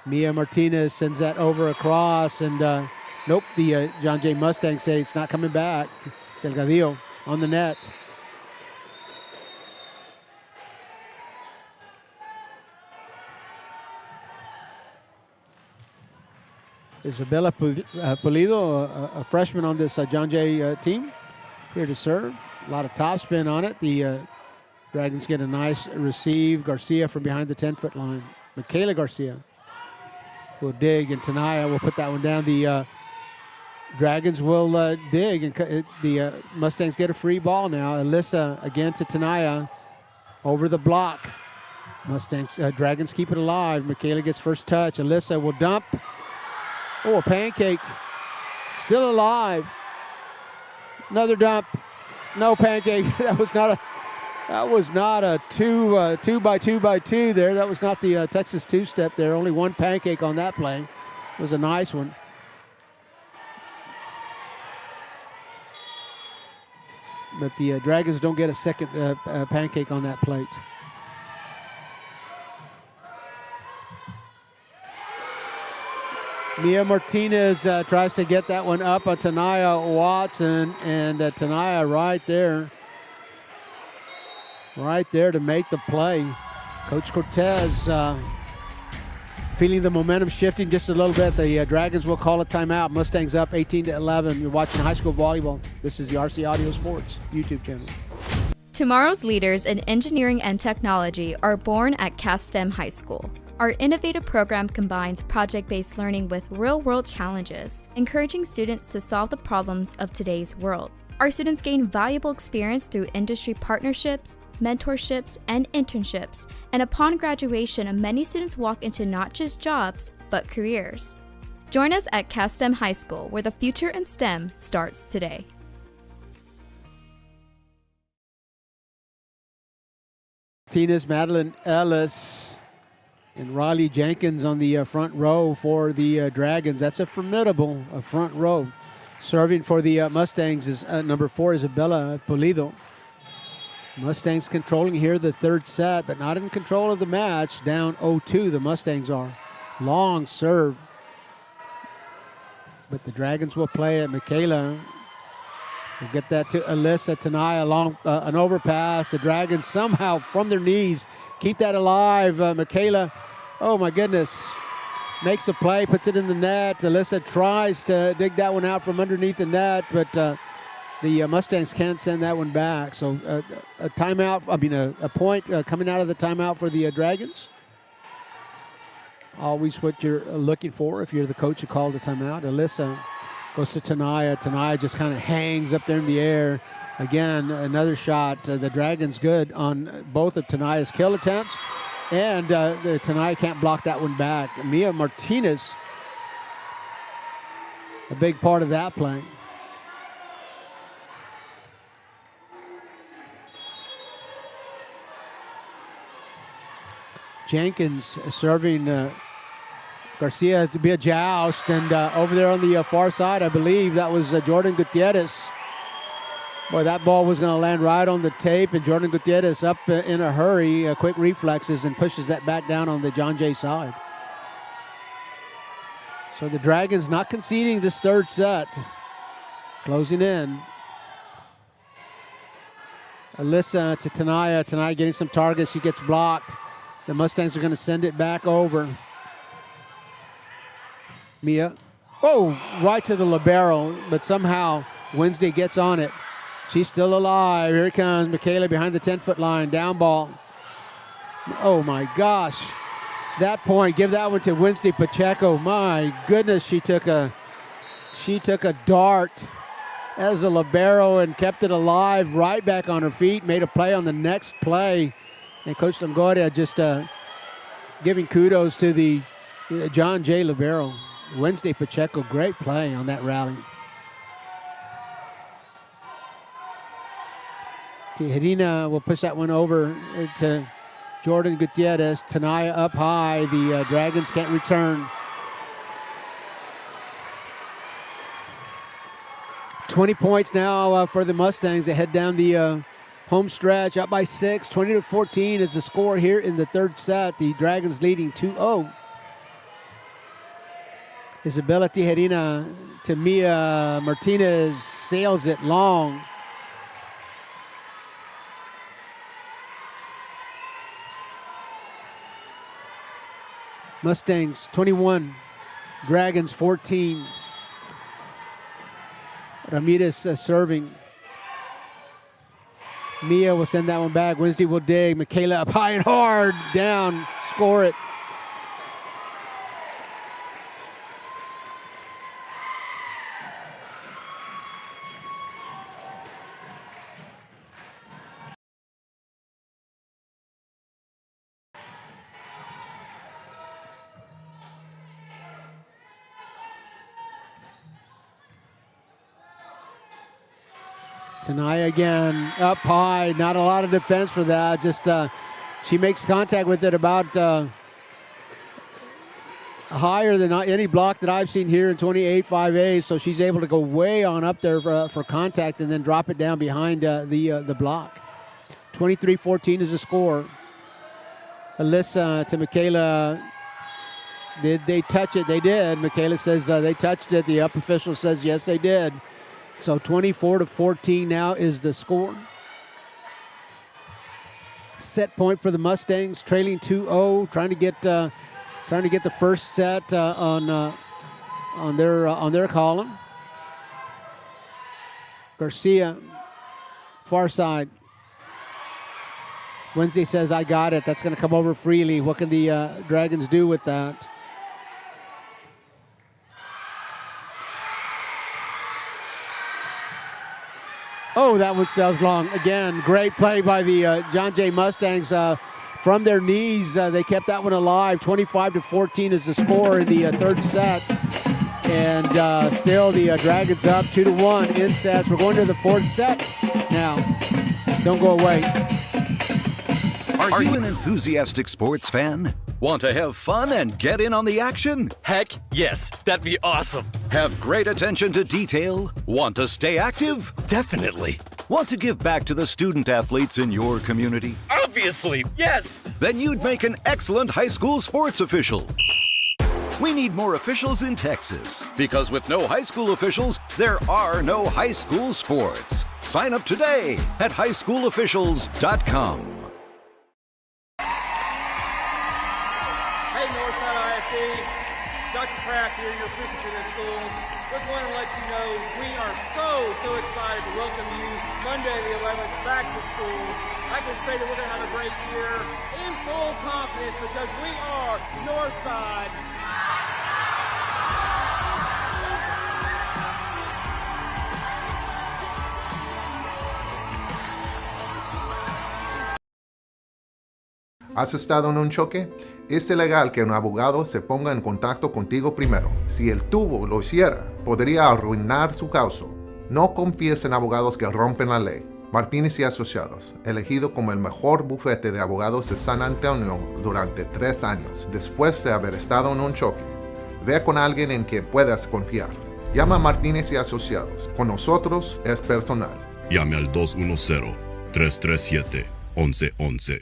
Mia Martinez sends that over across, and nope, the John Jay Mustangs say it's not coming back. Delgadillo on the net. Isabella Pulido, a freshman on this John Jay team, here to serve. A lot of topspin on it. The Dragons get a nice receive. Garcia from behind the 10-foot line. Michaela Garcia will dig, and Tanaya will put that one down. The Dragons will dig, and the Mustangs get a free ball now. Alyssa again to Tanaya over the block. Mustangs, Dragons keep it alive. Michaela gets first touch. Alyssa will dump. Oh, a pancake. Still alive. Another dump. No pancake. That was not a 2 by 2 by 2 there. That was not the Texas two-step there. Only one pancake on that play. It was a nice one. But the Dragons don't get a second pancake on that plate. Mia Martinez tries to get that one up on Tanaya Watson, and Tanaya right there to make the play. Coach Cortez feeling the momentum shifting just a little bit. The Dragons will call a timeout. Mustangs up 18-11. You're watching high school volleyball. This is the RC Audio Sports YouTube channel. Tomorrow's leaders in engineering and technology are born at CASTEM High School. Our innovative program combines project-based learning with real-world challenges, encouraging students to solve the problems of today's world. Our students gain valuable experience through industry partnerships, mentorships, and internships, and upon graduation, many students walk into not just jobs, but careers. Join us at CASTEM High School, where the future in STEM starts today. Tina's Madeline Ellis and Riley Jenkins on the front row for the Dragons. That's a formidable front row. Serving for the Mustangs is number 4, Isabella Pulido. Mustangs controlling here the third set, but not in control of the match. Down 0-2, the Mustangs are. Long serve. But the Dragons will play it. Michaela will get that to Alyssa Tanaya along an overpass. The Dragons somehow from their knees keep that alive. Michaela, oh my goodness, makes a play, puts it in the net. Alyssa tries to dig that one out from underneath the net, but the Mustangs can't send that one back. So a timeout, a point coming out of the timeout for the Dragons. Always what you're looking for if you're the coach who called the timeout. Alyssa goes to Tanaya. Tanaya just kind of hangs up there in the air. Again, another shot. The Dragons good on both of Tanaya's kill attempts. And Tanaya can't block that one back. Mia Martinez, a big part of that play. Jenkins serving Garcia to be a joust, and over there on the far side, I believe that was Jordan Gutierrez. Boy, that ball was going to land right on the tape, and Jordan Gutierrez up in a hurry, quick reflexes, and pushes that back down on the John Jay side. So the Dragons not conceding this third set. Closing in. Alyssa to Tanaya. Tanaya getting some targets. She gets blocked. The Mustangs are going to send it back over. Mia. Oh, right to the libero, but somehow Wednesday gets on it. She's still alive. Here comes Michaela behind the 10-foot line. Down ball. Oh, my gosh. That point, give that one to Wednesday Pacheco. My goodness, she took a dart as a libero and kept it alive right back on her feet. Made a play on the next play. And Coach Longoria just giving kudos to the John Jay libero. Wednesday Pacheco, great play on that rally. Tijerina will push that one over to Jordan Gutierrez. Tanaya up high. The Dragons can't return. 20 points now for the Mustangs. They head down the home stretch, up by 6. 20-14 is the score here in the third set. The Dragons leading 2-0. Isabella Tijerina to Mia Martinez, sails it long. Mustangs 21, Dragons 14. Ramirez serving. Mia will send that one back. Wednesday will dig. Michaela up high and hard. Down. Score it. Tanaya again, up high. Not a lot of defense for that. Just she makes contact with it about higher than any block that I've seen here in 28-5A. So she's able to go way on up there for contact and then drop it down behind the block. 23-14 is the score. Alyssa to Michaela. Did they touch it? They did. Michaela says they touched it. The up official says yes, they did. So 24-14 now is the score. Set point for the Mustangs, trailing 2-0, trying to get the first set on their column. Garcia, far side. Wednesday says, I got it. That's going to come over freely. What can the Dragons do with that? Oh, that one sails long. Again, great play by the John Jay Mustangs. From their knees, they kept that one alive. 25-14 is the score in the third set. And still the Dragons up 2-1 in sets. We're going to the fourth set now. Don't go away. Are you an enthusiastic sports fan? Want to have fun and get in on the action? Heck yes, that'd be awesome. Have great attention to detail? Want to stay active? Definitely. Want to give back to the student athletes in your community? Obviously, yes. Then you'd make an excellent high school sports official. We need more officials in Texas, because with no high school officials, there are no high school sports. Sign up today at highschoolofficials.com. Hey, Northside ISD, Dr. Kraft here, your superintendent of schools. Just wanted to let you know we are so excited to welcome you Monday the 11th back to school. I can say that we're going to have a great year in full confidence because we are Northside. ¿Has estado en un choque? Es ilegal que un abogado se ponga en contacto contigo primero. Si él tuvo lo hiciera, podría arruinar su caso. No confíes en abogados que rompen la ley. Martínez y Asociados, elegido como el mejor bufete de abogados de San Antonio durante 3 años, después de haber estado en un choque. Ve con alguien en que puedas confiar. Llama a Martínez y Asociados. Con nosotros es personal. Llame al 210-337-1111.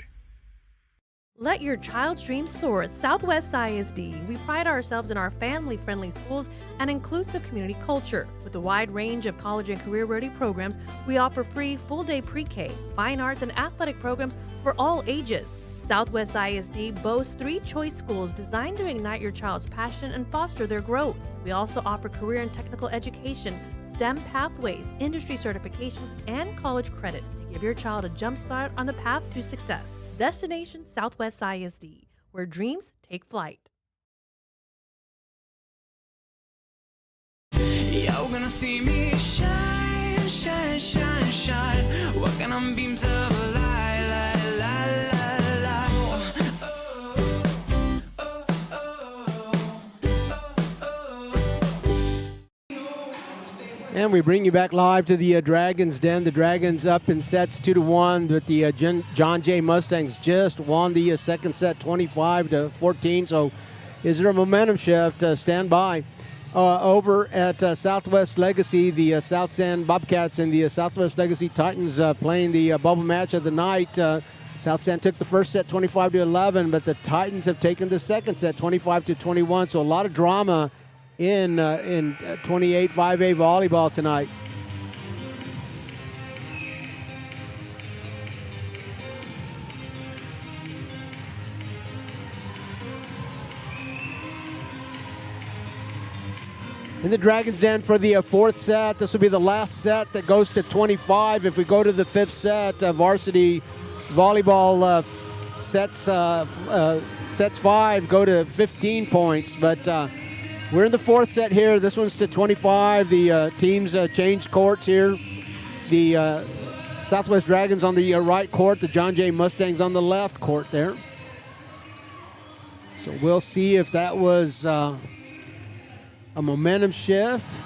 Let your child's dreams soar at Southwest ISD. We pride ourselves in our family-friendly schools and inclusive community culture. With a wide range of college and career-ready programs, we offer free full-day pre-K, fine arts, and athletic programs for all ages. Southwest ISD boasts 3 choice schools designed to ignite your child's passion and foster their growth. We also offer career and technical education, STEM pathways, industry certifications, and college credit to give your child a jump start on the path to success. Destination Southwest ISD, where dreams take flight. You're gonna see me shine, shine, shine, shine. Walking on beams of light, light, light, light, light. And we bring you back live to the Dragons Den. The Dragons up in sets 2-1, but the John Jay Mustangs just won the second set 25-14. So is there a momentum shift? Stand by. Over at Southwest Legacy, the South San Bobcats and the Southwest Legacy Titans playing the bubble match of the night. South San took the first set 25-11, but the Titans have taken the second set 25-21. So a lot of drama in 28 5A volleyball tonight. In the Dragons Den for the fourth set. This will be the last set that goes to 25. If we go to the fifth set, varsity volleyball sets 5 go to 15 points, but we're in the fourth set here. This one's to 25. The teams changed courts here. The Southwest Dragons on the right court. The John Jay Mustangs on the left court there. So we'll see if that was a momentum shift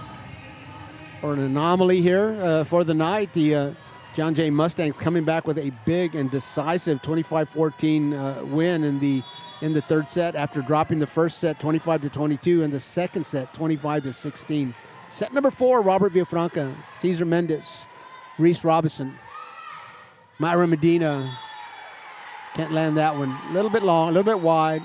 or an anomaly here for the night. The John Jay Mustangs coming back with a big and decisive 25-14 win in the third set after dropping the first set 25-22 and the second set 25-16. Set number 4, Robert Villafranca, Cesar Mendez, Reese Robinson, Myra Medina. Can't land that one. A little bit long, a little bit wide.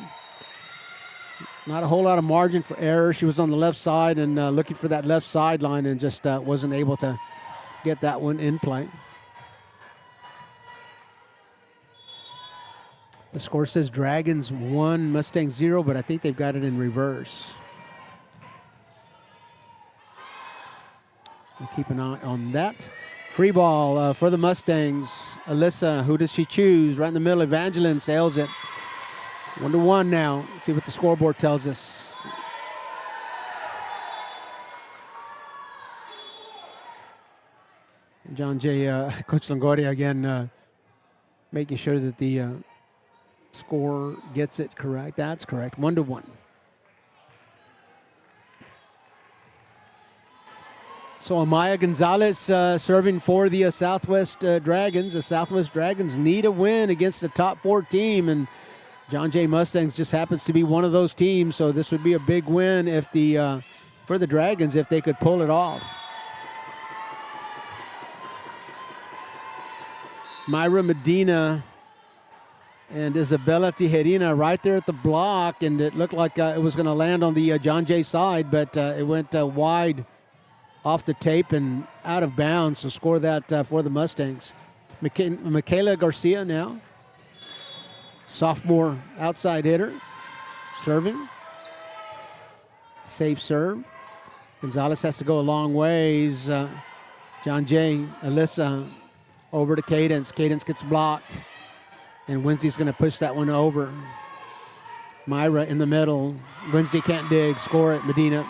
Not a whole lot of margin for error. She was on the left side and looking for that left sideline and just wasn't able to get that one in play. The score says Dragons 1, Mustangs 0, but I think they've got it in reverse. We'll keep an eye on that. Free ball for the Mustangs. Alyssa, who does she choose? Right in the middle, Evangeline sails it. 1-1 now. Let's see what the scoreboard tells us. John Jay, Coach Longoria again making sure that the score gets it correct. That's correct. 1-1. So Amaya Gonzalez serving for the Southwest Dragons. The Southwest Dragons need a win against the top 4 team, and John Jay Mustangs just happens to be one of those teams. So this would be a big win if for the Dragons if they could pull it off. Myra Medina and Isabella Tijerina right there at the block, and it looked like it was going to land on the John Jay side, but it went wide off the tape and out of bounds, so score that for the Mustangs. Michaela Garcia now, sophomore outside hitter, serving. Safe serve. Gonzalez has to go a long ways. John Jay, Alyssa, over to Cadence. Cadence gets blocked, and Wednesday's going to push that one over. Myra in the middle. Wednesday can't dig. Score it, Medina.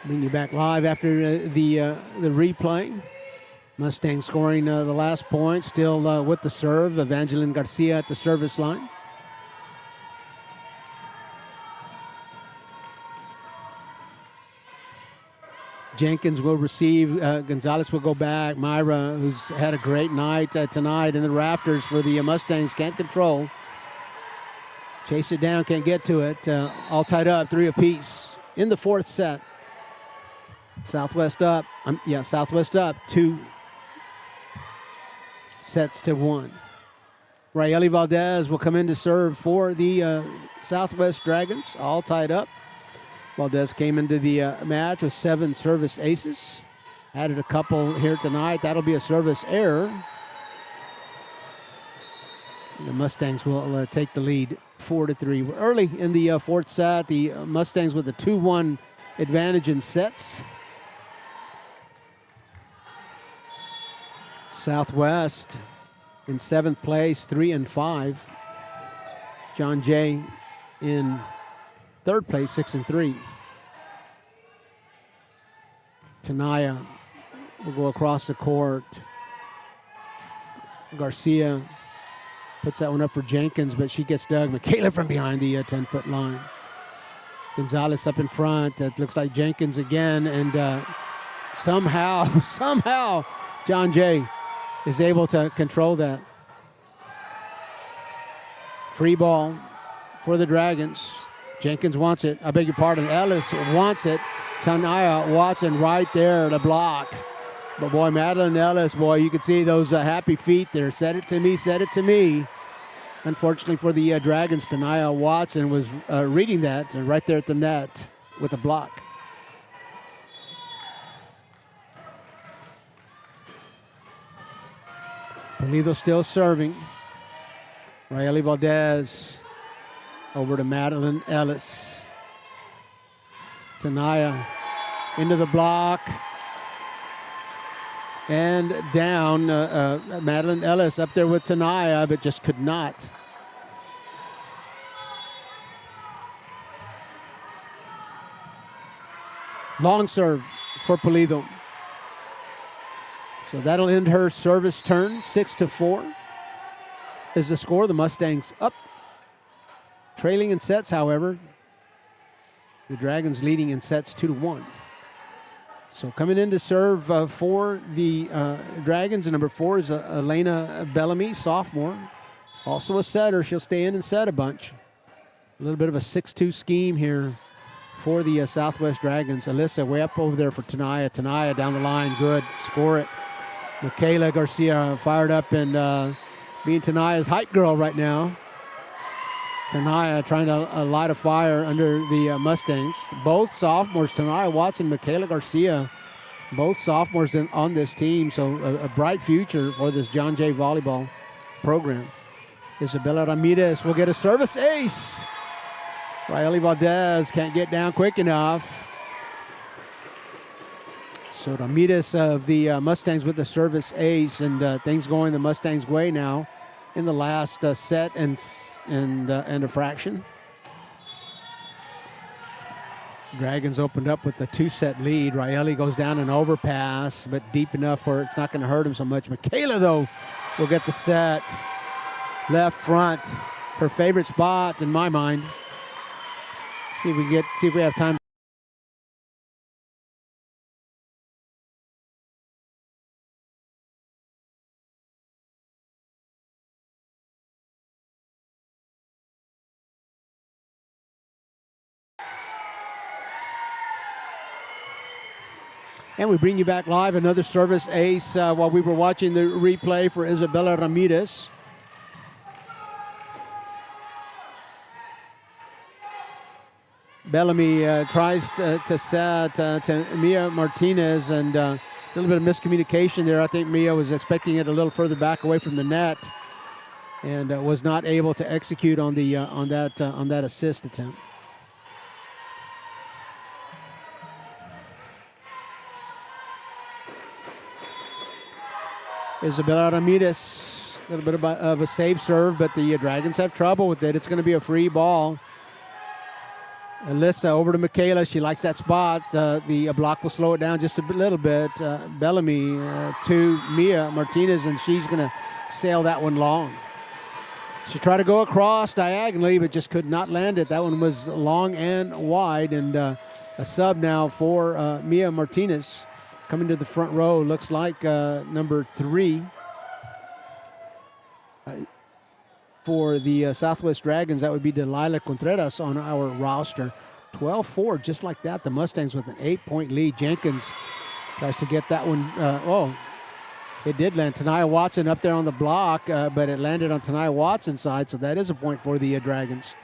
Bring you back live after the replay. Mustang scoring the last point, still with the serve. Evangeline Garcia at the service line. Jenkins will receive. Gonzalez will go back. Myra, who's had a great night tonight in the rafters for the Mustangs, can't control. Chase it down, can't get to it. All tied up, 3 apiece in the 4th set. Southwest up. Southwest up 2 sets to 1. Rayeli Valdez will come in to serve for the Southwest Dragons, all tied up. Valdez came into the match with 7 service aces. Added a couple here tonight. That'll be a service error. The Mustangs will take the lead 4-3. We're early in the 4th set. The Mustangs with a 2-1 advantage in sets. Southwest in 7th place, 3-5. John Jay in 3rd place, 6-3. Tanaya will go across the court. Garcia puts that one up for Jenkins, but she gets dug. Michaela from behind the 10-foot line. Gonzalez up in front. It looks like Jenkins again, and somehow John Jay is able to control that. Free ball for the Dragons. Jenkins wants it. I beg your pardon. Ellis wants it. Tanaya Watson right there to block. But boy, Madeline Ellis, you can see those happy feet there. Said it to me, said it to me. Unfortunately for the Dragons, Tanaya Watson was reading that right there at the net with a block. Pulido still serving. Rayeli Valdez over to Madeline Ellis. Tanaya into the block. And down. Madeline Ellis up there with Tanaya, but just could not. Long serve for Pulido. So that'll end her service turn. 6-4 is the score. The Mustangs up. Trailing in sets, however. The Dragons leading in sets 2-1. So coming in to serve for the Dragons, and number 4 is Elena Bellamy, sophomore. Also a setter. She'll stay in and set a bunch. A little bit of a 6-2 scheme here for the Southwest Dragons. Alyssa way up over there for Tanaya. Tanaya down the line. Good. Score it. Michaela Garcia fired up and being Tanaya's hype girl right now. Tanaya trying to light a fire under the Mustangs. Both sophomores, Tanaya Watson, Michaela Garcia, both sophomores on this team. So a bright future for this John Jay volleyball program. Isabella Ramirez will get a service ace. Riley Valdez can't get down quick enough. So Ramirez of the Mustangs with the service ace, and things going the Mustangs' way now in the last set and a fraction. Dragons opened up with a 2-set lead. Riley goes down an overpass, but deep enough where it's not going to hurt him so much. Michaela, though, will get the set. Left front, her favorite spot in my mind. See if we have time. And we bring you back live another service ace while we were watching the replay for Isabella Ramirez. Bellamy tries to set to Mia Martinez, and a little bit of miscommunication there. I think Mia was expecting it a little further back away from the net, and was not able to execute on the on that assist attempt. Isabella Ramirez, a little bit of a save serve, but the Dragons have trouble with it. It's going to be a free ball. Alyssa over to Michaela. She likes that spot. The block will slow it down just a little bit. Bellamy to Mia Martinez, and she's going to sail that one long. She tried to go across diagonally, but just could not land it. That one was long and wide, and a sub now for Mia Martinez. Coming to the front row, looks like number 3 for the Southwest Dragons. That would be Delilah Contreras on our roster. 12-4, just like that. The Mustangs with an 8-point lead. Jenkins tries to get that one. It did land. Tanaya Watson up there on the block, but it landed on Tanaya Watson's side, so that is a point for the Dragons.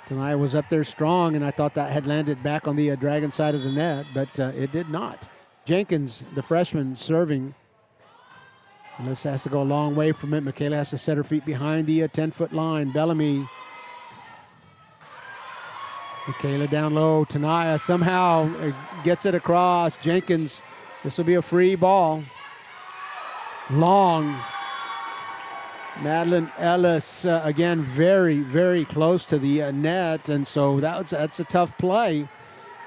Tanaya was up there strong, and I thought that had landed back on the Dragon side of the net, but it did not. Jenkins, the freshman, serving. Alyssa has to go a long way from it. Michaela has to set her feet behind the 10-foot line. Bellamy. Michaela down low. Tanaya somehow gets it across. Jenkins, this will be a free ball. Long. Madeline Ellis, again, very, very close to the net, and so that's a tough play.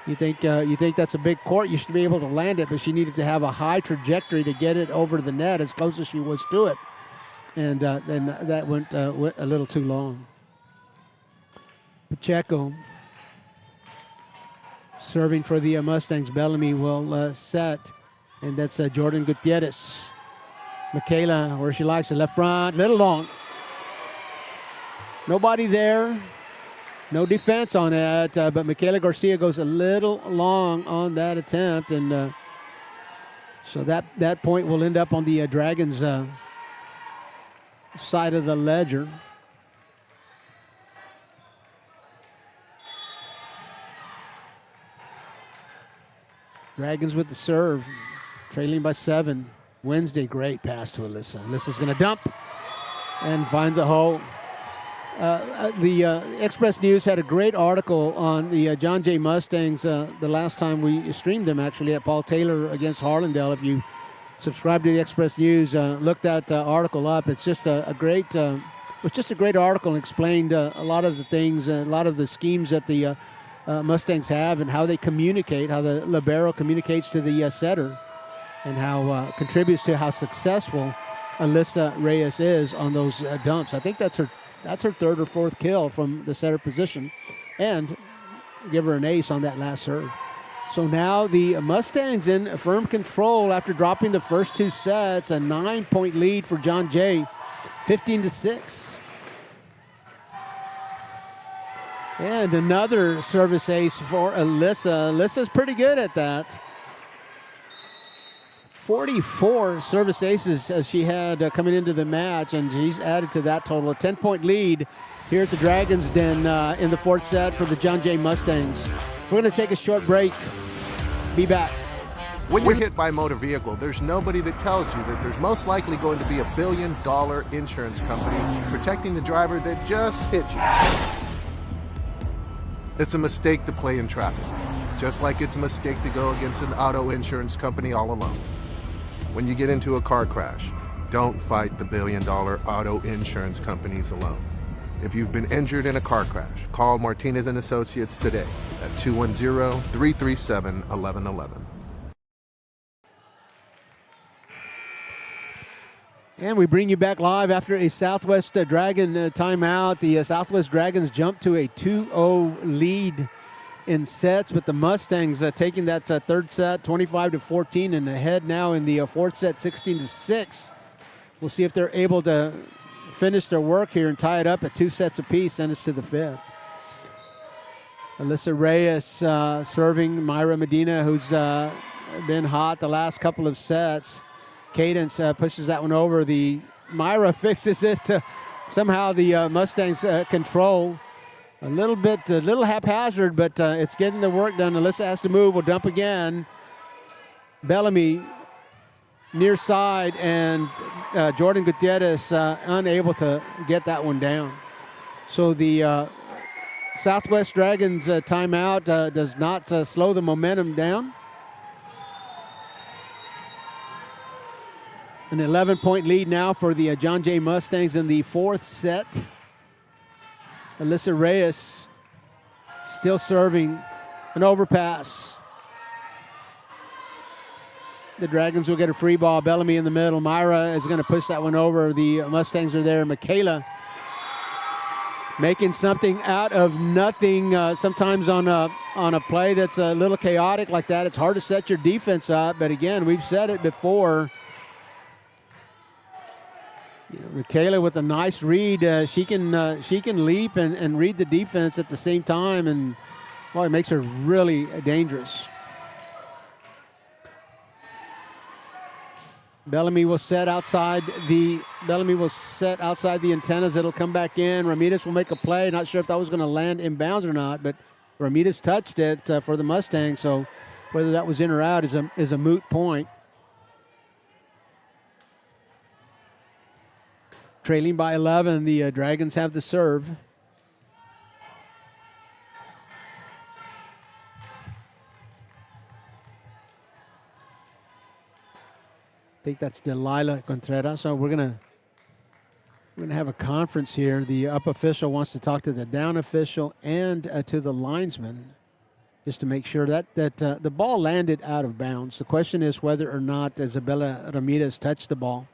You think that's a big court, you should be able to land it, but she needed to have a high trajectory to get it over the net as close as she was to it. And then that went a little too long. Pacheco serving for the Mustangs. Bellamy will set, and that's Jordan Gutierrez. Michaela, where she likes it, left front, little long. Nobody there. No defense on it, but Michaela Garcia goes a little long on that attempt, and so that point will end up on the Dragons' side of the ledger. Dragons with the serve, trailing by 7. Wednesday, great pass to Alyssa. Alyssa's going to dump and finds a hole. The Express News had a great article on the John Jay Mustangs the last time we streamed them, actually, at Paul Taylor against Harlandale. If you subscribe to the Express News, look that article up. It's just a great article, and explained a lot of the things, a lot of the schemes that the Mustangs have, and how they communicate, how the libero communicates to the setter, and how contributes to how successful Alyssa Reyes is on those dumps. I think that's her 3rd or 4th kill from the setter position, and give her an ace on that last serve. So now the Mustangs in firm control after dropping the first 2 sets. A 9-point lead for John Jay, 15-6. And another service ace for Alyssa. Alyssa's pretty good at that. 44 service aces as she had coming into the match, and she's added to that total. A 10-point lead here at the Dragons' Den in the fourth set for the John Jay Mustangs. We're going to take a short break. Be back. When you're hit by a motor vehicle, there's nobody that tells you that there's most likely going to be $1 billion insurance company protecting the driver that just hit you. It's a mistake to play in traffic, just like it's a mistake to go against an auto insurance company all alone. When you get into a car crash, don't fight the $1 billion auto insurance companies alone. If you've been injured in a car crash, call Martinez & Associates today at 210-337-1111. And we bring you back live after a Southwest Dragon timeout. The Southwest Dragons jump to a 2-0 lead in sets, but the Mustangs taking that third set 25-14 and ahead now in the fourth set 16-6. We'll see if they're able to finish their work here and tie it up at 2 sets apiece, send us to the fifth. Alyssa Reyes serving Myra Medina, who's been hot the last couple of sets. Cadence pushes that one over. Myra fixes it. Somehow the Mustangs control. A little haphazard, but it's getting the work done. Alyssa has to move. Will dump again. Bellamy near side, and Jordan Gutierrez unable to get that one down. So the Southwest Dragons timeout does not slow the momentum down. An 11-point lead now for the John Jay Mustangs in the fourth set. Alyssa Reyes still serving an overpass. The Dragons will get a free ball. Bellamy in the middle. Myra is going to push that one over. The Mustangs are there. Michaela making something out of nothing. Sometimes on a play that's a little chaotic like that, it's hard to set your defense up. But again, we've said it before. Michaela with a nice read. She can leap and read the defense at the same time, and well, it makes her really dangerous. Bellamy will set outside the antennas. It'll come back in. Ramirez will make a play. Not sure if that was going to land inbounds or not, but Ramirez touched it for the Mustangs. So whether that was in or out is a moot point. Trailing by 11, the Dragons have the serve. I think that's Delilah Contreras. So we're gonna have a conference here. The up official wants to talk to the down official and to the linesman, just to make sure that the ball landed out of bounds. The question is whether or not Isabella Ramirez touched the ball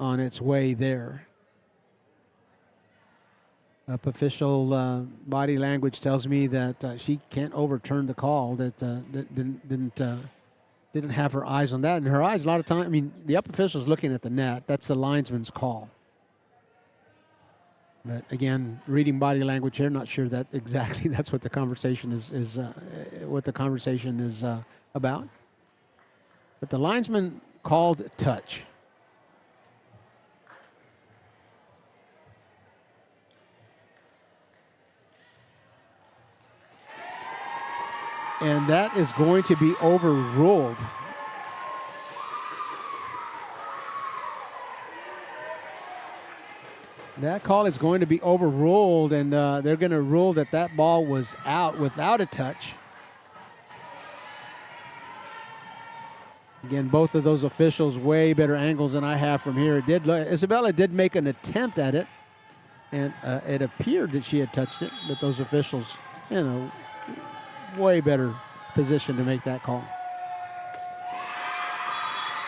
on its way there. Up official body language tells me that she can't overturn the call. That didn't have her eyes on that, and her eyes a lot of time. I mean, the up official's looking at the net. That's the linesman's call. But again, reading body language here, not sure that exactly that's what the conversation is about. But the linesman called touch. And that is going to be overruled. That call is going to be overruled, and they're going to rule that ball was out without a touch. Again, both of those officials way better angles than I have from here. Isabella did make an attempt at it, and it appeared that she had touched it, but those officials, way better position to make that call.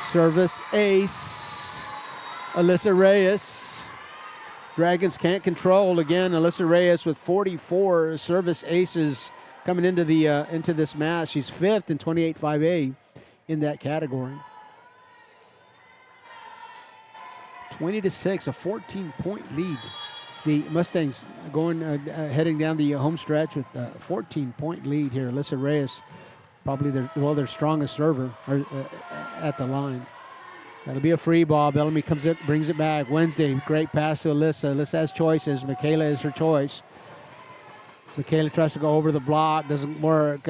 Service ace, Alyssa Reyes. Dragons can't control again. Alyssa Reyes with 44 service aces coming into this match. She's fifth in 28-5A in that category. 20-6, a 14-point lead. The Mustangs heading down the home stretch with a 14-point lead here. Alyssa Reyes Probably their strongest server at the line. That'll be a free ball. Bellamy comes in, brings it back. Wednesday, great pass to Alyssa. Alyssa has choices. Michaela is her choice. Michaela tries to go over the block. Doesn't work.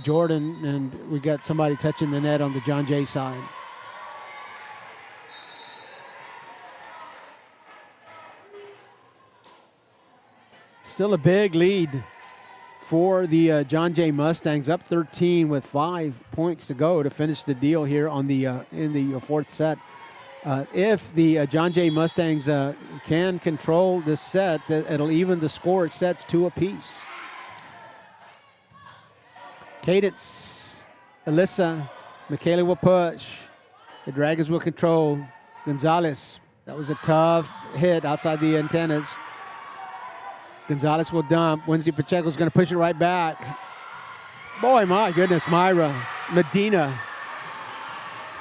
Jordan, and we got somebody touching the net on the John Jay side. Still a big lead for the John Jay Mustangs, up 13 with 5 points to go to finish the deal here on the in the fourth set. If the John Jay Mustangs can control this set, it'll even the score. It sets 2 apiece. Cadence, Alyssa, Michaela will push. The Dragons will control. Gonzalez, that was a tough hit outside the antennas. Gonzalez will dump. Wednesday Pacheco's going to push it right back. Boy, my goodness, Myra Medina.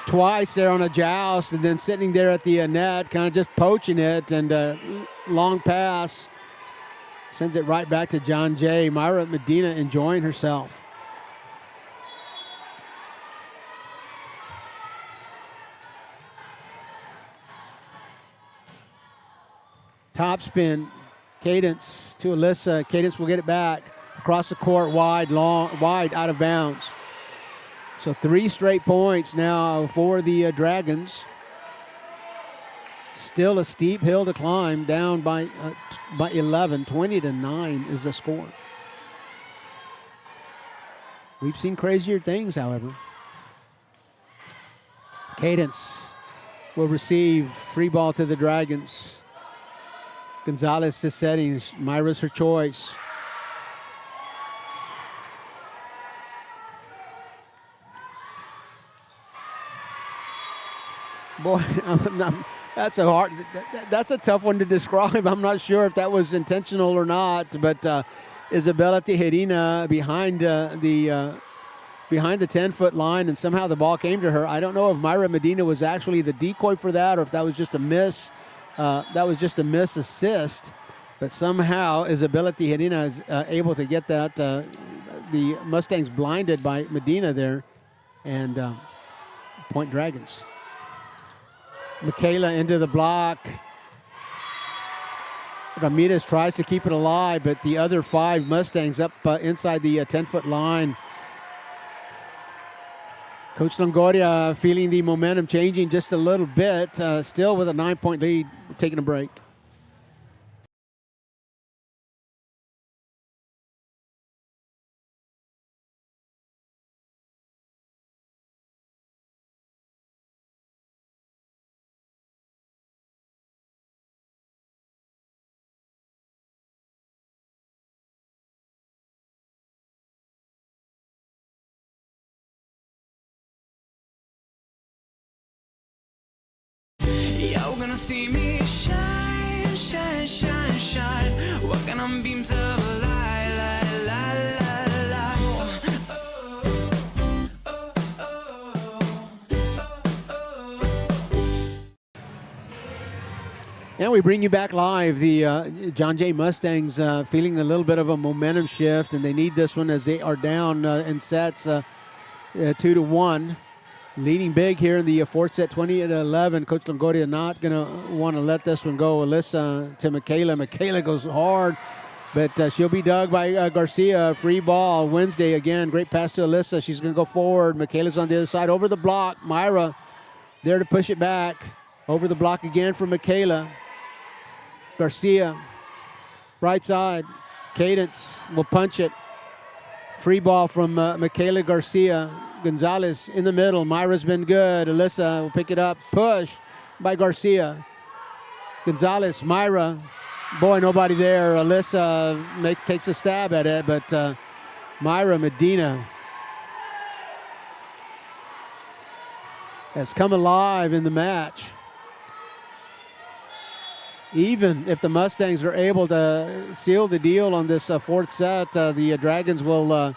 Twice there on a joust and then sitting there at the net, kind of just poaching it, and long pass. Sends it right back to John Jay. Myra Medina enjoying herself. Top spin. Cadence to Alyssa. Cadence will get it back across the court, wide, out of bounds. So 3 straight points now for the Dragons. Still a steep hill to climb, down by 11. 20-9 is the score. We've seen crazier things, however. Cadence will receive free ball to the Dragons. Gonzalez is setting. Myra's her choice. Boy, that's a tough one to describe. I'm not sure if that was intentional or not, but Isabella Tijerina behind the 10-foot line, and somehow the ball came to her. I don't know if Myra Medina was actually the decoy for that, or if that was just a miss. That was just a miss assist, but somehow Isabella Tijerina is able to get that. The Mustangs blinded by Medina there, and point Dragons. Michaela into the block. Ramirez tries to keep it alive, but the other 5 Mustangs up inside the 10-foot line. Coach Longoria feeling the momentum changing just a little bit, still with a 9-point lead, taking a break. You're gonna see me shine, shine, shine, shine. Walking on beams of light, light, light, light, light. And we bring you back live. The John Jay Mustangs feeling a little bit of a momentum shift, and they need this one as they are down in sets 2-1. Leading big here in the fourth set, 20-11. Coach Longoria not going to want to let this one go. Alyssa to Michaela. Michaela goes hard, but she'll be dug by Garcia. Free ball. Wednesday again. Great pass to Alyssa. She's going to go forward. Michaela's on the other side. Over the block. Myra there to push it back. Over the block again for Michaela. Garcia. Right side. Cadence will punch it. Free ball from Michaela Garcia. Gonzalez in the middle. Myra's been good. Alyssa will pick it up. Push by Garcia. Gonzalez, Myra. Boy, nobody there. Alyssa takes a stab at it, but Myra Medina has come alive in the match. Even if the Mustangs are able to seal the deal on this fourth set, the Dragons will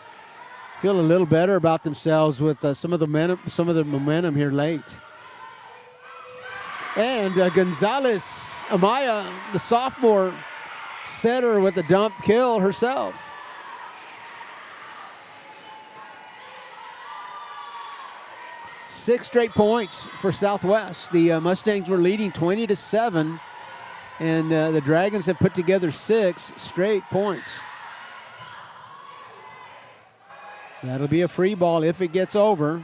feel a little better about themselves with some of the momentum here late. And Gonzalez Amaya, the sophomore setter with a dump kill herself. 6 straight points for Southwest. The Mustangs were leading 20-7, and the Dragons have put together 6 straight points. That'll be a free ball if it gets over.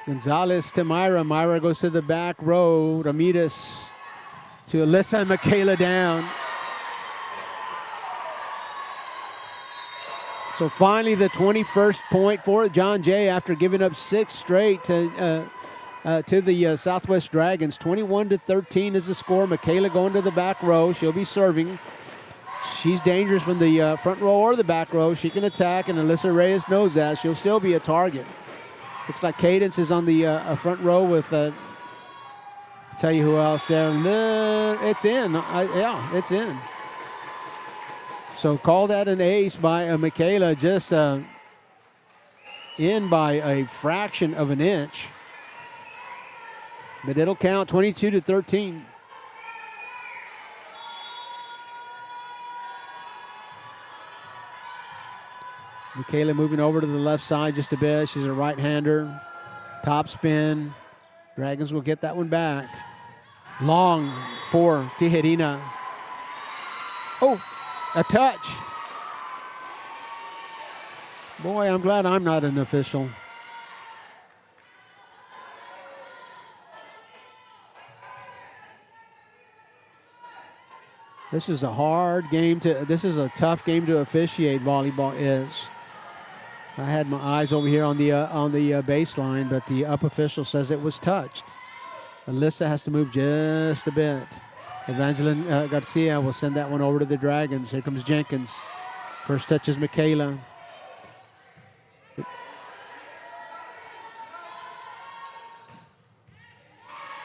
Gonzalez to Myra. Myra goes to the back row. Ramirez to Alyssa and Michaela down. So finally the 21st point for John Jay after giving up 6 straight to the Southwest Dragons. 21-13 is the score. Michaela going to the back row. She'll be serving. She's dangerous from the front row or the back row. She can attack, and Alyssa Reyes knows that. She'll still be a target. Looks like Cadence is on the front row with, tell you who else there. It's in. Yeah, it's in. So call that an ace by Michaela, just in by a fraction of an inch. But it'll count, 22-13. Michaela moving over to the left side just a bit. She's a right-hander. Top spin. Dragons will get that one back. Long for Tijerina. Oh, a touch. Boy, I'm glad I'm not an official. This is a hard game this is a tough game to officiate, volleyball is. I had my eyes over here on the baseline, but the up official says it was touched. Alyssa has to move just a bit. Evangeline Garcia will send that one over to the Dragons. Here comes Jenkins. First touch is Michaela.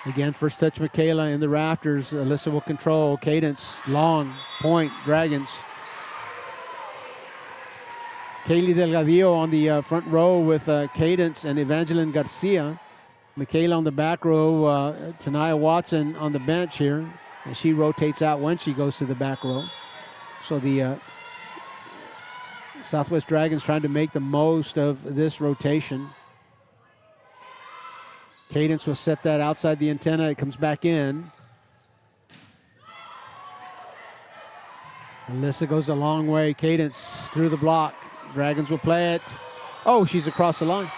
Again, first touch Michaela in the rafters. Alyssa will control. Cadence, long, point, Dragons. Kaylee Delgadillo on the front row with Cadence and Evangeline Garcia. Michaela on the back row. Tanaya Watson on the bench here. And she rotates out when she goes to the back row. So the Southwest Dragons trying to make the most of this rotation. Cadence will set that outside the antenna. It comes back in. Alyssa goes a long way. Cadence through the block. Dragons will play it. Oh, she's across the line.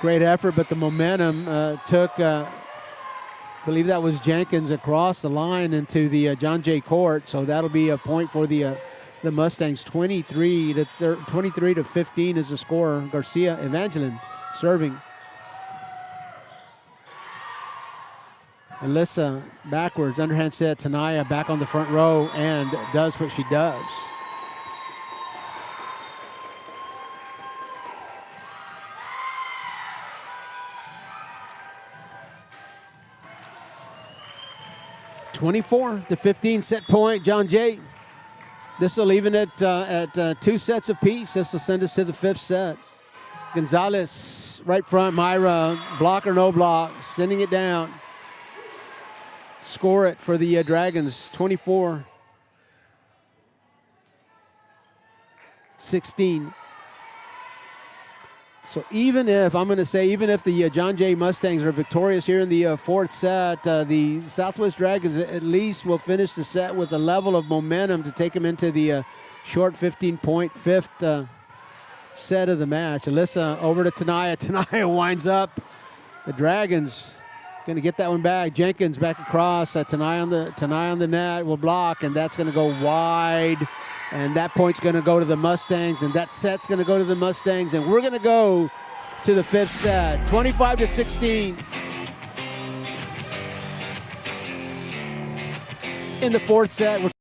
Great effort, but the momentum took, I believe that was Jenkins across the line into the John Jay court. So that'll be a point for the Mustangs. 23-15 is the score. Garcia, Evangeline serving. Alyssa backwards, underhand set. Tanaya back on the front row and does what she does. (24-15) set point, John Jay. This will even it at 2 sets apiece. This will send us to the 5th set. Gonzalez right front, Myra, block or no block, sending it down. Score it for the Dragons, 24-16. So even if the John Jay Mustangs are victorious here in the 4th set, the Southwest Dragons at least will finish the set with a level of momentum to take them into the short 15-point 5th set of the match. Alyssa over to Tanaya. Tanaya winds up. The Dragons going to get that one back. Jenkins back across. Tanaya on the net will block, and that's going to go wide. And that point's going to go to the Mustangs, and that set's going to go to the Mustangs, and we're going to go to the 5th set, 25-16. In the 4th set, we're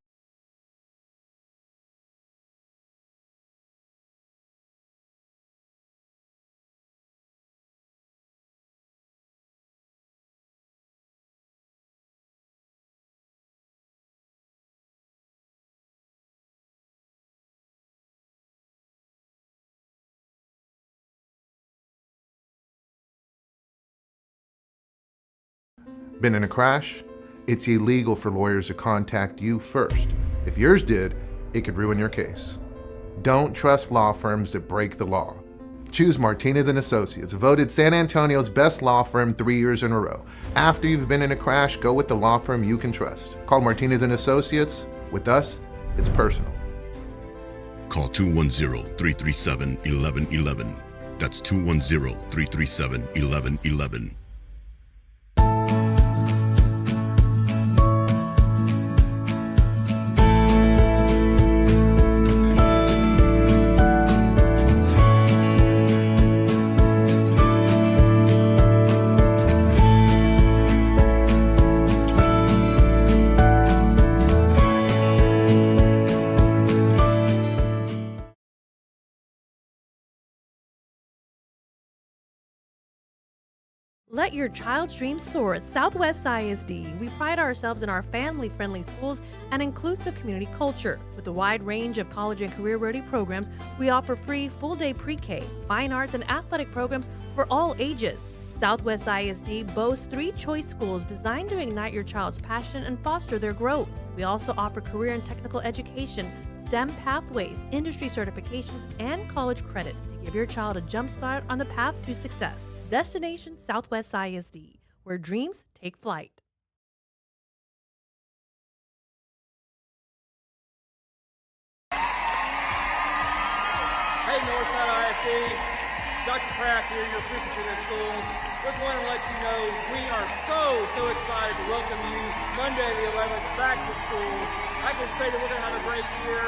Been in a crash? It's illegal for lawyers to contact you first. If yours did, it could ruin your case. Don't trust law firms that break the law. Choose Martinez & Associates, voted San Antonio's best law firm 3 years in a row. After you've been in a crash, go with the law firm you can trust. Call Martinez & Associates. With us, it's personal. Call 210-337-1111. That's 210-337-1111. Let your child's dreams soar at Southwest ISD. We pride ourselves in our family-friendly schools and inclusive community culture. With a wide range of college and career-ready programs, we offer free full-day pre-K, fine arts, and athletic programs for all ages. Southwest ISD boasts 3 choice schools designed to ignite your child's passion and foster their growth. We also offer career and technical education, STEM pathways, industry certifications, and college credit to give your child a jump start on the path to success. Destination Southwest ISD, where dreams take flight. Hey, Northside ISD, Dr. Kraft here, your superintendent of schools. Just want to let you know we are so excited to welcome you Monday the 11th back to school. I can say that we're going to have a great year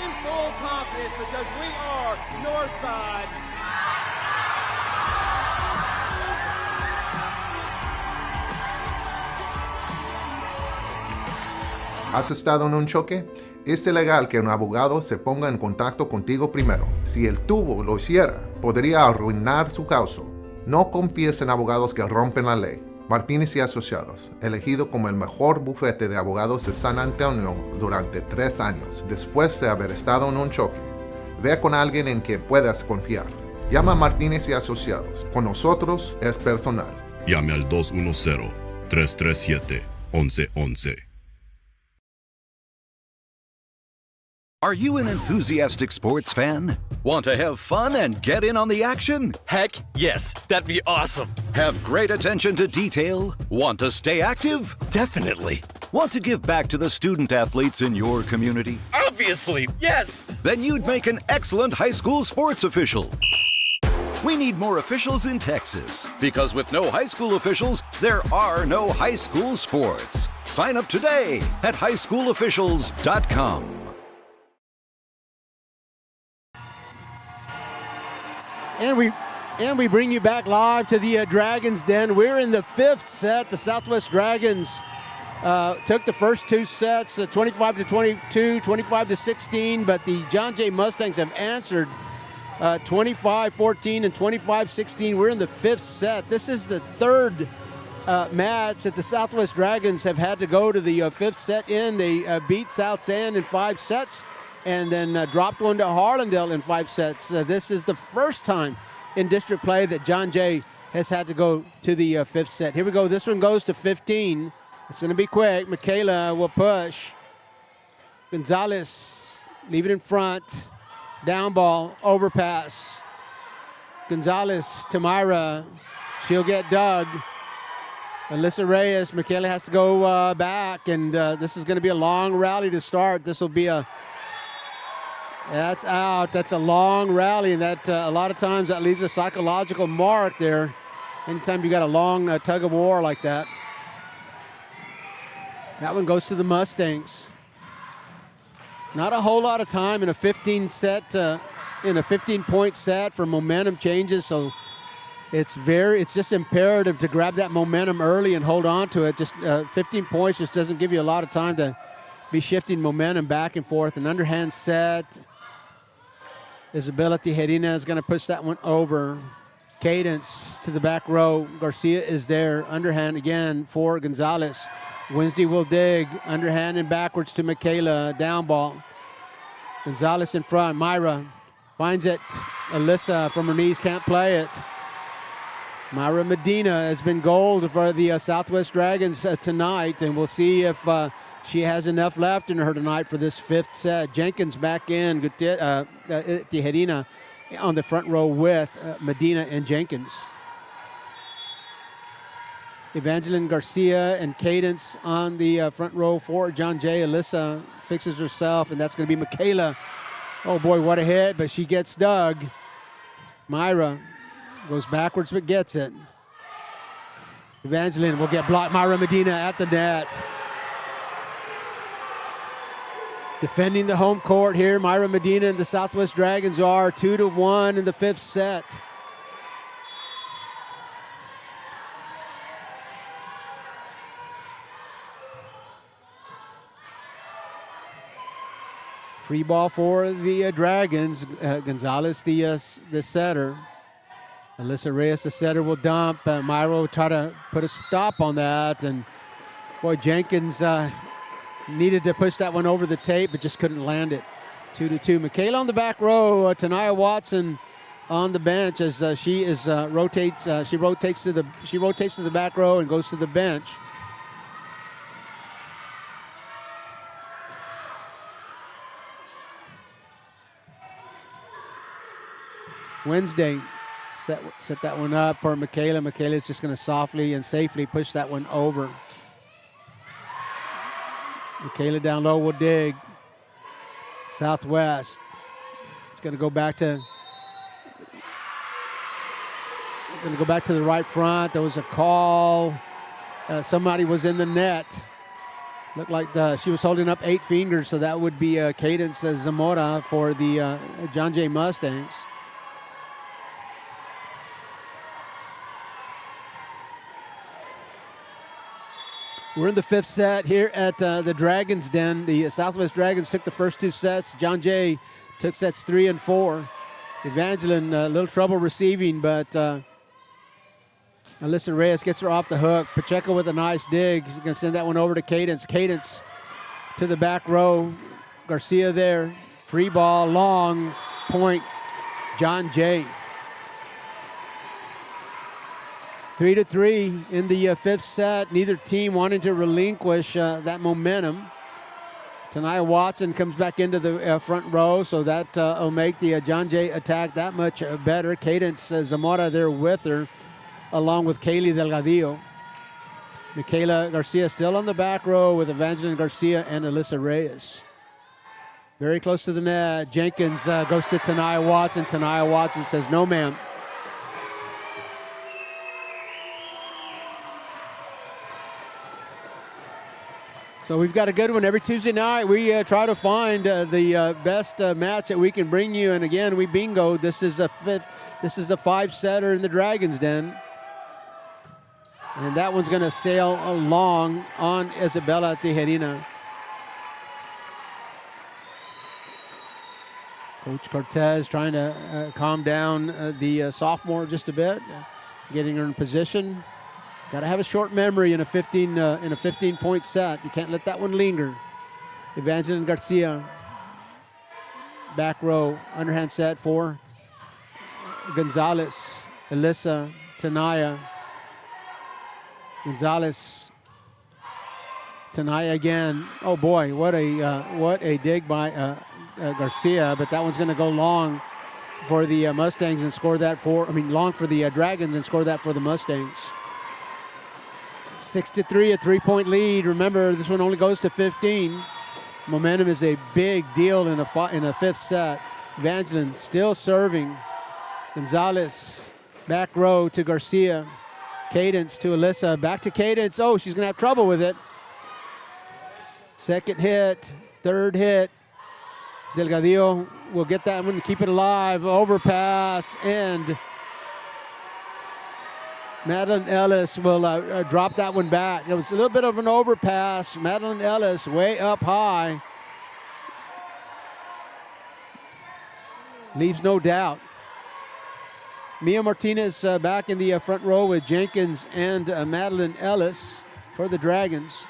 in full confidence because we are Northside. ¿Has estado en un choque? Es ilegal que un abogado se ponga en contacto contigo primero. Si el tubo lo hiciera, podría arruinar su caso. No confíes en abogados que rompen la ley. Martínez y Asociados, elegido como el mejor bufete de abogados de San Antonio durante 3 años, después de haber estado en un choque. Ve con alguien en quien puedas confiar. Llama a Martínez y Asociados. Con nosotros es personal. Llame al 210-337-1111. Are you an enthusiastic sports fan? Want to have fun and get in on the action? Heck yes, that'd be awesome. Have great attention to detail? Want to stay active? Definitely. Want to give back to the student athletes in your community? Obviously, yes. Then you'd make an excellent high school sports official. We need more officials in Texas because with no high school officials, there are no high school sports. Sign up today at highschoolofficials.com. And we bring you back live to the Dragons Den. We're in the 5th set. The Southwest Dragons took the first 2 sets, 25-22, 25-16, but the John Jay Mustangs have answered 25-14 and 25-16. We're in the 5th set. This is the 3rd match that the Southwest Dragons have had to go to the 5th set in. They beat South San in 5 sets. And then dropped one to Harlandale in 5 sets. This is the first time in district play that John Jay has had to go to the 5th set. Here we go. This one goes to 15. It's going to be quick. Michaela will push. Gonzalez leave it in front. Down ball, overpass. Gonzalez to Myra. She'll get dug. Alyssa Reyes. Michaela has to go back, and this is going to be a long rally to start. This will be That's out. That's a long rally, and that a lot of times that leaves a psychological mark there. Anytime you got a long tug of war like that. That one goes to the Mustangs. Not a whole lot of time in a 15-point set for momentum changes, so it's just imperative to grab that momentum early and hold on to it. Just 15 points just doesn't give you a lot of time to be shifting momentum back and forth. An underhand set. Isabella Tijerina is going to push that one over. Cadence to the back row. Garcia is there. Underhand again for Gonzalez. Wednesday will dig. Underhand and backwards to Michaela. Down ball. Gonzalez in front. Myra finds it. Alyssa from her knees can't play it. Myra Medina has been gold for the Southwest Dragons tonight, and we'll see if she has enough left in her tonight for this 5th set. Jenkins back in, Tijerina on the front row with Medina and Jenkins. Evangeline Garcia and Cadence on the front row for John Jay. Alyssa fixes herself, and that's going to be Michaela. Oh boy, what a hit, but she gets dug. Myra goes backwards but gets it. Evangeline will get blocked. Myra Medina at the net. Defending the home court here, Myra Medina and the Southwest Dragons are 2-1 in the 5th set. Free ball for the Dragons. Gonzalez, the setter. Alyssa Reyes, the setter, will dump. Myra will try to put a stop on that. And boy, Jenkins needed to push that one over the tape, but just couldn't land it. 2-2. Michaela on the back row. Tanaya Watson on the bench as she rotates to the back row and goes to the bench. Wednesday set that one up for Michaela. Michaela's just going to softly and safely push that one over. Michaela down low will dig. Southwest. It's going to go back to the right front. There was a call. Somebody was in the net. Looked like she was holding up 8 fingers, so that would be Cadence Zamora for the John Jay Mustangs. We're in the 5th set here at the Dragons Den. The Southwest Dragons took the first 2 sets. John Jay took sets 3 and 4. Evangeline, a little trouble receiving, but Alyssa Reyes gets her off the hook. Pacheco with a nice dig. She's going to send that one over to Cadence. Cadence to the back row. Garcia there. Free ball, long point. John Jay. 3-3 in the 5th set. Neither team wanting to relinquish that momentum. Tanaya Watson comes back into the front row, so that will make the John Jay attack that much better. Cadence Zamora there with her, along with Kaylee Delgadillo. Michaela Garcia still on the back row with Evangeline Garcia and Alyssa Reyes. Very close to the net. Jenkins goes to Tanaya Watson. Tanaya Watson says, no, ma'am. So we've got a good one every Tuesday night. We try to find the best match that we can bring you. And again, we bingo. This is a 5-setter in the Dragons Den. And that one's going to sail along on Isabella Tijerina. Coach Cortez trying to calm down the sophomore just a bit, getting her in position. Got to have a short memory in a 15-point set. You can't let that one linger. Evangeline Garcia, back row, underhand set for Gonzalez, Alyssa, Tanaya. Gonzalez, Tanaya again. Oh boy, what a dig by Garcia, but that one's going to go long for the Mustangs and score that long for the Dragons and score that for the Mustangs. 6-3, a 3-point lead. Remember, this one only goes to 15. Momentum is a big deal in a 5th set. Evangeline still serving. Gonzalez, back row to Garcia. Cadence to Alyssa, back to Cadence. Oh, she's gonna have trouble with it. Second hit, third hit. Delgadillo will get that one, keep it alive. Overpass, and Madeline Ellis will drop that one back. It was a little bit of an overpass. Madeline Ellis way up high. Leaves no doubt. Mia Martinez back in the front row with Jenkins and Madeline Ellis for the Dragons.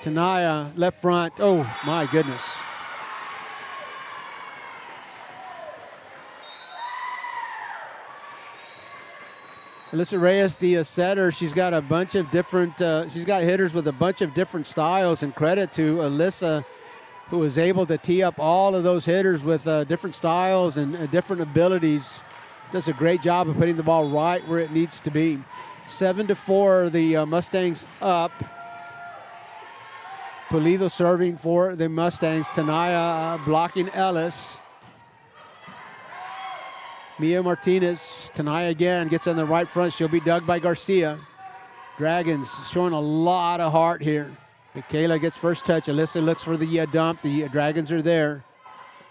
Tanaya, left front. Oh, my goodness. Alyssa Reyes, the setter, she's got a bunch of different, she's got hitters with a bunch of different styles, and credit to Alyssa, who was able to tee up all of those hitters with different styles and different abilities. Does a great job of putting the ball right where it needs to be. 7-4, the Mustangs up. Pulido serving for the Mustangs. Tanaya blocking Ellis. Mia Martinez, Tanaya again, gets on the right front. She'll be dug by Garcia. Dragons showing a lot of heart here. Michaela gets first touch. Alyssa looks for the dump. The Dragons are there.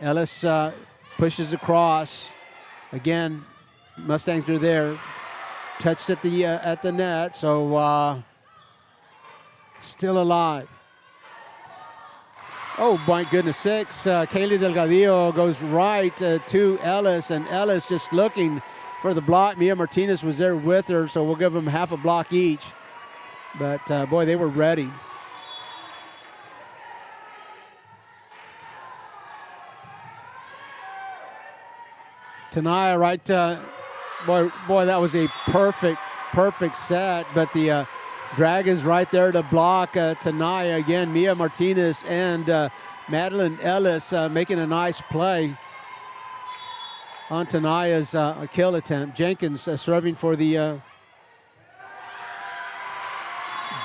Ellis pushes across. Again, Mustangs are there. Touched at the net, so still alive. Oh, my goodness, 6. Kaylee Delgadillo goes right to Ellis, and Ellis just looking for the block. Mia Martinez was there with her, so we'll give them half a block each. But, boy, they were ready. Tanaya right, boy, that was a perfect set, but the Dragons right there to block Tanaya again. Mia Martinez and Madeline Ellis making a nice play on Tanaya's kill attempt. Jenkins serving for the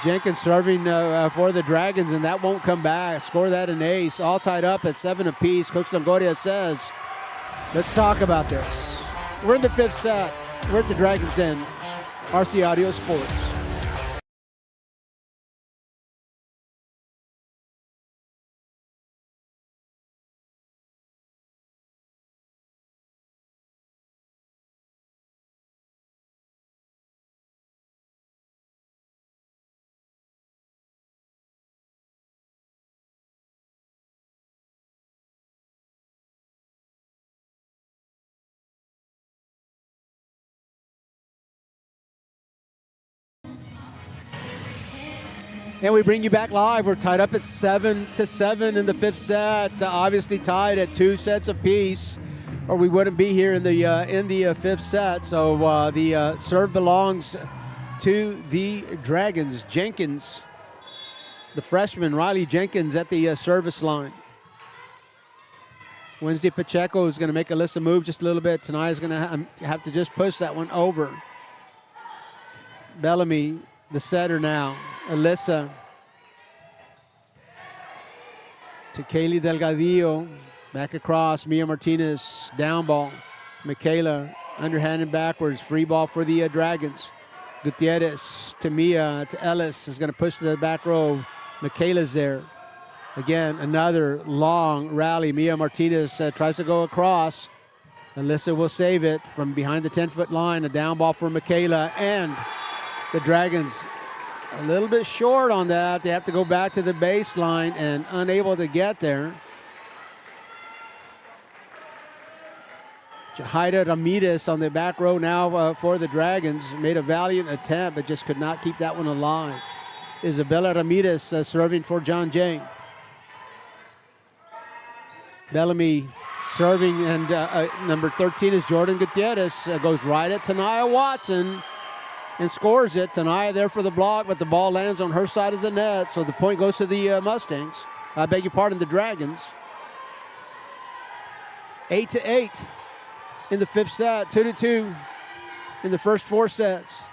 for the Dragons, and that won't come back. Score that an ace. All tied up at 7 apiece. Coach Longoria says, let's talk about this. We're in the 5th set. We're at the Dragons Den. RC Audio Sports. And we bring you back live. We're tied up at 7-7 in the 5th set. Obviously tied at 2 sets apiece, or we wouldn't be here in the 5th set. So the serve belongs to the Dragons. Jenkins, the freshman, Riley Jenkins at the service line. Wednesday Pacheco is going to make Alyssa move just a little bit. Tanaya's going to have to just push that one over. Bellamy, the setter now. Alyssa to Kaylee Delgadillo. Back across. Mia Martinez, down ball. Michaela, underhand and backwards. Free ball for the Dragons. Gutierrez to Mia, to Ellis. Is going to push to the back row. Michaela's there. Again, another long rally. Mia Martinez tries to go across. Alyssa will save it from behind the 10-foot line. A down ball for Michaela, and the Dragons a little bit short on that. They have to go back to the baseline and unable to get there. Jahaira Ramirez on the back row now for the Dragons. Made a valiant attempt, but just could not keep that one alive. Isabella Ramirez serving for John Jay. Bellamy serving, and number 13 is Jordan Gutierrez. Goes right at Tanaya Watson and scores it. Tanaya there for the block, but the ball lands on her side of the net, so the point goes to the Mustangs. I beg your pardon, the Dragons. 8-8 in the 5th set, 2-2 in the first 4 sets.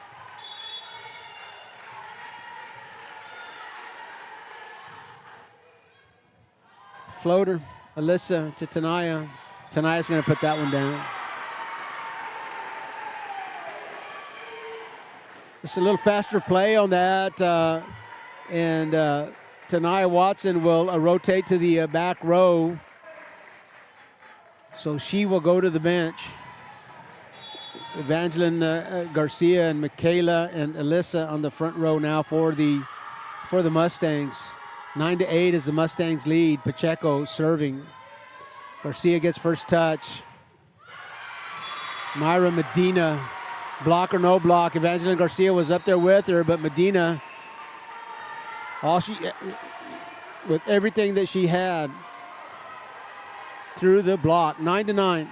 Floater, Alyssa to Tanaya. Tanaya's going to put that one down. Just a little faster play on that, and Tanaya Watson will rotate to the back row, so she will go to the bench. Evangeline Garcia and Michaela and Alyssa on the front row now for the Mustangs. 9-8 is the Mustangs lead. Pacheco serving. Garcia gets first touch. Myra Medina, block or no block. Evangeline Garcia was up there with her, but Medina, with everything that she had, through the block. 9-9.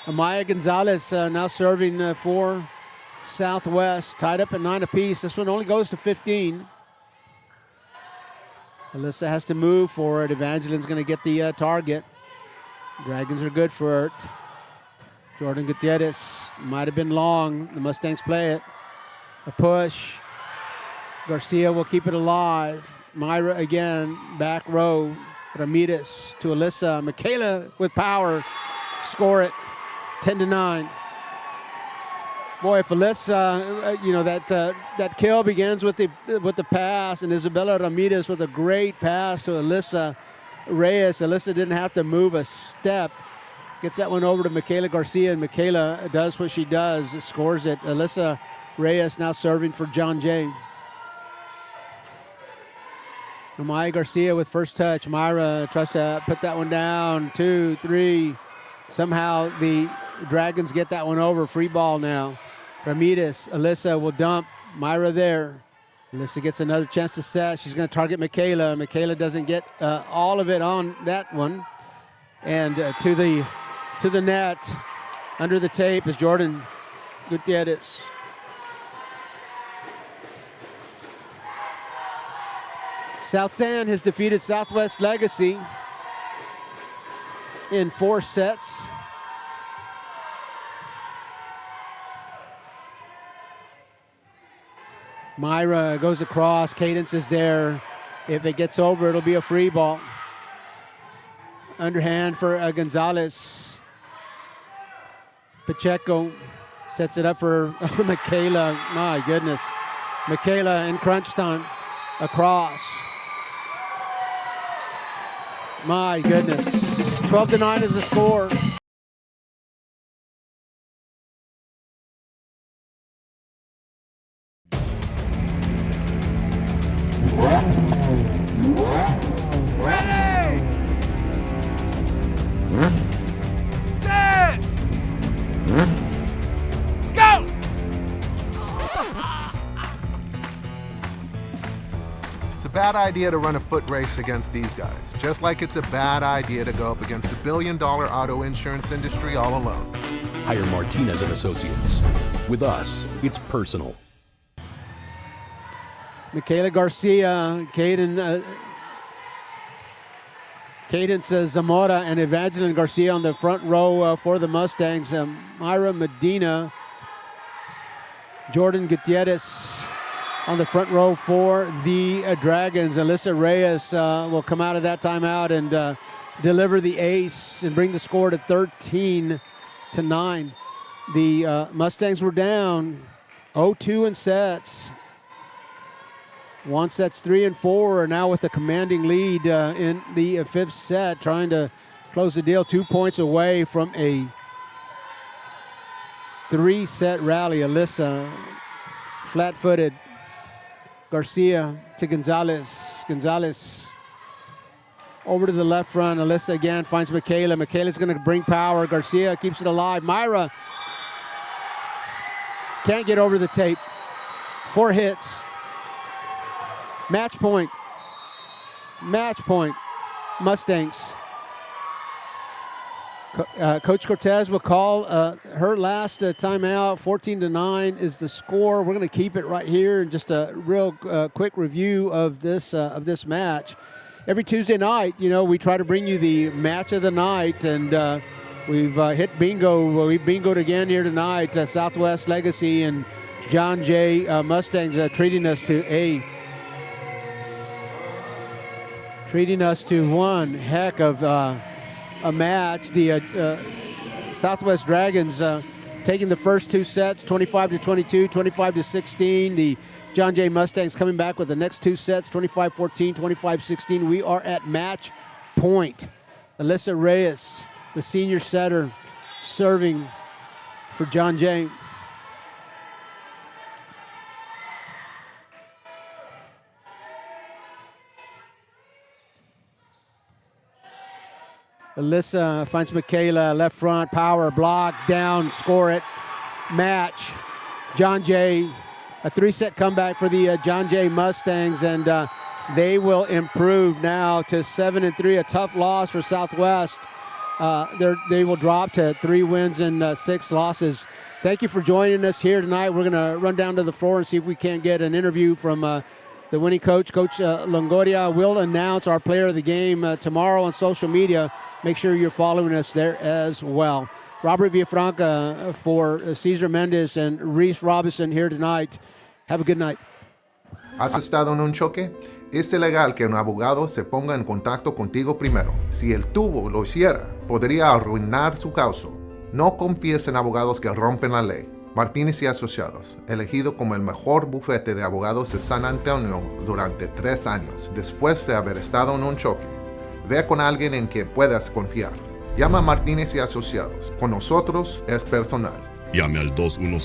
Amaya Gonzalez now serving for Southwest, tied up at 9 apiece. This one only goes to 15. Alyssa has to move for it. Evangeline's going to get the target. Dragons are good for it. Jordan Gutierrez might have been long. The Mustangs play it. A push. Garcia will keep it alive. Myra again, back row. Ramirez to Alyssa. Michaela with power. Score it. 10-9. Boy, if Alyssa, that kill begins with the pass, and Isabella Ramirez with a great pass to Alyssa Reyes. Alyssa didn't have to move a step. Gets that one over to Michaela Garcia, and Michaela does what she does, scores it. Alyssa Reyes now serving for John Jay. Amaya Garcia with first touch. Myra tries to put that one down. 2, 3. Somehow the Dragons get that one over. Free ball now. Ramirez, Alyssa will dump. Myra there. Alyssa gets another chance to set. She's going to target Michaela. Michaela doesn't get all of it on that one. And to the net, under the tape is Jordan Gutierrez. South San has defeated Southwest Legacy in 4 sets. Myra goes across. Cadence is there. If it gets over, it'll be a free ball. Underhand for Gonzalez. Pacheco sets it up for Michaela. My goodness. Michaela in crunch time. Across. My goodness. 12-9 is the score. Ready! Set! Go! It's a bad idea to run a foot race against these guys, just like it's a bad idea to go up against the billion-dollar auto insurance industry all alone. Hire Martinez and Associates. With us, it's personal. Michaela Garcia, Cadence Zamora, and Evangeline Garcia on the front row for the Mustangs. Myra Medina, Jordan Gutierrez on the front row for the Dragons. Alyssa Reyes will come out of that timeout and deliver the ace and bring the score to 13-9. The Mustangs were down 0-2 in sets. One sets 3 and 4 are now with a commanding lead in the 5th set, trying to close the deal. 2 points away from a 3-set rally. Alyssa, flat-footed. Garcia to Gonzalez. Gonzalez over to the left front. Alyssa again finds Michaela. Michaela's going to bring power. Garcia keeps it alive. Myra can't get over the tape. 4 hits. Match point. Match point. Mustangs. Coach Cortez will call her last timeout. 14-9 is the score. We're going to keep it right here. And just a real quick review of this match. Every Tuesday night, we try to bring you the match of the night, and we've hit bingo. We've bingoed again here tonight. Southwest Legacy and John Jay Mustangs treating us to one heck of a match. The Southwest Dragons taking the first 2 sets, 25-22, 25-16. The John Jay Mustangs coming back with the next 2 sets, 25-14, 25-16. We are at match point. Alyssa Reyes, the senior setter, serving for John Jay. Alyssa finds Michaela, left front, power, block, down, score it, match. John Jay, a 3-set comeback for the John Jay Mustangs, and they will improve now to 7-3, a tough loss for Southwest. they will drop to 3 wins and 6 losses. Thank you for joining us here tonight. We're going to run down to the floor and see if we can't get an interview from the winning coach, Coach Longoria. We'll announce our player of the game tomorrow on social media. Make sure you're following us there as well. Robert Villafranca for Cesar Mendez and Reese Robinson here tonight. Have a good night. ¿Has estado en un choque? Es ilegal que un abogado se ponga en contacto contigo primero. Si el tubo lo hiciera, podría arruinar su caso. No confíes en abogados que rompen la ley. Martínez y Asociados, elegido como el mejor bufete de abogados de San Antonio durante 3 años, después de haber estado en un choque. Ve con alguien en quien puedas confiar. Llama a Martínez y Asociados. Con nosotros es personal. Llame al 216